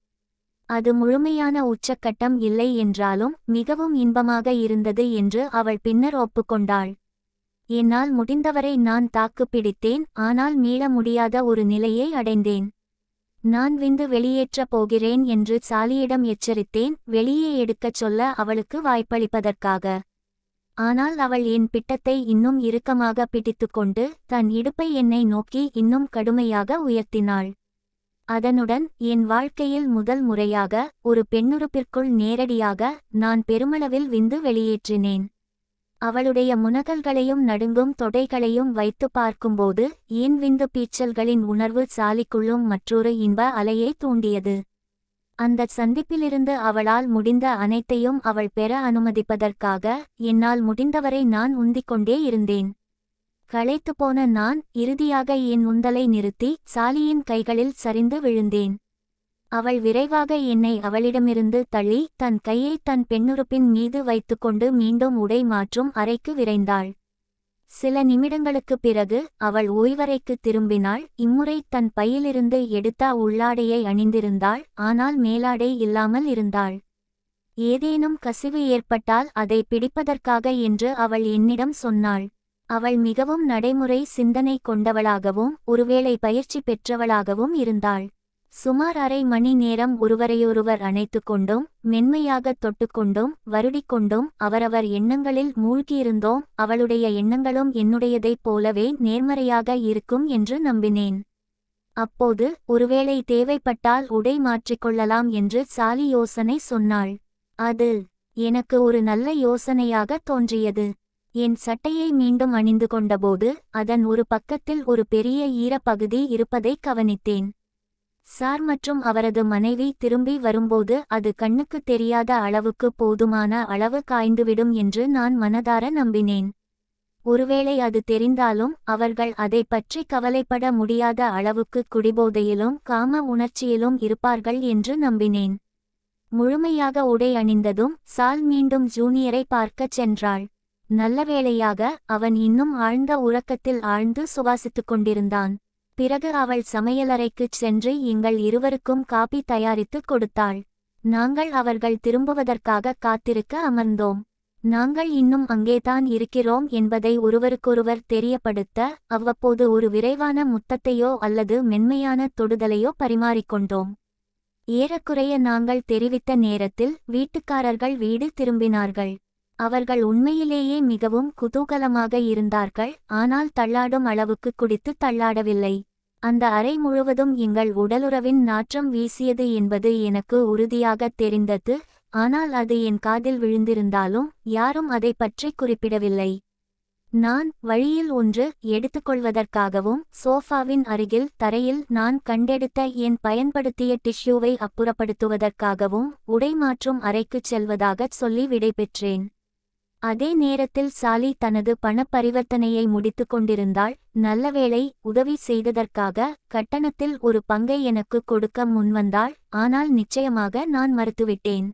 அது முழுமையான உச்சக்கட்டம் இல்லை என்றாலும் மிகவும் இன்பமாக இருந்தது என்று அவள் பின்னர் ஒப்புக்கொண்டாள். என்னால் முடிந்தவரை நான் தாக்குப்பிடித்தேன். ஆனால் மீள முடியாத ஒரு நிலையை அடைந்தேன். நான் விந்து வெளியேற்றப் போகிறேன் என்று சாலியிடம் எச்சரித்தேன், வெளியே எடுக்கச் சொல்ல அவளுக்கு வாய்ப்பளிப்பதற்காக. ஆனால் அவள் என் பிட்டத்தை இன்னும் இறுக்கமாக பிடித்துக்கொண்டு தன் இடுப்பை என்னை நோக்கி இன்னும் கடுமையாக உயர்த்தினாள். அதனுடன் என் வாழ்க்கையில் முதல் முறையாக ஒரு பெண்ணுறுப்பிற்குள் நேரடியாக நான் பெருமளவில் விந்து வெளியேற்றினேன். அவளுடைய முனகல்களையும் நடுங்கும் தொடைகளையும் வைத்து பார்க்கும்போது என் விந்து பீச்சல்களின் உணர்வு சாலிக்குள்ளும் மற்றொரு இன்ப அலையை தூண்டியது. அந்த சந்திப்பிலிருந்து அவளால் முடிந்த அனைத்தையும் அவள் பெற அனுமதிப்பதற்காக என்னால் முடிந்தவரை நான் உந்திக்கொண்டே இருந்தேன். களைத்துப்போன நான் இறுதியாக என் உந்தலை நிறுத்தி சாலியின் கைகளில் சரிந்து விழுந்தேன். அவள் விரைவாக என்னை அவளிடமிருந்து தள்ளி தன் கையை தன் பெண்ணுறுப்பின் மீது வைத்துக்கொண்டு மீண்டும் உடை மாற்றும் அறைக்கு விரைந்தாள். சில நிமிடங்களுக்குப் பிறகு அவள் ஓய்வறைக்கு திரும்பினாள். இம்முறை தன் பையிலிருந்து எடுத்த உள்ளாடையை அணிந்திருந்தாள். ஆனால் மேலாடை இல்லாமல் இருந்தாள். ஏதேனும் கசிவு ஏற்பட்டால் அதை பிடிப்பதற்காக என்று அவள் என்னிடம் சொன்னாள். அவள் மிகவும் நடைமுறை சிந்தனை கொண்டவளாகவும் ஒருவேளை பயிற்சி பெற்றவளாகவும் இருந்தாள். சுமார் அரை மணி நேரம் ஒருவரையொருவர் அணைத்து கொண்டும் மென்மையாக தொட்டுக்கொண்டும் வருடிக்கொண்டும் அவரவர் எண்ணங்களில் மூழ்கியிருந்தோம். அவளுடைய எண்ணங்களும் என்னுடையதைப் போலவே நேர்மறையாக இருக்கும் என்று நம்பினேன். அப்போது ஒருவேளை தேவைப்பட்டால் உடை மாற்றிக்கொள்ளலாம் என்று சாலி யோசனை சொன்னாள். அது எனக்கு ஒரு நல்ல யோசனையாக தோன்றியது. என் சட்டையை மீண்டும் அணிந்து கொண்டபோது அதன் ஒரு பக்கத்தில் ஒரு பெரிய ஈரப்பகுதி இருப்பதைக் கவனித்தேன். சார் மற்றும் அவரது மனைவி திரும்பி வரும்போது அது கண்ணுக்கு தெரியாத அளவுக்கு போதுமான அளவு காய்ந்துவிடும் என்று நான் மனதார நம்பினேன். ஒருவேளை அது தெரிந்தாலும் அவர்கள் அதை பற்றி கவலைப்பட முடியாத அளவுக்கு குடிபோதையிலும் காம உணர்ச்சியிலும் இருப்பார்கள் என்று நம்பினேன். முழுமையாக உடை அணிந்ததும் சால் மீண்டும் ஜூனியரை பார்க்கச் சென்றாள். நல்லவேளையாக அவன் இன்னும் ஆழ்ந்த உறக்கத்தில் ஆழ்ந்து சுவாசித்துக் கொண்டிருந்தான். பிறகு அவள் சமையலறைக்குச் சென்று எங்கள் இருவருக்கும் காபி தயாரித்துக் கொடுத்தாள். நாங்கள் அவர்கள் திரும்புவதற்காக காத்திருக்க அமர்ந்தோம். நாங்கள் இன்னும் அங்கேதான் இருக்கிறோம் என்பதை ஒருவருக்கொருவர் தெரியப்படுத்த அவ்வப்போது ஒரு விரைவான முத்தத்தையோ அல்லது மென்மையான தொடுதலையோ பரிமாறிக்கொண்டோம். ஏறக்குறைய நாங்கள் தெரிவித்த நேரத்தில் வீட்டுக்காரர்கள் வீடு திரும்பினார்கள். அவர்கள் உண்மையிலேயே மிகவும் குதூகலமாக இருந்தார்கள். ஆனால் தள்ளாடும் அளவுக்கு குடித்து தள்ளாடவில்லை. அந்த அறை முழுவதும் எங்கள் உடலுறவின் நாற்றம் வீசியது என்பது எனக்கு உறுதியாகத் தெரிந்தது. ஆனால் அது என் காதில் விழுந்திருந்தாலும் யாரும் அதை பற்றி குறிப்பிடவில்லை. நான் வழியில் ஒன்று எடுத்துக்கொள்வதற்காகவும் சோஃபாவின் அருகில் தரையில் நான் கண்டெடுத்த என் பயன்படுத்திய டிஷ்யூவை அப்புறப்படுத்துவதற்காகவும் உடை மாற்றும் அறைக்குச் செல்வதாகச் சொல்லி விடைபெற்றேன். அதே நேரத்தில் சாலி தனது பணப்பரிவர்த்தனையை முடித்து கொண்டிருந்தாள். நல்லவேளை உதவி செய்ததற்காக கட்டணத்தில் ஒரு பங்கை எனக்கு கொடுக்க முன்வந்தாள். ஆனால் நிச்சயமாக நான் மறுத்துவிட்டேன்.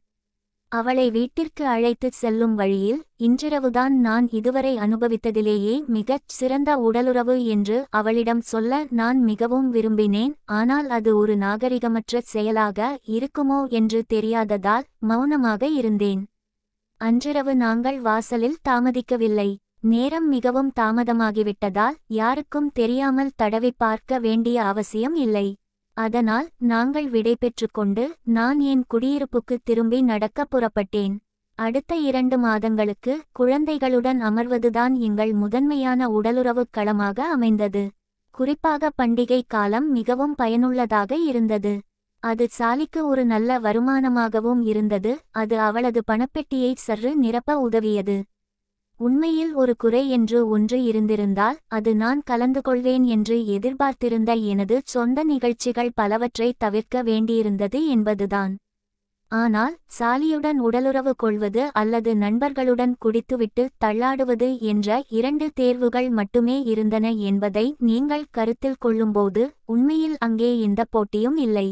அவளை வீட்டிற்கு அழைத்துச் செல்லும் வழியில், இன்றிரவுதான் நான் இதுவரை அனுபவித்ததிலேயே மிகச் சிறந்த உடலுறவு என்று அவளிடம் சொல்ல நான் மிகவும் விரும்பினேன். ஆனால் அது ஒரு நாகரிகமற்ற செயலாக இருக்குமோ என்று தெரியாததால் மௌனமாக இருந்தேன். அன்றிரவு நாங்கள் வாசலில் தாமதிக்கவில்லை. நேரம் மிகவும் தாமதமாகிவிட்டதால் யாருக்கும் தெரியாமல் தடவி பார்க்க வேண்டிய அவசியம் இல்லை. அதனால் நாங்கள் விடைபெற்று கொண்டு நான் என் குடியிருப்புக்கு திரும்பி நடக்க புறப்பட்டேன். அடுத்த 2 மாதங்களுக்கு குழந்தைகளுடன் அமர்வதுதான் எங்கள் முதன்மையான உடலுறவுக் களமாக அமைந்தது. குறிப்பாக பண்டிகை காலம் மிகவும் பயனுள்ளதாக இருந்தது. அது சாலிக்கு ஒரு நல்ல வருமானமாகவும் இருந்தது. அது அவளது பணப்பெட்டியை சற்று நிரப்ப உதவியது. உண்மையில் ஒரு குறை என்று ஒன்று இருந்திருந்தால் அது நான் கலந்து கொள்வேன் என்று எதிர்பார்த்திருந்த எனது சொந்த நிகழ்ச்சிகள் பலவற்றை தவிர்க்க வேண்டியிருந்தது என்பதுதான். ஆனால் சாலியுடன் உடலுறவு கொள்வது அல்லது நண்பர்களுடன் குடித்துவிட்டு தள்ளாடுவது என்ற 2 தேர்வுகள் மட்டுமே இருந்தன என்பதை நீங்கள் கருத்தில் கொள்ளும்போது உண்மையில் அங்கே எந்த போட்டியும் இல்லை.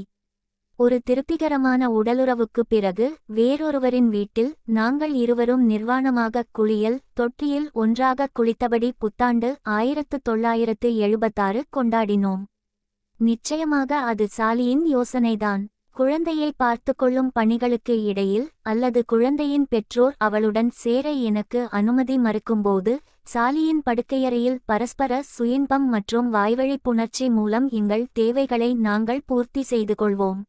ஒரு திருப்திகரமான உடலுறவுக்கு பிறகு வேறொருவரின் வீட்டில் நாங்கள் இருவரும் நிர்வாணமாக குளியல் தொட்டியில் ஒன்றாக குளித்தபடி புத்தாண்டு 1976 கொண்டாடினோம். நிச்சயமாக அது சாலியின் யோசனைதான். குழந்தையை பார்த்து கொள்ளும் பணிகளுக்கு இடையில் அல்லது குழந்தையின் பெற்றோர் அவளுடன் சேர எனக்கு அனுமதி மறுக்கும்போது சாலியின் படுக்கையறையில் பரஸ்பர சுயின்பம் மற்றும் வாய்வழி புணர்ச்சி மூலம் எங்கள் தேவைகளை நாங்கள் பூர்த்தி செய்து கொள்வோம்.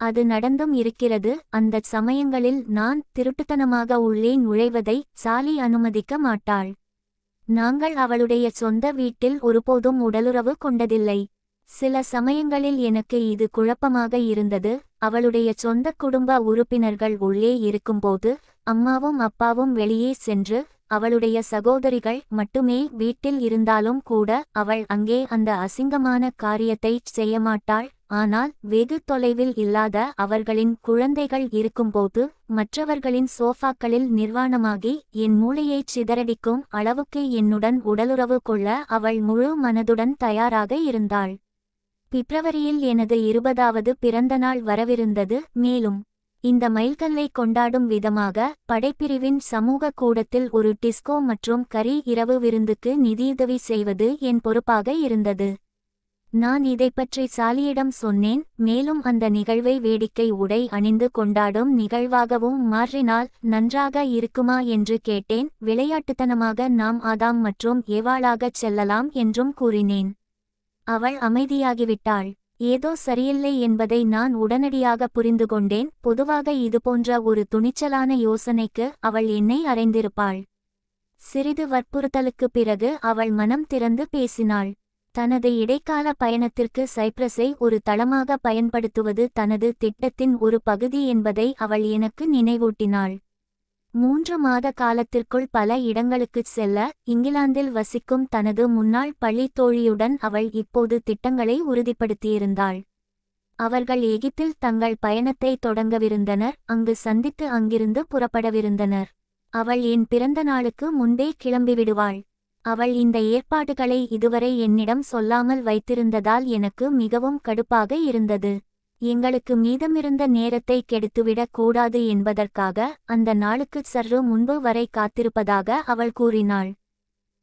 அது நடந்தும் இருக்கிறது. அந்தச் சமயங்களில் நான் திருட்டுத்தனமாக உள்ளே நுழைவதை சாலி அனுமதிக்க மாட்டாள். நாங்கள் அவளுடைய சொந்த வீட்டில் ஒருபோதும் உடலுறவு கொண்டதில்லை. சில சமயங்களில் எனக்கு இது குழப்பமாக இருந்தது. அவளுடைய சொந்த குடும்ப உறுப்பினர்கள் உள்ளே இருக்கும்போது அம்மாவும் அப்பாவும் வெளியே சென்று அவளுடைய சகோதரிகள் மட்டுமே வீட்டில் இருந்தாலும் கூட அவள் அங்கே அந்த அசிங்கமான காரியத்தை செய்யமாட்டாள். ஆனால் வெகு தொலைவில் இல்லாத அவர்களின் குழந்தைகள் இருக்கும்போது மற்றவர்களின் சோஃபாக்களில் நிர்வாணமாகி என் மூளையைச் சிதறடிக்கும் அளவுக்கு என்னுடன் உடலுறவு கொள்ள அவள் முழு மனதுடன் தயாராக இருந்தாள். பிப்ரவரியில் எனது 20வது பிறந்தநாள் வரவிருந்தது. மேலும் இந்த மைல்கல்லை கொண்டாடும் விதமாக படைப்பிரிவின் சமூக கூடத்தில் ஒரு டிஸ்கோ மற்றும் கறி இரவு விருந்துக்கு நிதியுதவி செய்வது என் பொறுப்பாக இருந்தது. நான் இதைப்பற்றி சாலியிடம் சொன்னேன். மேலும் அந்த நிகழ்வை வேடிக்கை உடை அணிந்து கொண்டாடும் நிகழ்வாகவும் மாற்றினால் நன்றாக இருக்குமா என்று கேட்டேன். விளையாட்டுத்தனமாக நாம் ஆதாம் மற்றும் ஏவாளாகச் செல்லலாம் என்றும் கூறினேன். அவள் அமைதியாகிவிட்டாள். ஏதோ சரியில்லை என்பதை நான் உடனடியாக புரிந்து கொண்டேன். பொதுவாக இதுபோன்ற ஒரு துணிச்சலான யோசனைக்கு அவள் என்னை அறைந்திருப்பாள். சிறிது வற்புறுத்தலுக்குப் பிறகு அவள் மனம் திறந்து பேசினாள். தனது இடைக்கால பயணத்திற்கு சைப்ரஸை ஒரு தளமாக பயன்படுத்துவது தனது திட்டத்தின் ஒரு பகுதி என்பதை அவள் எனக்கு நினைவூட்டினாள். 3 மாத காலத்திற்குள் பல இடங்களுக்குச் செல்ல இங்கிலாந்தில் வசிக்கும் தனது முன்னாள் பள்ளித் தோழியுடன் அவள் இப்போது திட்டங்களை உறுதிப்படுத்தியிருந்தாள். அவர்கள் எகிப்தில் தங்கள் பயணத்தை தொடங்கவிருந்தனர். அங்கு சந்தித்து அங்கிருந்து புறப்படவிருந்தனர். அவள் என் பிறந்த நாளுக்கு முன்பே கிளம்பிவிடுவாள். அவள் இந்த ஏற்பாடுகளை இதுவரை என்னிடம் சொல்லாமல் வைத்திருந்ததால் எனக்கு மிகவும் கடுப்பாக இருந்தது. எங்களுக்கு மீதமிருந்த நேரத்தை கெடுத்துவிடக் கூடாது என்பதற்காக அந்த நாளுக்கு சற்று முன்பு வரை காத்திருப்பதாக அவள் கூறினாள்.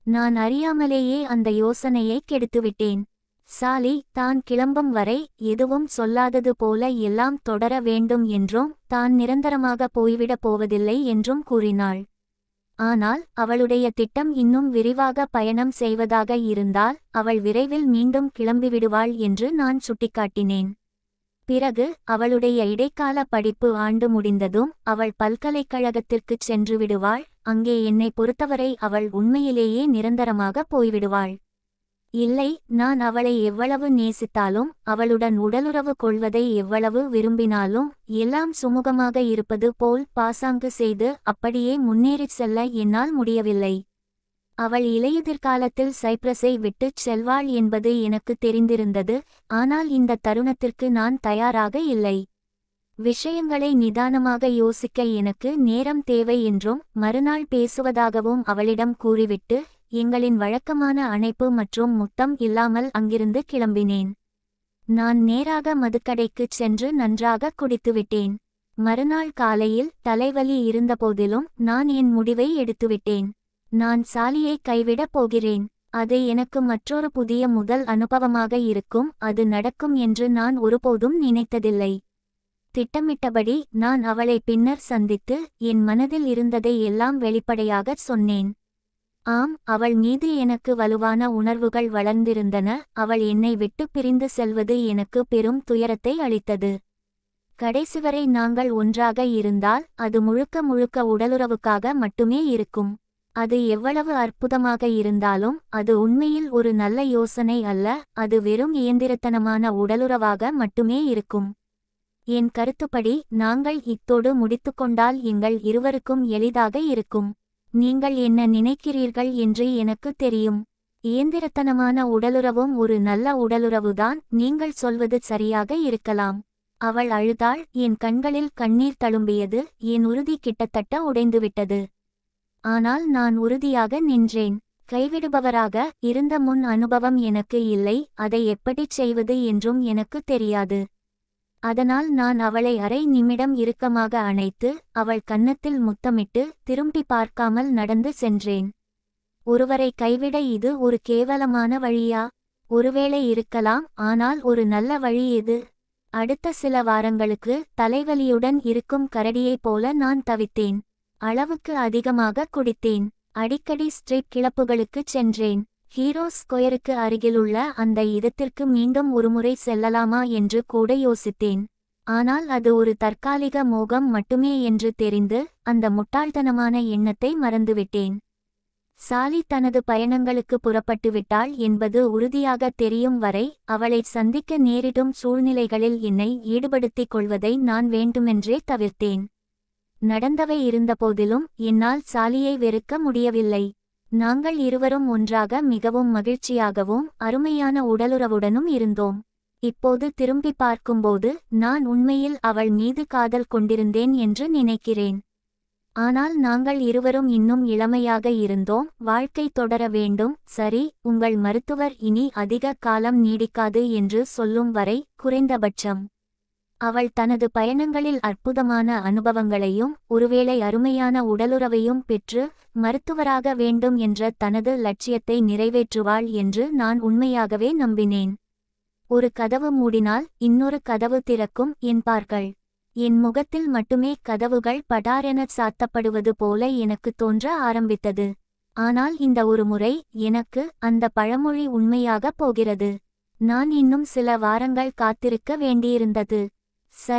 நான் அறியாமலேயே அந்த யோசனையை கெடுத்துவிட்டேன். சாலி தான் கிளம்பும் வரை எதுவும் சொல்லாதது போல எல்லாம் தொடர வேண்டும் என்றும் தான் நிரந்தரமாக போய்விடப் போவதில்லை என்றும் கூறினாள். ஆனால் அவளுடைய திட்டம் இன்னும் விரிவாக பயணம் செய்வதாக இருந்தால் அவள் விரைவில் மீண்டும் கிளம்பிவிடுவாள் என்று நான் சுட்டிக்காட்டினேன். பிறகு அவளுடைய இடைக்கால படிப்பு ஆண்டு முடிந்ததும் அவள் பல்கலைக்கழகத்திற்குச் சென்று விடுவாள். அங்கே என்னை பொறுத்தவரை அவள் உண்மையிலேயே நிரந்தரமாக போய்விடுவாள். இல்லை, நான் அவளை எவ்வளவு நேசித்தாலும் அவளுடன் உடலுறவு கொள்வதை எவ்வளவு விரும்பினாலும் எல்லாம் சுமூகமாக இருப்பது போல் பாசாங்கு செய்து அப்படியே முன்னேறிச் செல்ல என்னால் முடியவில்லை. அவள் இலையுதிர்காலத்தில் சைப்ரஸை விட்டுச் செல்வாள் என்பது எனக்கு தெரிந்திருந்தது. ஆனால் இந்த தருணத்திற்கு நான் தயாராக இல்லை. விஷயங்களை நிதானமாக யோசிக்க எனக்கு நேரம் தேவை என்றும் மறுநாள் பேசுவதாகவும் அவளிடம் கூறிவிட்டு எங்களின் வழக்கமான அணைப்பு மற்றும் முத்தம் இல்லாமல் அங்கிருந்து கிளம்பினேன். நான் நேராக மதுக்கடைக்குச் சென்று நன்றாக குடித்துவிட்டேன். மறுநாள் காலையில் தலைவலி இருந்தபோதிலும் நான் என் முடிவை எடுத்துவிட்டேன். நான் சாலியை கைவிடப் போகிறேன். அது எனக்கு மற்றொரு புதிய முதல் அனுபவமாக இருக்கும். அது நடக்கும் என்று நான் ஒருபோதும் நினைத்ததில்லை. திட்டமிட்டபடி நான் அவளை பின்னர் சந்தித்து என் மனதில் இருந்ததை எல்லாம் வெளிப்படையாகச் சொன்னேன். ஆம், அவள் மீது எனக்கு வலுவான உணர்வுகள் வளர்ந்திருந்தன. அவள் என்னை விட்டு பிரிந்து செல்வது எனக்கு பெரும் துயரத்தை அளித்தது. கடைசிவரை நாங்கள் ஒன்றாக இருந்தால் அது முழுக்க முழுக்க உடலுறவுக்காக மட்டுமே இருக்கும். அது எவ்வளவு அற்புதமாக இருந்தாலும் அது உண்மையில் ஒரு நல்ல யோசனை அல்ல. அது வெறும் இயந்திரத்தனமான உடலுறவாக மட்டுமே இருக்கும். என் கருத்துப்படி நாங்கள் இத்தோடு முடித்துக்கொண்டால் எங்கள் இருவருக்கும் எளிதாக இருக்கும். நீங்கள் என்ன நினைக்கிறீர்கள் என்று எனக்கு தெரியும். இயந்திரத்தனமான உடலுறவும் ஒரு நல்ல உடலுறவுதான். நீங்கள் சொல்வது சரியாக இருக்கலாம். அவள் அழுதாள். என் கண்களில் கண்ணீர் தழும்பியது. என் உறுதி கிட்டத்தட்ட உடைந்துவிட்டது. ஆனால் நான் உறுதியாக நின்றேன். கைவிடுபவராக இருந்த முன் அனுபவம் எனக்கு இல்லை. அதை எப்படிச் செய்வது என்றும் எனக்கு தெரியாது. அதனால் நான் அவளை அரை நிமிடம் இறுக்கமாக அணைத்து அவள் கன்னத்தில் முத்தமிட்டு திரும்பி பார்க்காமல் நடந்து சென்றேன். ஒருவரை கைவிட இது ஒரு கேவலமான வழியா? ஒருவேளை இருக்கலாம், ஆனால் ஒரு நல்ல வழி எது? அடுத்த சில வாரங்களுக்கு தலைவலியுடன் இருக்கும் கரடியைப் போல நான் தவித்தேன். அளவுக்கு அதிகமாக குடித்தேன். அடிக்கடி ஸ்ட்ரீட் கிளப்புகளுக்குச் சென்றேன். ஹீரோ ஸ்கொயருக்கு அருகிலுள்ள அந்த இடத்திற்கு மீண்டும் ஒருமுறை செல்லலாமா என்று கூட யோசித்தேன். ஆனால் அது ஒரு தற்காலிக மோகம் மட்டுமே என்று தெரிந்து அந்த முட்டாள்தனமான எண்ணத்தை மறந்துவிட்டேன். சாலி தனது பயணங்களுக்கு புறப்பட்டுவிட்டாள் என்பது உறுதியாக தெரியும் வரை அவளை சந்திக்க நேரிடும் சூழ்நிலைகளில் என்னை ஈடுபடுத்திக் கொள்வதை நான் வேண்டுமென்றே தவிர்த்தேன். நடந்தவை இருந்தபோதிலும் என்னால் சாலியை வெறுக்க முடியவில்லை. நாங்கள் இருவரும் ஒன்றாக மிகவும் மகிழ்ச்சியாகவும் அருமையான உடலுறவுடனும் இருந்தோம். இப்போது திரும்பி பார்க்கும்போது நான் உண்மையில் அவள் மீது காதல் கொண்டிருந்தேன் என்று நினைக்கிறேன். ஆனால் நாங்கள் இருவரும் இன்னும் இளமையாக இருந்தோம். வாழ்க்கை தொடர வேண்டும். சரி, உங்கள் மருத்துவர் இனி அதிக காலம் நீடிக்காது என்று சொல்லும் வரை குறைந்தபட்சம். அவள் தனது பயணங்களில் அற்புதமான அனுபவங்களையும் ஒருவேளை அருமையான உடலுறவையும் பெற்று மருத்துவராக வேண்டும் என்ற தனது லட்சியத்தை நிறைவேற்றுவாள் என்று நான் உண்மையாகவே நம்பினேன். ஒரு கதவு மூடினால் இன்னொரு கதவு திறக்கும் என்பார்கள். என் முகத்தில் மட்டுமே கதவுகள் படாரென சாத்தப்படுவது போல எனக்கு தோன்ற ஆரம்பித்தது. ஆனால் இந்த ஒரு முறை எனக்கு அந்த பழமொழி உண்மையாக போகிறது. நான் இன்னும் சில வாரங்கள் காத்திருக்க வேண்டியிருந்தது.